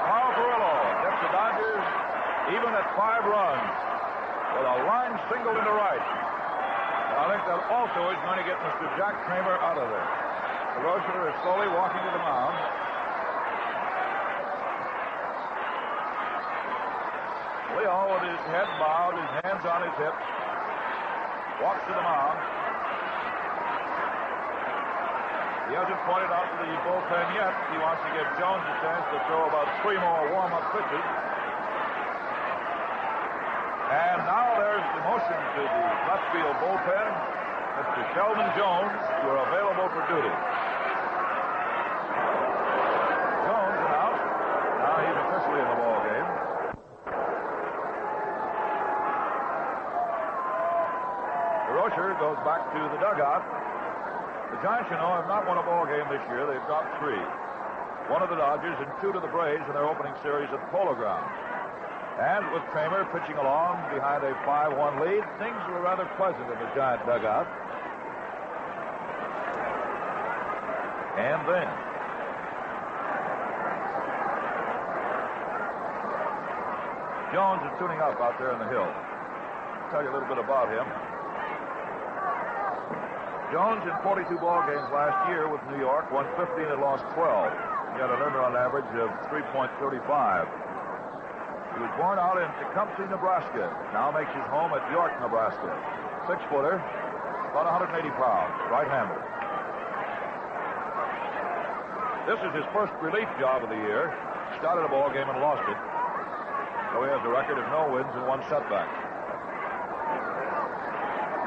Carl Furillo gets the Dodgers even at 5 runs with a line single into right. I think that also is going to get Mr. Jack Kramer out of there. DeRocher is slowly walking to the mound. Leo, with his head bowed, his hands on his hips, walks to the mound. He hasn't pointed out to the bullpen yet. He wants to give Jones a chance to throw about 3 more warm-up pitches. And now there's the motion to the left field bullpen. Mr. Sheldon Jones, you're available for duty. Jones announced. Now he's officially in the ball game. DeRocher goes back to the dugout. The Giants, you know, have not won a ball game this year. They've dropped 3. 1 of the Dodgers and 2 to the Braves in their opening series at the Polo Grounds. And with Kramer pitching along behind a 5-1 lead, things were rather pleasant in the Giant dugout. And then Jones is tuning up out there in the hill. I'll tell you a little bit about him. Jones in 42 ball games last year with New York won 15 and lost 12. He had an earner on average of 3.35. He was born out in Tecumseh, Nebraska. Now makes his home at York, Nebraska. 6-footer, about 180 pounds, right-hander. This is his first relief job of the year. Started a ball game and lost it. So he has a record of no wins and 1 setback.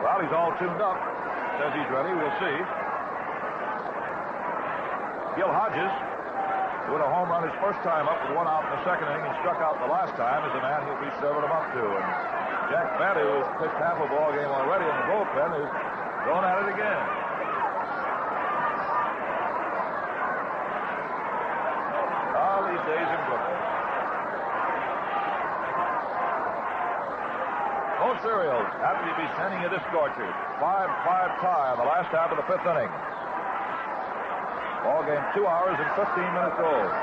Well, he's all tuned up. Says he's ready. We'll see. Gil Hodges, who had a home run his first time up with 1 out in the second inning and struck out the last time, is the man he'll be serving him up to. And Jack Batty, who has pitched half a ball game already in the bullpen, is going at it again. All these days in Brooklyn. Both Serials happy to be sending you this scorcher. 5-5 tie on the last half of the 5th inning. Ball game 2 hours and 15 minutes old.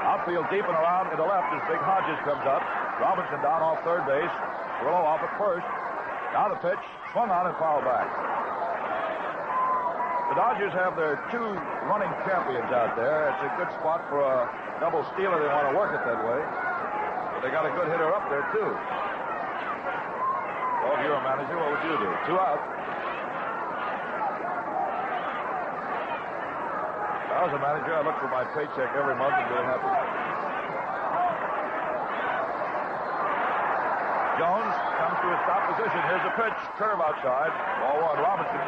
Outfield deep and around to the left as Big Hodges comes up. Robinson down off third base. Willow off at first. Now the pitch. Swung on and fouled back. The Dodgers have their 2 running champions out there. It's a good spot for a double stealer. They want to work it that way. But they got a good hitter up there, too. Well, if you're a manager, what would you do? 2 out. If I was a manager, I'd look for my paycheck every month and be happy. Jones comes to a stop position. Here's a pitch. Curve outside. Ball 1. Robinson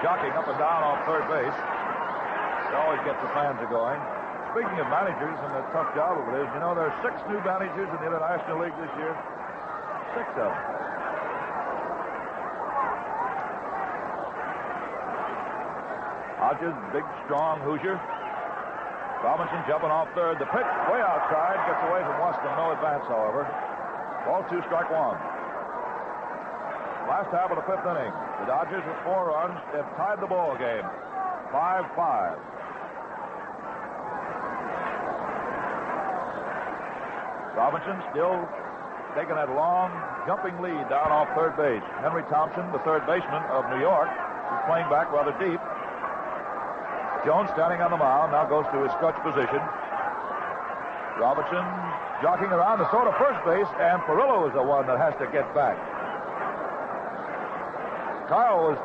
jockeying up and down off third base. It always gets the fans going. Speaking of managers and the tough job of it is, you know, there are 6 new managers in the International League this year. 6 of them. Hodges, big, strong Hoosier. Robinson jumping off third. The pitch way outside. Gets away from Weston. No advance, however. Ball 2, strike 1. Last half of the 5th inning. The Dodgers with 4 runs have tied the ball game. 5-5. Robinson still taking that long, jumping lead down off third base. Henry Thompson, the third baseman of New York, is playing back rather deep. Jones standing on the mound, now goes to his stretch position. Robinson jockeying around to throw to first base, and Perillo is the one that has to get back. Kyle was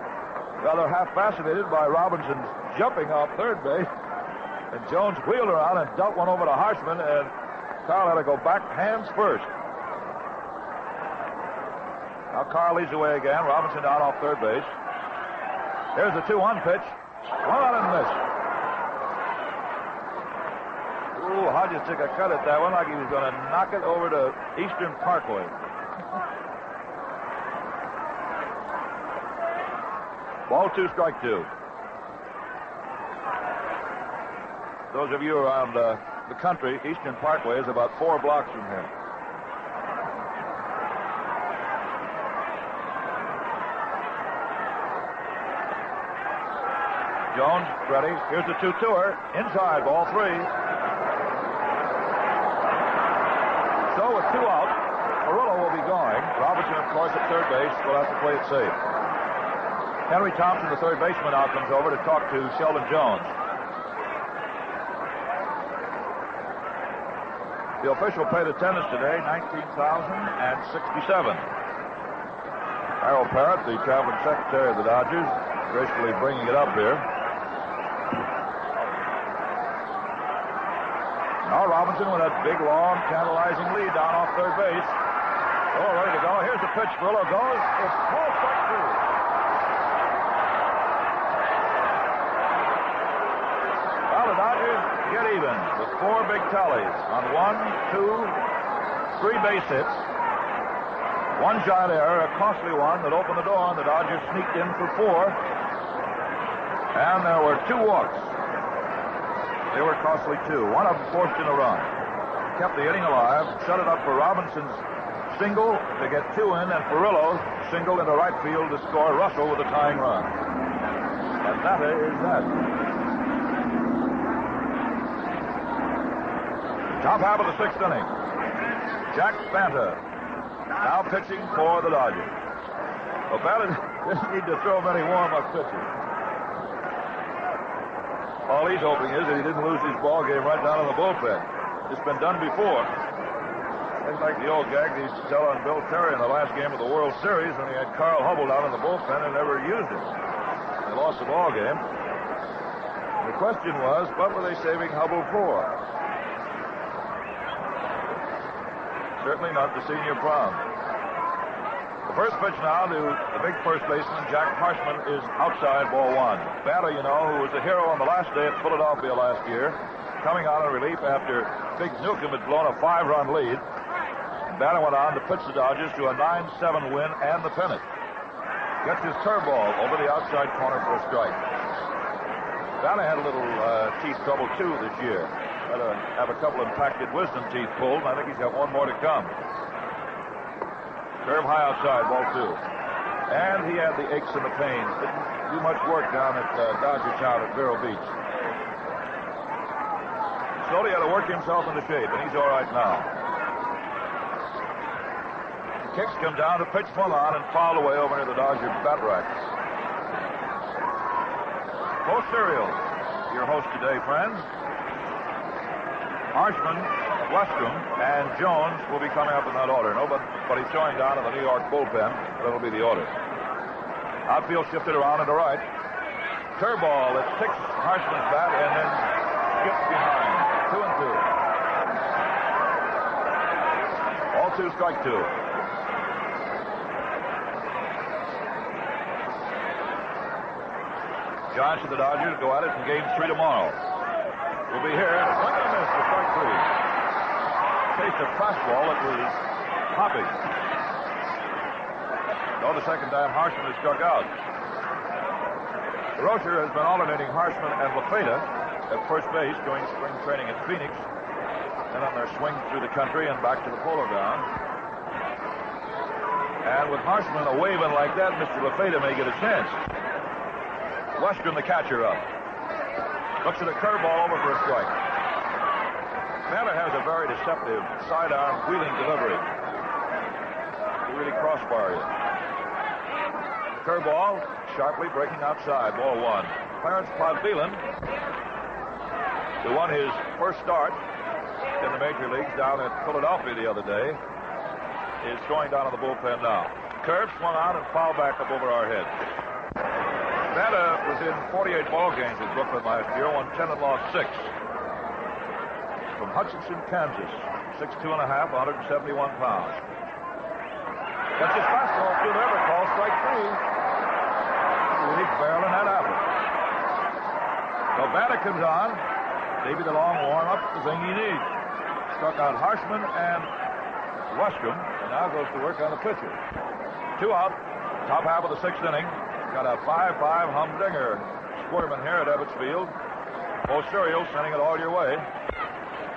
rather half-fascinated by Robinson's jumping off third base, and Jones wheeled around and dealt one over to Harshman, and Carl had to go back hands first. Now Carl leads away again. Robinson down off third base. Here's the 2-1 pitch. Swung on and missed. Ooh, Hodges took a cut at that one like he was going to knock it over to Eastern Parkway. Ball 2, strike 2. Those of you around the country, Eastern Parkway is about 4 blocks from here. Jones ready. Here's the 2-2er. Inside, ball 3. So with 2 out, Perillo will be going. Robinson, of course, at third base will have to play it safe. Henry Thompson, the third baseman, now comes over to talk to Sheldon Jones. The official paid attendance today, 19,067. Harold Parrott, the traveling secretary of the Dodgers, gracefully bringing it up here. Now Robinson with that big, long, tantalizing lead down off third base. Oh, ready to go. Here's the pitch. Perillo goes. It's full strike 2. Well, the Dodgers get even with 4 big tallies on 1, 2, 3 base hits. 1 giant error, a costly one that opened the door, and the Dodgers sneaked in for 4. And there were 2 walks. They were costly, too. One of them forced in a run. kept the inning alive, set it up for Robinson's single to get 2 in, and Perillo singled into right field to score Russell with a tying run. And that is that. Top half of the 6th inning. Jack Banta now pitching for the Dodgers. Well, Banta didn't need to throw many warm-up pitches. All he's hoping is that he didn't lose his ball game right down in the bullpen. It's been done before. It's like the old gag they used to tell on Bill Terry in the last game of the World Series when he had Carl Hubble down in the bullpen and never used it. They lost the ball game. The question was, what were they saving Hubble for? Certainly not the senior prom. The first pitch now to the big first baseman, Jack Harshman, is outside, ball 1. Banta, you know, who was the hero on the last day at Philadelphia last year, coming out in relief after Big Newcomb had blown a 5-run lead. Banta went on to pitch the Dodgers to a 9-7 win and the pennant. Gets his curveball over the outside corner for a strike. Banta had a little teeth trouble, too, this year. Had to have a couple of impacted wisdom teeth pulled, and I think he's got one more to come. Curve high outside, ball 2. And he had the aches and the pains. Didn't do much work down at Dodger Town at Vero Beach. Slowly had to work himself into shape, and he's all right now. Kicks come down to pitch swung on and fouled away over near the Dodger bat rack. Post Serial, your host today, friends. Harshman, Westrom, and Jones will be coming up in that order. Nobody's showing down in the New York bullpen. That'll be the order. Outfield shifted around and to right. Curveball that sticks Harshman's bat and then skips behind. 2-2. All 2, strike 2. Giants and the Dodgers go at it in game 3 tomorrow. We'll be here. Swing and miss for strike 3. Chased a fastball that was hopping. So the second time Harshman has struck out. Rocher has been alternating Harshman and LaFeta at first base during spring training at Phoenix, and on their swing through the country and back to the Polo Grounds. And with Harshman a waving like that, Mr. LaFeta may get a chance. Western, the catcher, up. Looks at a curveball over for a strike. Banta has a very deceptive sidearm wheeling delivery. He really crossbar you. Curveball, sharply breaking outside, ball 1. Clarence Podvilan, who won his first start in the major leagues down at Philadelphia the other day, is throwing down in the bullpen now. Curve swung out and fouled back up over our heads. Banta was in 48 ball games in Brooklyn last year, won 10 and lost 6. From Hutchinson, Kansas, 6'2 and a half, 171 pounds. Gets his fastball through there, but call strike 3. Really barreling that apple. So Banta comes on. Maybe the long warm-up, the thing he needs. Struck out Harshman and Westrom, and now goes to work on the pitcher. 2 out, top half of the 6th inning. Got a 5-5 humdinger squirming here at Ebbets Field. Bo Serial sending it all your way.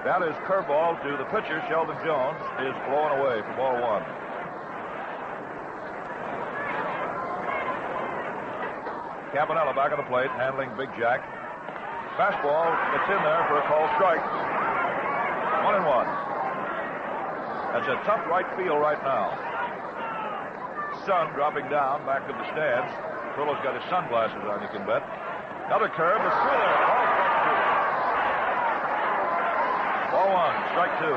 That is curveball to the pitcher, Sheldon Jones, is blowing away for ball 1. Campanella back on the plate, handling Big Jack. Fastball gets in there for a called strike. 1-1. That's a tough right field right now. Sun dropping down back of the stands. Perillo's got his sunglasses on, you can bet. Another curve, it's through there. Ball 1, strike 2.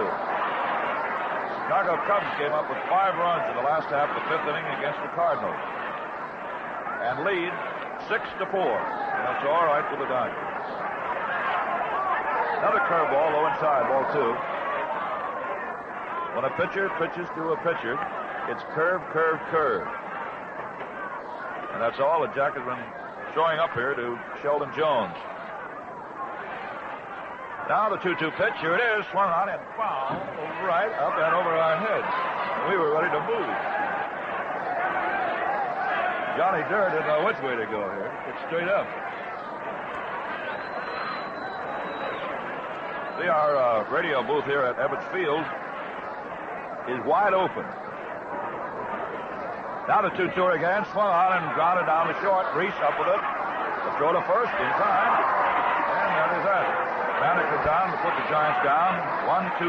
Chicago Cubs came up with 5 runs in the last half of the 5th inning against the Cardinals. And lead 6-4. And that's all right for the Dodgers. Another curveball low inside, ball 2. When a pitcher pitches to a pitcher, it's curve, curve, curve. And that's all that Jack has been showing up here to Sheldon Jones. Now the 2-2 pitch. Here it is. Swung on and foul right up and over our heads. We were ready to move. Johnny Durr didn't know which way to go here. It's straight up. See, our radio booth here at Ebbets Field is wide open. Now the 2-2 again, swung on and grounded down the short. Reese up with it. The throw to first in time. And that is that. Banneker down to put the Giants down. 1-2-3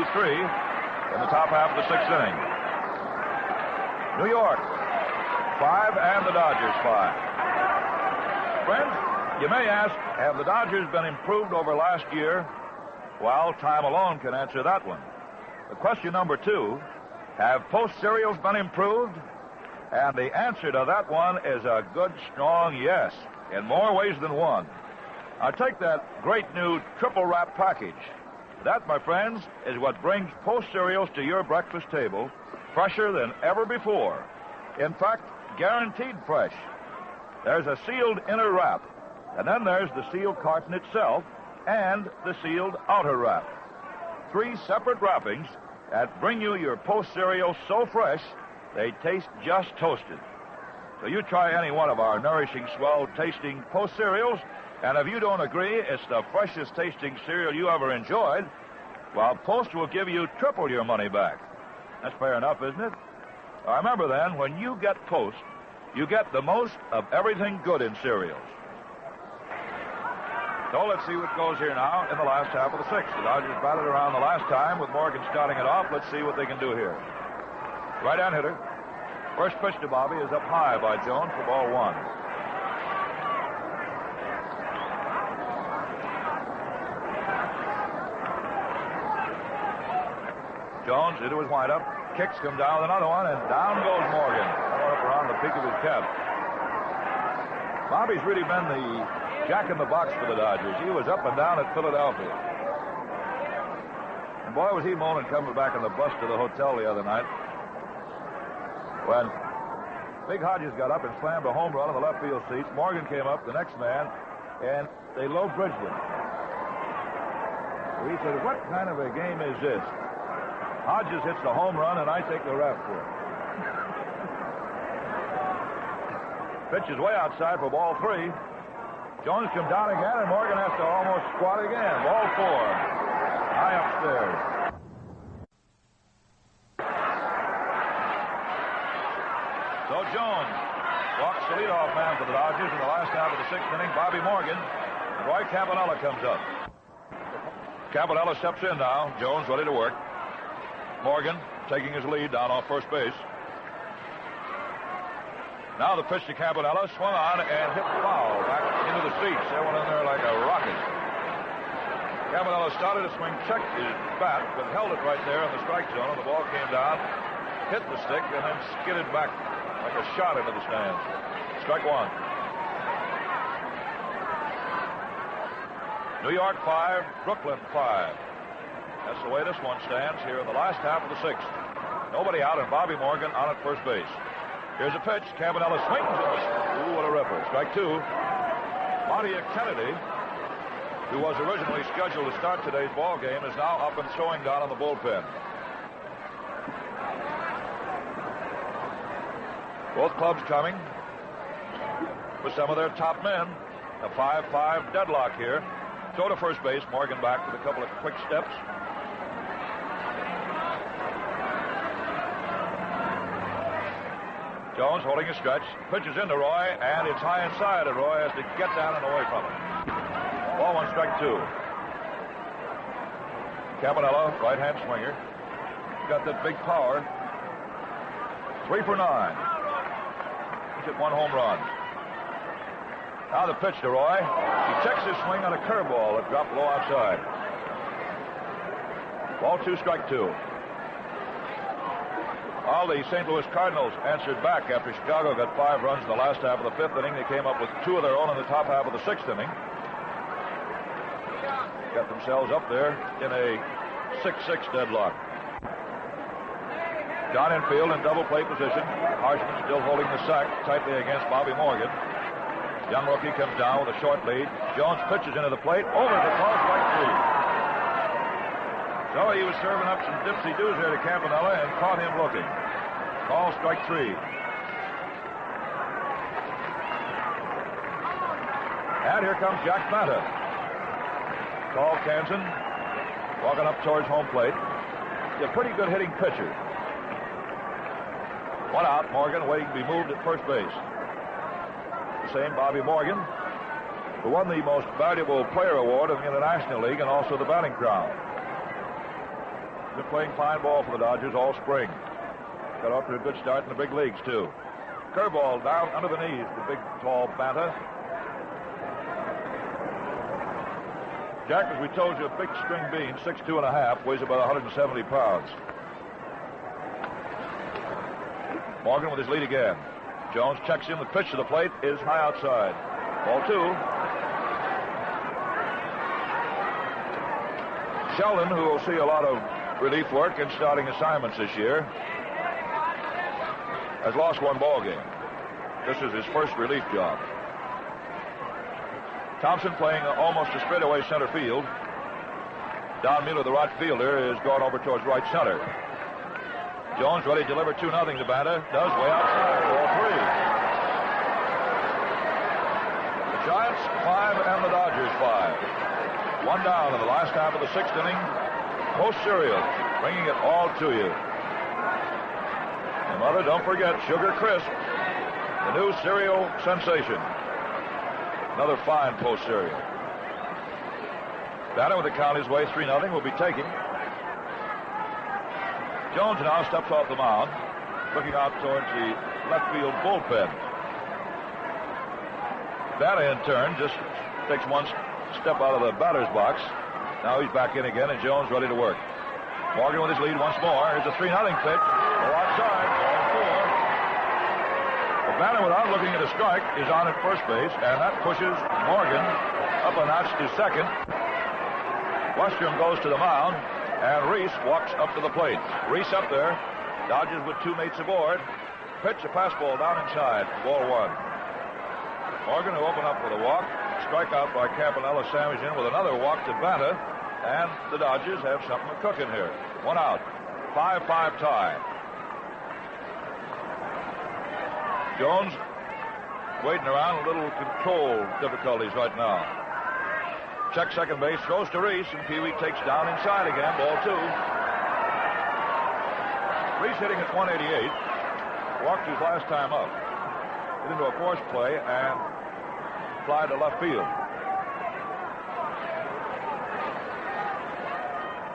in the top half of the sixth inning. New York 5 and the Dodgers 5. Friends, you may ask, have the Dodgers been improved over last year? Well, time alone can answer that one. The question number 2, have post cereals been improved? And the answer to that one is a good, strong yes, in more ways than one. Now take that great new triple wrap package. That, my friends, is what brings post cereals to your breakfast table, fresher than ever before. In fact, guaranteed fresh. There's a sealed inner wrap, and then there's the sealed carton itself, and the sealed outer wrap. 3 separate wrappings that bring you your post cereals so fresh they taste just toasted. So you try any one of our nourishing, swell-tasting post cereals, and if you don't agree it's the freshest tasting cereal you ever enjoyed, well, Post will give you triple your money back. That's fair enough, isn't it? Now, remember then, when you get Post, you get the most of everything good in cereals. So let's see what goes here now in the last half of the sixth. The Dodgers batted around the last time with Morgan starting it off. Let's see what they can do here. Right-hand hitter. First pitch to Bobby is up high by Jones for ball 1. Jones into his windup. Kicks him down with another one, and down goes Morgan. Going up around the peak of his cap. Bobby's really been the jack-in-the-box for the Dodgers. He was up and down at Philadelphia. And boy, was he moaning coming back on the bus to the hotel the other night when Big Hodges got up and slammed a home run on the left field seats. Morgan came up, the next man, and they low-bridged him. So he said, what kind of a game is this? Hodges hits the home run, and I take the rap for it. Pitch is way outside for ball 3. Jones comes down again, and Morgan has to almost squat again. Ball 4. High upstairs. So Jones walks the leadoff man for the Dodgers in the last half of the sixth inning. Bobby Morgan. Roy Campanella comes up. Campanella steps in now. Jones ready to work. Morgan taking his lead down off first base. Now the pitch to Campanella, swung on and hit foul back into the seats. They went in there like a rocket. Campanella started to swing, checked his bat, but held it right there in the strike zone, and the ball came down, hit the stick, and then skidded back like a shot into the stands. Strike 1. New York 5, Brooklyn 5. That's the way this one stands here in the last half of the sixth. Nobody out, and Bobby Morgan on at first base. Here's a pitch. Campanella swings. Ooh, what a ripper. Strike 2. Monty Kennedy, who was originally scheduled to start today's ball game, is now up and throwing down on the bullpen. Both clubs coming with some of their top men. A 5-5 deadlock here. Throw to first base. Morgan back with a couple of quick steps. Jones holding a stretch. Pitches into Roy, and it's high inside, and Roy has to get down and away from it. Ball 1, strike 2. Campanella, right-hand swinger. Got that big power. 3 for 9. He's hit 1 home run. Now the pitch to Roy. He checks his swing on a curveball that dropped low outside. Ball 2, strike 2. All the St. Louis Cardinals answered back after Chicago got 5 runs in the last half of the 5th inning. They came up with 2 of their own in the top half of the 6th inning. Got themselves up there in a 6-6 deadlock. John infield in double play position. Harshman still holding the sack tightly against Bobby Morgan. Young rookie comes down with a short lead. Jones pitches into the plate. Over the call, strike 3. So he was serving up some dipsy-doos there to Campanella and caught him looking. Call, strike 3. And here comes Jack Banta. Tall Kansan. walking up towards home plate. He's a pretty good hitting pitcher. One out. Morgan waiting to be moved at first base. The same Bobby Morgan, who won the most valuable player award in the National League and also the batting crown. Been playing fine ball for the Dodgers all spring. Got off to a good start in the big leagues, too. Curveball down under the knees, the big, tall Banta. Jack, as we told you, a big string bean, 6'2 and a half, weighs about 170 pounds. Morgan with his lead again. Jones checks in. The pitch to the plate is high outside. Ball 2. Sheldon, who will see a lot of relief work and starting assignments this year, has lost one ball game. This is his first relief job. Thompson playing almost a straightaway center field. Don Mueller, the right fielder, is going over towards right center. Jones ready to deliver 2-0 to Banta. Does way outside. Ball 3. The Giants 5 and the Dodgers 5. One down in the last half of the 6th inning. Post cereal, bringing it all to you. And Mother, don't forget Sugar Crisp, the new cereal sensation. Another fine post cereal. Banta with the count his way 3-0 will be taking. Jones now steps off the mound, looking out towards the left field bullpen. Banta in turn just takes one step out of the batter's box. Now he's back in again, and Jones ready to work. Morgan with his lead once more. Here's a 3-0 pitch. Go outside. Ball 4. Banta, without looking at a strike, is on at first base, and that pushes Morgan up a notch to second. Westrom goes to the mound, and Reese walks up to the plate. Reese up there. Dodgers with 2 mates aboard. Pitch, a pass ball down inside. Ball 1. Morgan, who opened up with a walk. Strikeout by Campanella. Sandwich in with another walk to Banta. And the Dodgers have something cooking here. 1 out. 5-5 tie. Jones waiting around, a little control difficulties right now. Check second base, throws to Reese, and Pee Wee takes down inside again. Ball 2. Reese hitting at 188. Walked his last time up. Hit into a force play and fly to left field.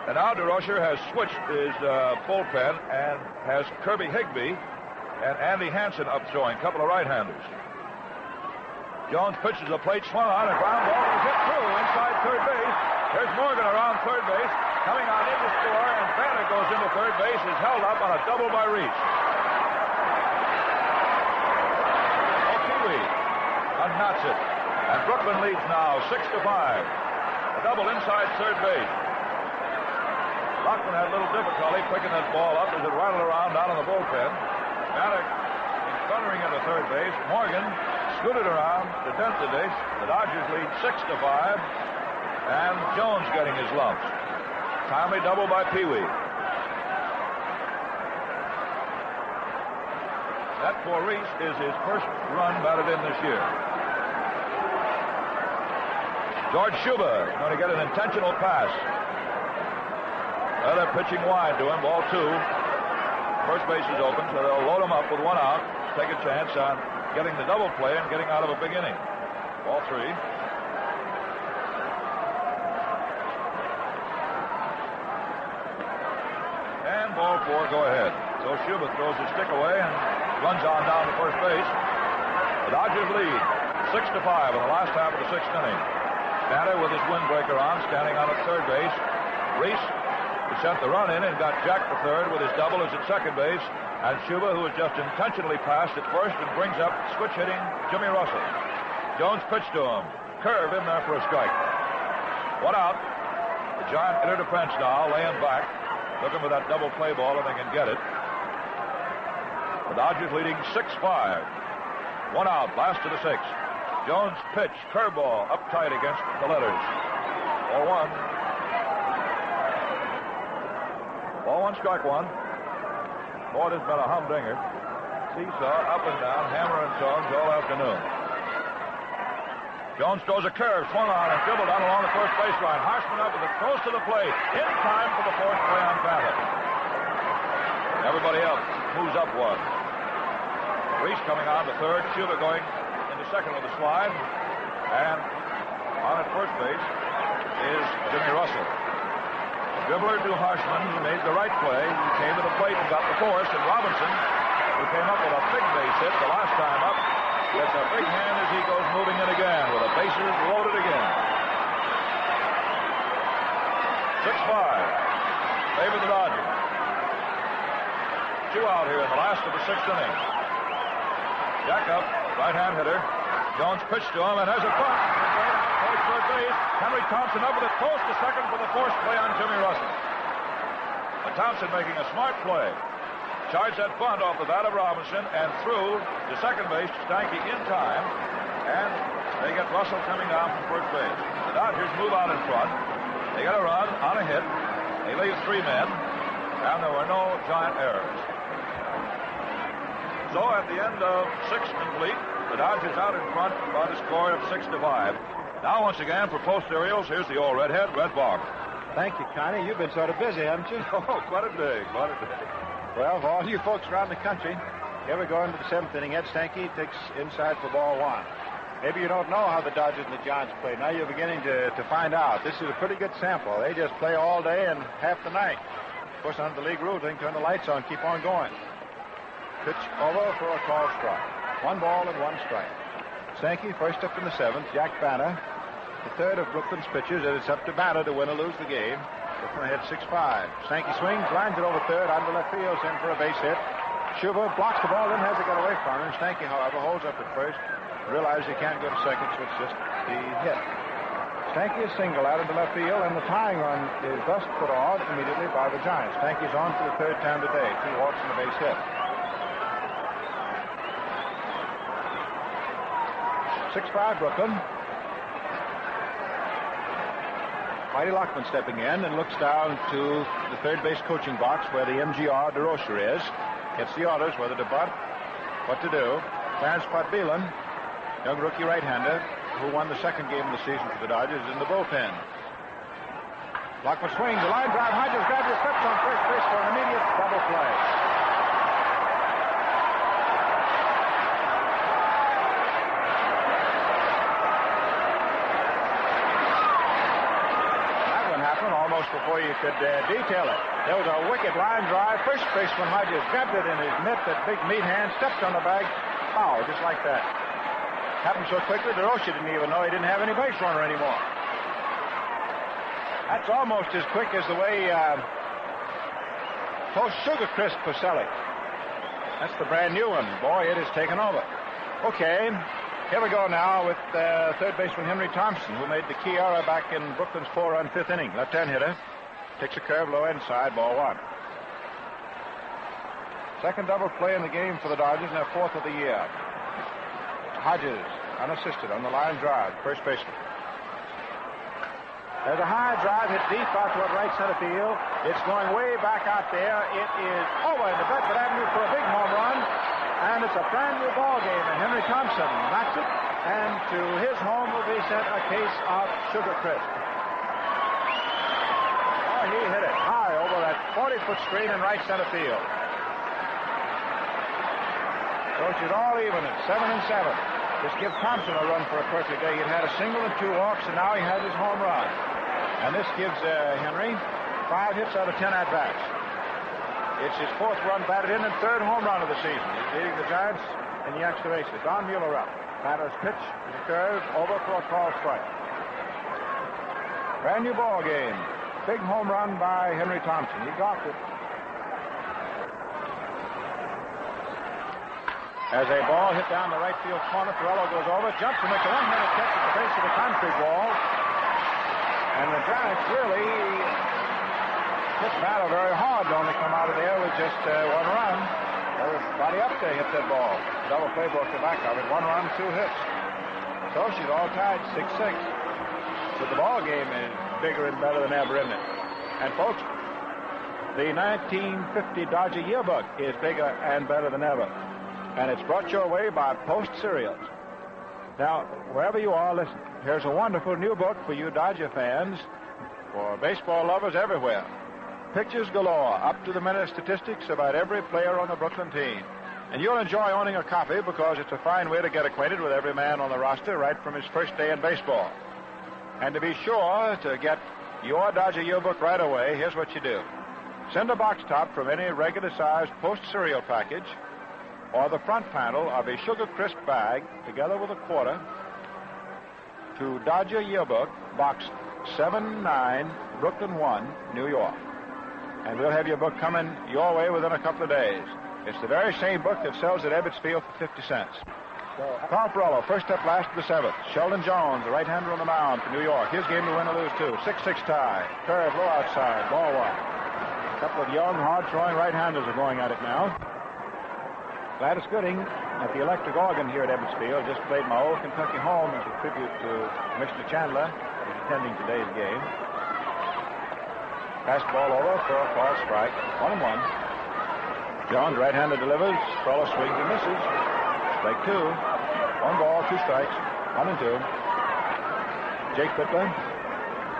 And now DeRocher has switched his bullpen and has Kirby Higbee and Andy Hansen up throwing, a couple of right-handers. Jones pitches the plate, swung on, a ground ball is hit through inside third base. There's Morgan around third base, coming on in to score, and Banta goes into third base, is held up on a double by Reese. O'Keefe unknots it, and Brooklyn leads now 6-5. A double inside third base. Lockman had a little difficulty picking that ball up as it rattled around down in the bullpen. Banta thundering into third base. Morgan scooted around to dent the dish. The Dodgers lead 6-5. And Jones getting his lumps. Timely double by Pee Wee. That for Reese is his first run batted in this year. George Schuba going to get an intentional pass. Well, they're pitching wide to him. Ball 2. First base is open, so they'll load him up with 1 out. Take a chance on getting the double play and getting out of a big inning. Ball 3. And ball 4, go ahead. So Schuba throws his stick away and runs on down to first base. The Dodgers lead 6-5 in the last half of the 6th inning. Banta with his windbreaker on, standing on at third base. Reese sent the run in and got Jack to third with his double is at second base. And Schuba, who has just intentionally passed at first and brings up switch-hitting Jimmy Russell. Jones pitched to him. Curve in there for a strike. 1 out. The Giant inner defense now, laying back, looking for that double play ball if they can get it. The Dodgers leading 6-5. 1 out, last of the 6th. Jones pitch, curveball, up tight against the letters. Ball 1. Ball 1, strike 1. Boy, this has been a humdinger. Seesaw, up and down, hammer and tongs all afternoon. Jones throws a curve, swung on, and dribbled down along the first baseline. Harshman up with it, close to the plate, in time for the fourth play on Panther. Everybody else moves up one. Reese coming on to third, Schuler going into second with a slide, and on at first base is Jimmy Russell. The dribbler to Harshman, who made the right play. He came to the plate and got the force, and Robinson, who came up with a big base hit the last time up, gets a big hand as he goes moving in again with the bases loaded again. 6-5. Favor the Dodgers. 2 out here in the last of the 6th inning. Jack up, right-hand hitter. Jones pitched to him and has a bunt. Towards third base. Henry Thompson up with it close to second for the forced play on Jimmy Russell. But Thompson making a smart play. Charged that bunt off the bat of Robinson and threw to second base to Stanky in time. And they get Russell coming down from first base. The Dodgers move out in front. They get a run on a hit. They leave 3 men. And there were no giant errors. So at the end of 6 complete, the Dodgers out in front by the score of 6-5. Now once again for post serials, here's the old redhead, Red Bogg. Thank you, Connie. You've been sort of busy, haven't you? Oh, quite a day, quite a day. Well, for all you folks around the country, here we go into the 7th inning. Ed Stanky takes inside for ball 1. Maybe you don't know how the Dodgers and the Giants play. Now you're beginning to find out. This is a pretty good sample. They just play all day and half the night. Of course, under the league rules, they can turn the lights on, keep on going. Pitch over for a called strike. 1 ball and 1 strike. Stanky first up in the 7th. Jack Banner, the third of Brooklyn's pitchers, and it's up to Banner to win or lose the game. Brooklyn ahead 6-5. Stanky swings, lines it over third, onto left field, in for a base hit. Schubert blocks the ball, then has it got away from him. Stanky, however, holds up at first, realizes he can't go to second, so it's just the hit. Stanky is single out into left field, and the tying run is thus put on immediately by the Giants. Stanky's on for the 3rd time today. 2 walks and a base hit. 6-5 Brooklyn. Whitey Lockman stepping in and looks down to the third base coaching box where the MGR DeRocher is. Gets the orders whether to bunt, what to do. Clarence Potbelan, young rookie right-hander, who won the 2nd game of the season for the Dodgers, in the bullpen. Lockman swings, a line drive. Hodges grabs his steps on first base for an immediate double play. Almost before you could detail it. There was a wicked line drive. First baseman Hodges grabbed it in his mitt, that big meat hand, stepped on the bag, foul, just like that. Happened so quickly, DeRocher didn't even know he didn't have any base runner anymore. That's almost as quick as the way Post Sugar Crisp was selling. That's the brand new one. Boy, it has taken over. Okay. Here we go now with third baseman Henry Thompson, who made the key error back in Brooklyn's 4-run 5th inning. Left-hand hitter. Takes a curve low inside, ball 1. Second double play in the game for the Dodgers and their 4th of the year. Hodges, unassisted on the line drive, first baseman. There's a high drive hit deep out toward right center field. It's going way back out there. It is over into Bedford Avenue for a big home run. And it's a brand new ball game, and Henry Thompson knocks it, and to his home will be sent a case of Sugar Crisp. Oh, he hit it high over that 40-foot screen in right center field. So it's all even at 7-7. Just give Thompson a run for a perfect day. He'd had a single and 2 walks, and now he has his home run. And this gives Henry 5 hits out of 10 at-bats. It's his 4th run batted in and 3rd home run of the season. He's leading the Giants in the extra bases. Don Mueller up. Batter's pitch is a curve over for a call strike. Brand new ball game. Big home run by Henry Thompson. He got it. As a ball hit down the right field corner, Ferrello goes over, jumps and makes a one-handed catch at the base of the concrete wall. And the Giants really hit Battle very hard to only come out of there with just 1 run. Everybody up there hit that ball. Double play broke the back of it. 1 run, 2 hits. So she's all tied, 6-6. So the ball game is bigger and better than ever, isn't it? And folks, the 1950 Dodger Yearbook is bigger and better than ever. And it's brought your way by Post Cereals. Now, wherever you are, listen. Here's a wonderful new book for you Dodger fans, for baseball lovers everywhere. Pictures galore, up-to-the-minute statistics about every player on the Brooklyn team. And you'll enjoy owning a copy because it's a fine way to get acquainted with every man on the roster right from his first day in baseball. And to be sure to get your Dodger yearbook right away, here's what you do. Send a box top from any regular-sized Post cereal package or the front panel of a Sugar Crisp bag together with a quarter to Dodger Yearbook, Box 79, Brooklyn 1, New York. And we'll have your book coming your way within a couple of days. It's the very same book that sells at Ebbets Field for 50 cents. Carl Perello, first up last of the seventh. Sheldon Jones, the right-hander on the mound for New York. His game to win or lose, too. 6-6 tie. Curve, low outside. Ball one. A couple of young, hard-throwing right-handers are going at it now. Gladys Gooding at the electric organ here at Ebbets Field just played my old Kentucky home as a tribute to Commissioner Chandler, who's attending today's game. Pass ball over for a false strike. 1-1. Jones, right-hander, delivers. Perello swings and misses. Strike two. 1 ball, 2 strikes. 1-2. Jake Bittler,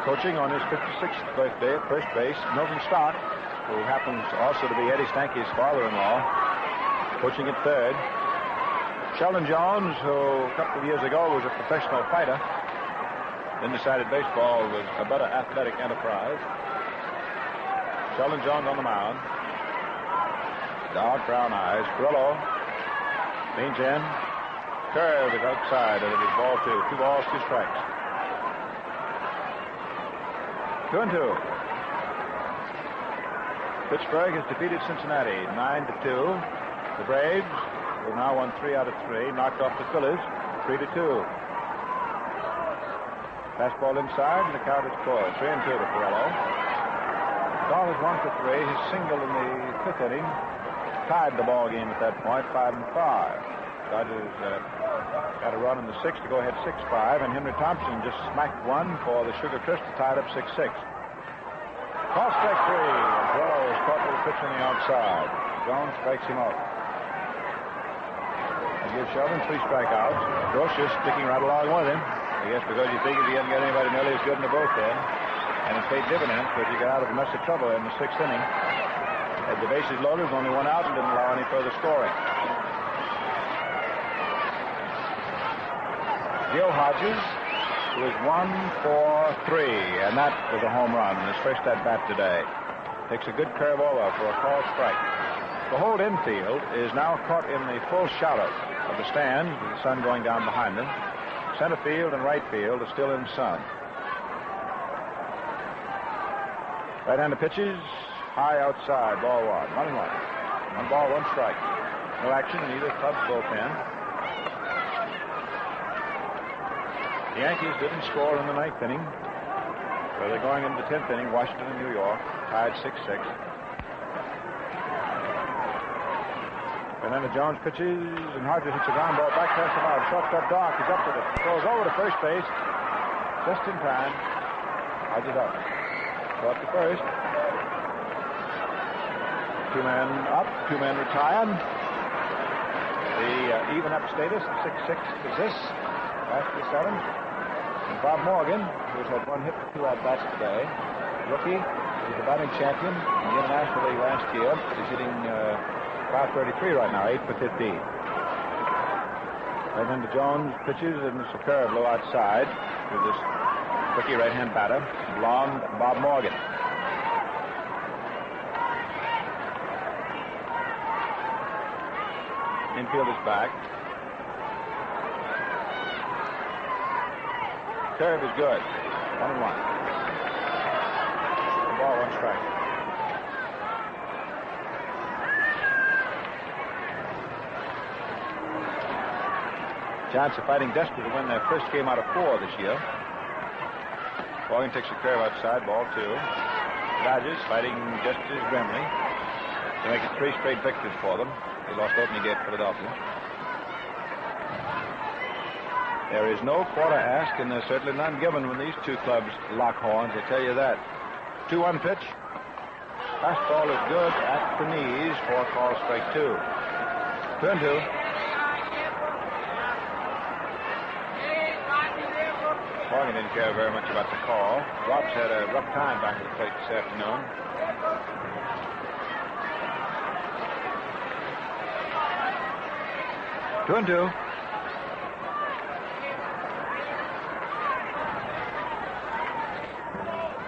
coaching on his 56th birthday at first base. Milton Stark, who happens also to be Eddie Stanky's father-in-law, coaching at third. Sheldon Jones, who a couple of years ago was a professional fighter, then decided baseball was a better athletic enterprise. Sheldon Jones on the mound. Dark brown eyes. Perello leans in. Curve is outside, and it is ball 2. 2 balls, 2 strikes. 2-2. Pittsburgh has defeated Cincinnati 9-2. The Braves have now won 3 out of 3, knocked off the Phillies 3-2. Fastball inside, and the count is called. 3-2 to Perello. Dahl is 1 for 3. His single in the 5th inning tied the ball game at that point, 5-5. Dodgers got a run in the 6th to go ahead 6-5, and Henry Thompson just smacked one for the Sugar Crisp to tie it up 6-6. Call strike 3, and Perello is caught with a pitch on the outside. Jones strikes him out. And gives Sheldon 3 strikeouts. Gross just sticking right along with him. I guess because you figured he hadn't got anybody nearly as good in the bullpen. And it paid dividends because he got out of a mess of trouble in the 6th inning. Had the bases loaded, only 1 out, and didn't allow any further scoring. Gil Hodges was 1 for 3, and that was a home run in his first at-bat today. Takes a good curve over for a called strike. The whole infield is now caught in the full shadow of the stands with the sun going down behind them. Center field and right field are still in sun. Right-hander pitches, high outside, ball 1. 1-1. 1 ball, 1 strike. No action in either club's bullpen. The Yankees didn't score in the 9th inning. So they're going into the 10th inning. Washington and New York tied 6-6. Fernando Jones pitches, and Hodges hits a ground ball back past the mound. Shortstop Doc is up to it. Throws over to first base. Just in time. Hodges up. Caught to first. 2 men up, 2 men retired. The even up status, 6-6 exists after the 7th. And Bob Morgan, who's had 1 hit for 2 at-bats today, rookie, he's the batting champion in the International League last year. He's hitting .533 right now, 8 for 15. Right-hander Jones pitches, and it's a curve low outside to this rookie right-hand batter, blonde Bob Morgan. Infield is back. Curve is good. 1-1. 1 ball, 1 strike. Giants are fighting desperate to win their first game out of 4 this year. Morgan takes a curve outside, ball 2. Dodgers fighting just as grimly to make it 3 straight victories for them. They lost opening day at Philadelphia. There is no quarter asked, and there's certainly none given when these 2 clubs lock horns, I tell you that. 2-1 pitch. Fastball is good at the knees for call strike 2. 2-2. Morgan didn't care very much about the call. Robb's had a rough time back at the plate this afternoon. Two and two.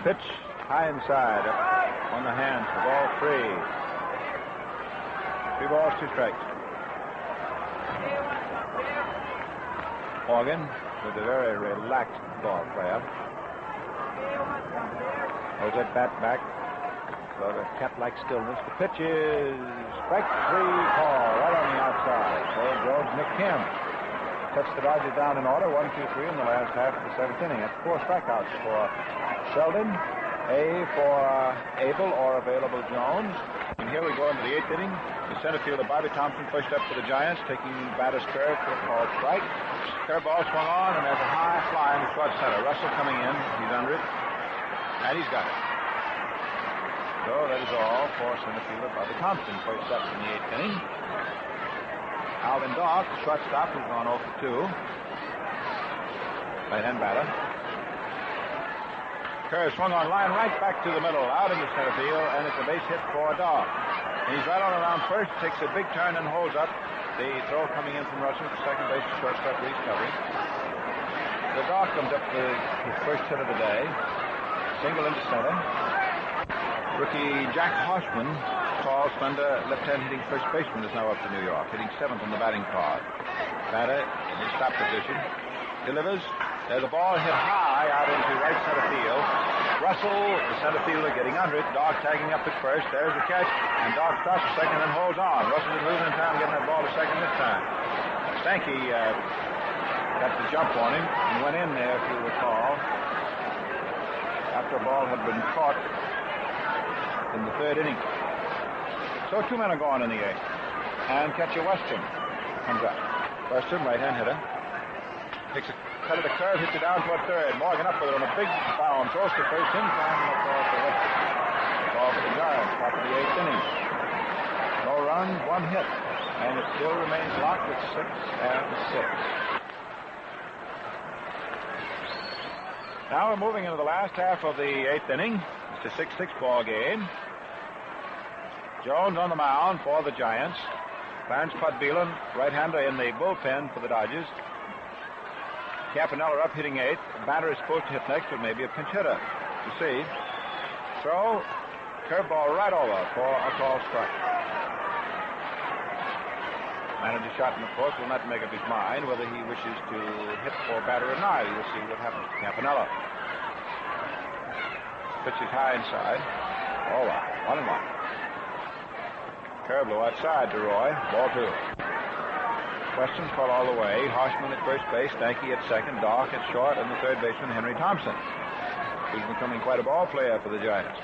Pitch high inside, up on the hands for ball 3. 3 balls, 2 strikes. Morgan with a very relaxed ball player. Holds that bat back. So the cat-like stillness. The pitch is strike 3 call right on the outside. So Jones nicked him. Sets the Dodgers down in order, 1, 2, 3 in the last half of the 7th inning. That's 4 strikeouts for Sheldon, A for Abel or available Jones. And here we go into the 8th inning. The center fielder Bobby Thompson pushed up for the Giants, taking batter's curve for a called strike. Curveball swung on, and there's a high fly in the short center. Russell coming in. He's under it. And he's got it. So that is all for center fielder Bobby Thompson, first up in the 8th inning. Alvin Dock, the shortstop, who's gone 0 for 2. Right-hand batter. Curve swung on line right back to the middle, out into center field, and it's a base hit for Dock. And he's right on around first, takes a big turn and holds up. The throw coming in from Russell to second base to shortstop, Reese covering. The Dock comes up for his first hit of the day. Single into center. Rookie Jack Hoshman, tall, slender, left-hand hitting first baseman, is now up to New York, hitting 7th on the batting card. Batter in his stop position. Delivers. There's a ball hit high out into right center field. Russell, the center fielder, getting under it. Dock tagging up at first. There's the catch. And Dock starts at second and holds on. Russell is losing time getting that ball to second this time. Stanky got the jump on him and went in there, if you recall, after a ball had been caught in the 3rd inning. So 2 men are gone in the 8th. And catcher Western comes up. Western, right-hand hitter. Takes a cut of the curve, hits it down toward 3rd. Morgan up with it on a big bound. Throws to first in time. No call for Western. Ball for the Giants. Top of the 8th inning. No runs, 1 hit. And it still remains locked at 6 and 6. Now we're moving into the last half of the 8th inning. It's a 6-6 ball game. Jones on the mound for the Giants. Clarence Pudbeelan, right-hander, in the bullpen for the Dodgers. Campanella up hitting 8th. Batter is supposed to hit next, but maybe a pinch hitter. To see. Throw. Curveball right over for a call strike. Manager Shotton, of course, will not make up his mind whether he wishes to hit for batter or not. You'll see what happens to Campanella. Pitch is high inside. Oh, wow. 1-1. Curve low outside to Roy. Ball 2. Weston's caught all the way. Hoshman at first base. Stanky at second. Dock at short. And the 3rd baseman, Henry Thompson, who's becoming quite a ball player for the Giants.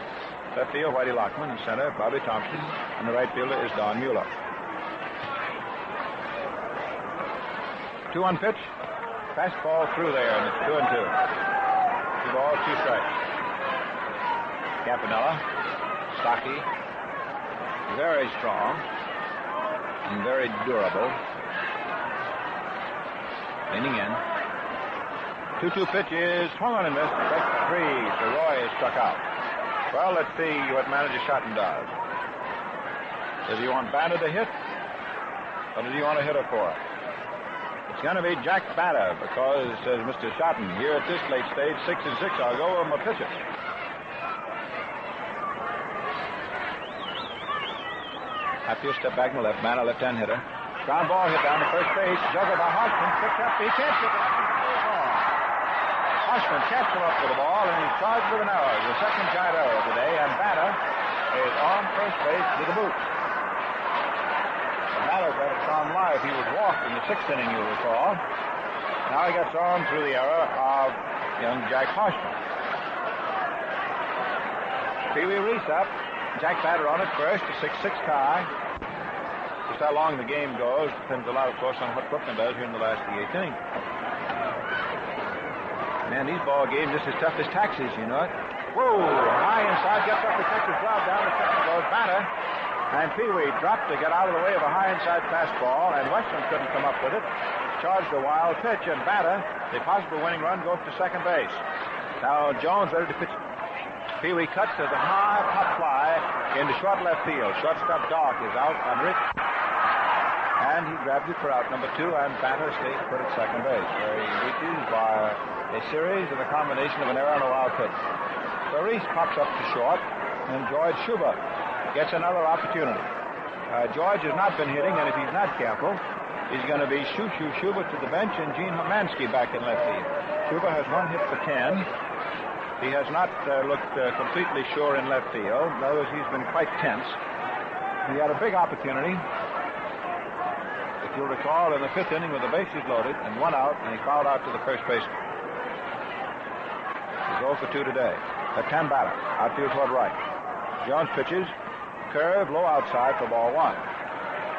Left field, Whitey Lockman. In center, Bobby Thompson. And the right fielder is Don Mueller. 2-1 pitch. Fastball through there, and it's 2-2. 2 balls, 2 strikes. Campanella, stocky, very strong, and very durable. Leaning in. 2-2 pitch is swung on and missed. Strike 3. So Roy is struck out. Well, let's see what manager Shotton does. Does he want Batter to hit? Or does he want a hitter for it? It's going to be Jack Batter because, says Mr. Shotton, here at this late stage, 6 and 6, I'll go with my pitcher. Outfield step back in the left. Batter, left-hand hitter. Ground ball hit down to first base. Juggled by Hoshman. Picked up. He can't pick it up. Hoshman can't come up with the ball, and he's charged with an error. The second giant error of the day, and Batter is on first base with the boot. Batter got it on live. He was walked in the 6th inning, you'll recall. Now he gets on through the error of young Jack Hoshman. Pee Wee Reese up. Jack Batter on it first, a 6-6 tie. Just how long the game goes depends a lot, of course, on what Brooklyn does here in the last of the 8th inning. Man, these ball games just as tough as taxes, you know it. Whoa! High inside, gets up the catcher's glove, down the second goes Batter. And Pee Wee dropped to get out of the way of a high inside fastball, and Western couldn't come up with it. charged a wild pitch, and Batter, the possible winning run, goes to second base. Now Jones ready to pitch. Pee-wee cuts as a high pop fly into short left field. Shortstop Dock is out on Rich. And he grabs it for out number 2, and Batter stays put at second base, where he reaches by a series of a combination of an error and a wild pitch. So Reese pops up to short, and George Schuber gets another opportunity. George has not been hitting, and if he's not careful, he's going to be Schuber to the bench, and Gene Homansky back in left field. Schuber has 1 hit for 10. He has not looked completely sure in left field. In other words, he's been quite tense. He had a big opportunity, if you'll recall, in the 5th inning with the bases loaded and 1 out, and he fouled out to the first baseman. He's 0 for 2 today. A 10 batter, outfield toward right. Jones pitches, curve, low outside for ball 1.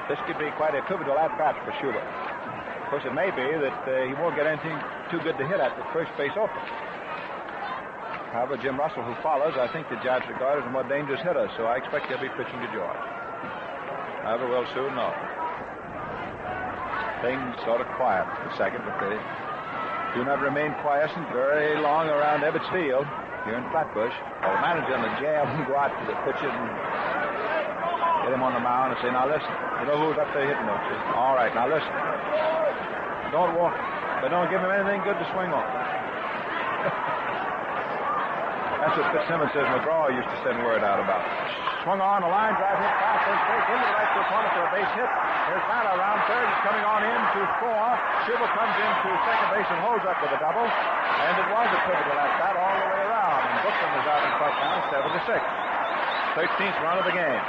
This could be quite a pivotal at-bat for Schuber. Of course, it may be that he won't get anything too good to hit at with first base open. However, Jim Russell, who follows, I think the Giants regard as a more dangerous hitter, so I expect he'll be pitching to George. However, we'll soon know. Things sort of quiet for a second, but they do not remain quiescent very long around Ebbets Field here in Flatbush. The manager and the jam go out to the pitcher and get him on the mound and say, now listen, you know who's up there hitting, don't you? All right, now listen. Don't walk, but don't give him anything good to swing on. That's what Fitzsimmons says McGraw used to send word out about. Swung on, a line drive hit fast, goes straight into the right field corner for a base hit. Here's Batter around third. He's coming on in to score. Schuber comes into second base and holds up with a double. And it was a pivotal at bat all the way around. And Brooklyn is out in front now, 7-6. 13th run of the game.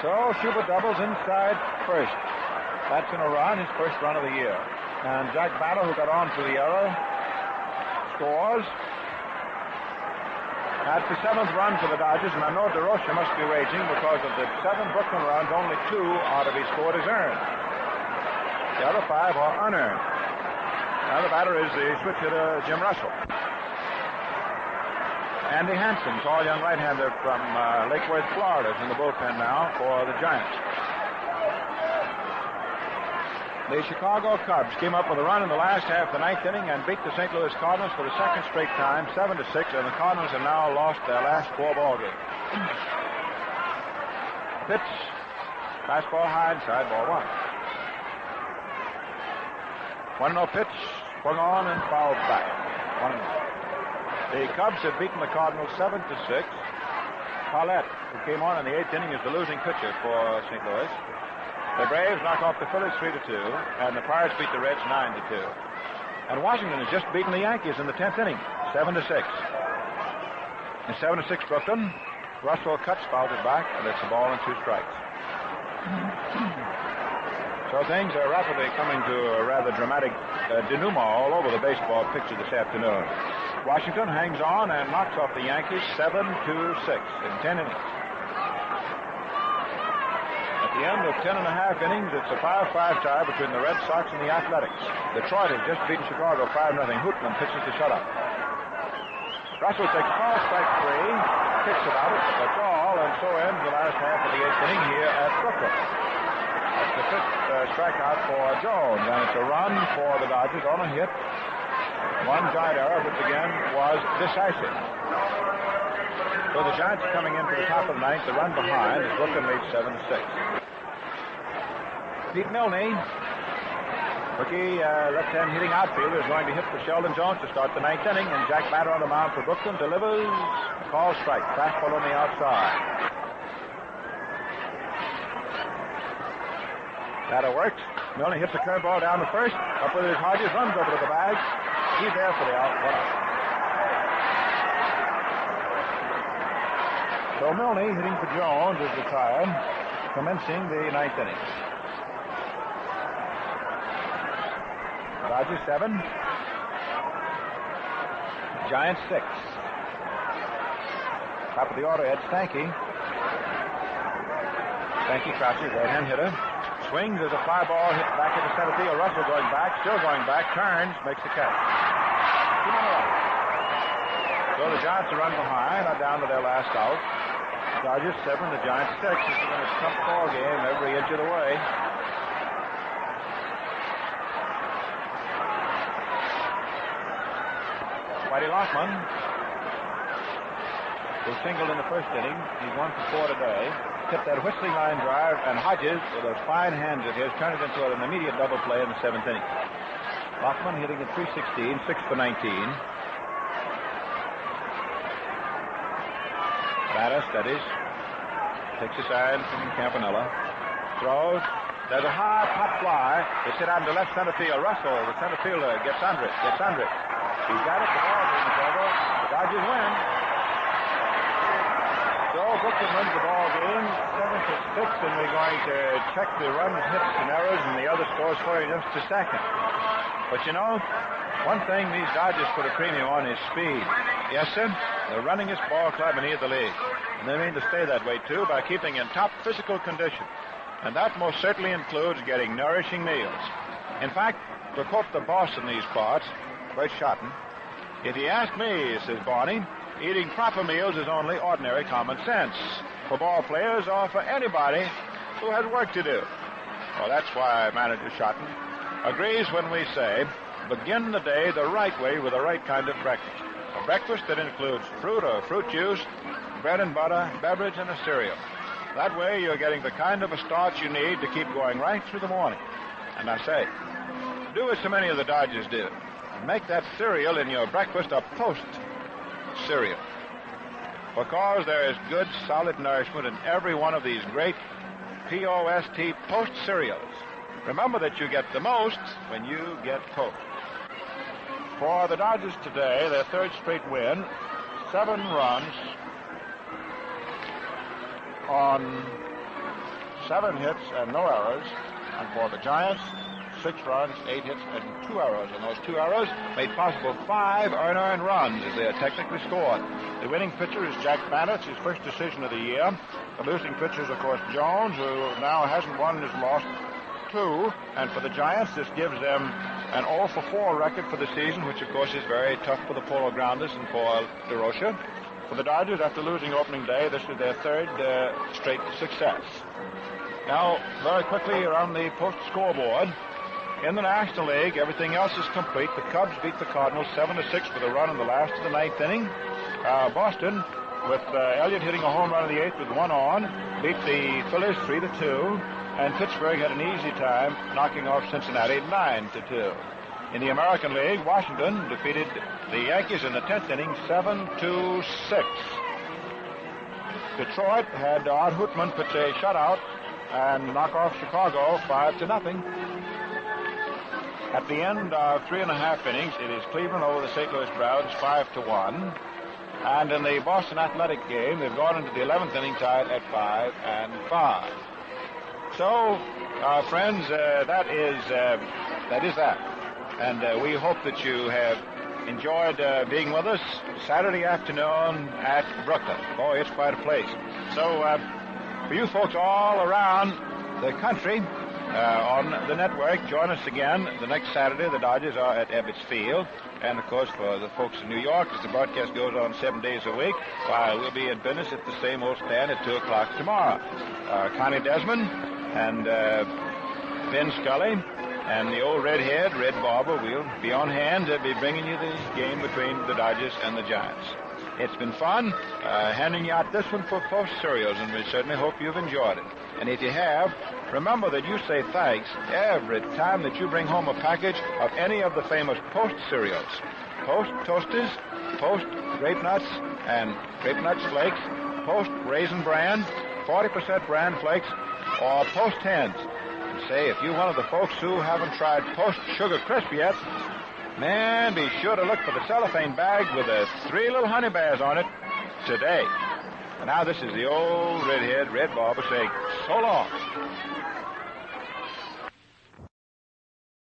So Schuber doubles inside first. That's in a run, his first run of the year. And Jack Batter, who got on for the error, scores. That's the 7th run for the Dodgers, and I know DeRocha must be raging because of the 7 Brooklyn runs, only 2 are to be scored as earned. The other 5 are unearned. Now the batter is the switch hitter, Jim Russell. Andy Hansen, tall young right-hander from Lake Worth, Florida, is in the bullpen now for the Giants. The Chicago Cubs came up with a run in the last half of the 9th inning and beat the St. Louis Cardinals for the second straight time, 7-6, and the Cardinals have now lost their last 4 ball games. Pitch, fastball high inside, ball 1. 1-0 pitch, swung on and fouled back. 1-0. The Cubs have beaten the Cardinals 7-6. Paulette, who came on in the 8th inning, is the losing pitcher for St. Louis. The Braves knock off the Phillies 3-2, and the Pirates beat the Reds 9-2. And Washington has just beaten the Yankees in the 10th inning, 7-6. In 7-6 Brooklyn, Russell cuts, fouls it back, and it's a ball and 2 strikes. So things are rapidly coming to a rather dramatic denouement all over the baseball picture this afternoon. Washington hangs on and knocks off the Yankees 7-6 in 10 innings. At the end of 10 and a half innings, it's a 5-5 tie between the Red Sox and the Athletics. Detroit has just beaten Chicago 5-0. Hootman pitches the shutout. Russell takes ball strike 3, kicks about it, that's all, and so ends the last half of the 8th inning here at Brooklyn. That's the 5th strikeout for Jones, and it's a run for the Dodgers on a hit. 1 giant error, which again was decisive. So the Giants are coming in for the top of the 9th, the run behind as Brooklyn leads 7-6. Pete Milne, rookie left-hand hitting outfielder, is going to hit for Sheldon Jones to start the 9th inning, and Jack Batter on the mound for Brooklyn delivers a call strike, fastball on the outside. Batter works. Milne hits a curveball down to first. Up with his Hodges, runs over to the bag. He's there for the out. 1 out. So Milne, hitting for Jones, is retired, commencing the 9th inning. Dodgers 7. Giants 6. Top of the order, Ed Stanky. Stanky crouches, right-hand hitter. Swings as a fly ball hit back into center field. Russell going back, still going back, turns, makes the catch. So the Giants are run behind, are down to their last out. Dodgers 7, the Giants 6. This has been a tough ball game every inch of the way. Whitey Lockman, who singled in the first inning. He's 1 for 4 today. Tipped that whistling line drive, and Hodges, with those fine hands of his, turned it into an immediate double play in the 7th inning. Lockman hitting at .316, 6 for 19. Batter steadies. Takes a side from Campanella. Throws. There's a high pop fly. It's hit out into left center field. Russell, the center fielder, gets under it. He's got it. The ball is over. The Dodgers win. So Brooklyn wins the ball game, 7-6, and we're going to check the runs, hits, and errors, and the other scores for you in just a second. But you know, one thing these Dodgers put a premium on is speed. Yes, sir. The runningest ball club in either league. And they mean to stay that way, too, by keeping in top physical condition. And that most certainly includes getting nourishing meals. In fact, to quote the boss in these parts, Bert Schotten, if you ask me, says Barney, eating proper meals is only ordinary common sense for ball players or for anybody who has work to do. Well, that's why Manager Schotten agrees when we say, begin the day the right way with the right kind of breakfast. A breakfast that includes fruit or fruit juice, bread and butter, beverage, and a cereal. That way you're getting the kind of a start you need to keep going right through the morning. And I say, do as so many of the Dodgers do. Make that cereal in your breakfast a post cereal. Because there is good, solid nourishment in every one of these great P-O-S-T post cereals. Remember that you get the most when you get Post. For the Dodgers today, their third straight win, 7 runs on 7 hits and no errors. And for the Giants, 6 runs, 8 hits, and 2 errors. And those 2 errors made possible 5 earned runs as they are technically scored. The winning pitcher is Jack Banner. It's his first decision of the year. The losing pitcher is, of course, Jones, who now hasn't won and has lost 2. And for the Giants, this gives them an 0 for 4 record for the season, which, of course, is very tough for the Polo Grounders and for DeRocha. For the Dodgers, after losing opening day, this is their third straight success. Now, very quickly around the post scoreboard. In the National League, everything else is complete. The Cubs beat the Cardinals 7-6 with a run in the last of the 9th inning. Boston, with Elliott hitting a home run in the 8th with 1 on, beat the Phillies 3-2. And Pittsburgh had an easy time knocking off Cincinnati 9-2. In the American League, Washington defeated the Yankees in the 10th inning 7-6. Detroit had Art Hootman pitch a shutout and knock off Chicago 5-0. At the end of 3.5 innings, it is Cleveland over the St. Louis Browns 5-1. And in the Boston Athletic game, they've gone into the 11th inning tied at 5-5. So, friends, that is that. And we hope that you have enjoyed being with us Saturday afternoon at Brooklyn. Boy, it's quite a place. So, for you folks all around the country on the network, join us again the next Saturday. The Dodgers are at Ebbets Field. And, of course, for the folks in New York, as the broadcast goes on 7 days a week, we'll be in business at the same old stand at 2 o'clock tomorrow. Connie Desmond and Ben Scully and the old redhead, Red Barber, will be on hand to be bringing you the game between the Dodgers and the Giants. It's been fun handing you out this one for Post cereals, and we certainly hope you've enjoyed it. And if you have, remember that you say thanks every time that you bring home a package of any of the famous Post cereals. Post Toasters, Post Grape Nuts and Grape Nuts Flakes, Post Raisin Bran, 40% Bran Flakes, or Post Hens. And say, if you're one of the folks who haven't tried Post Sugar Crisp yet, man, be sure to look for the cellophane bag with the 3 little honey bears on it today. And now this is the old redhead, Red Barber, saying so long.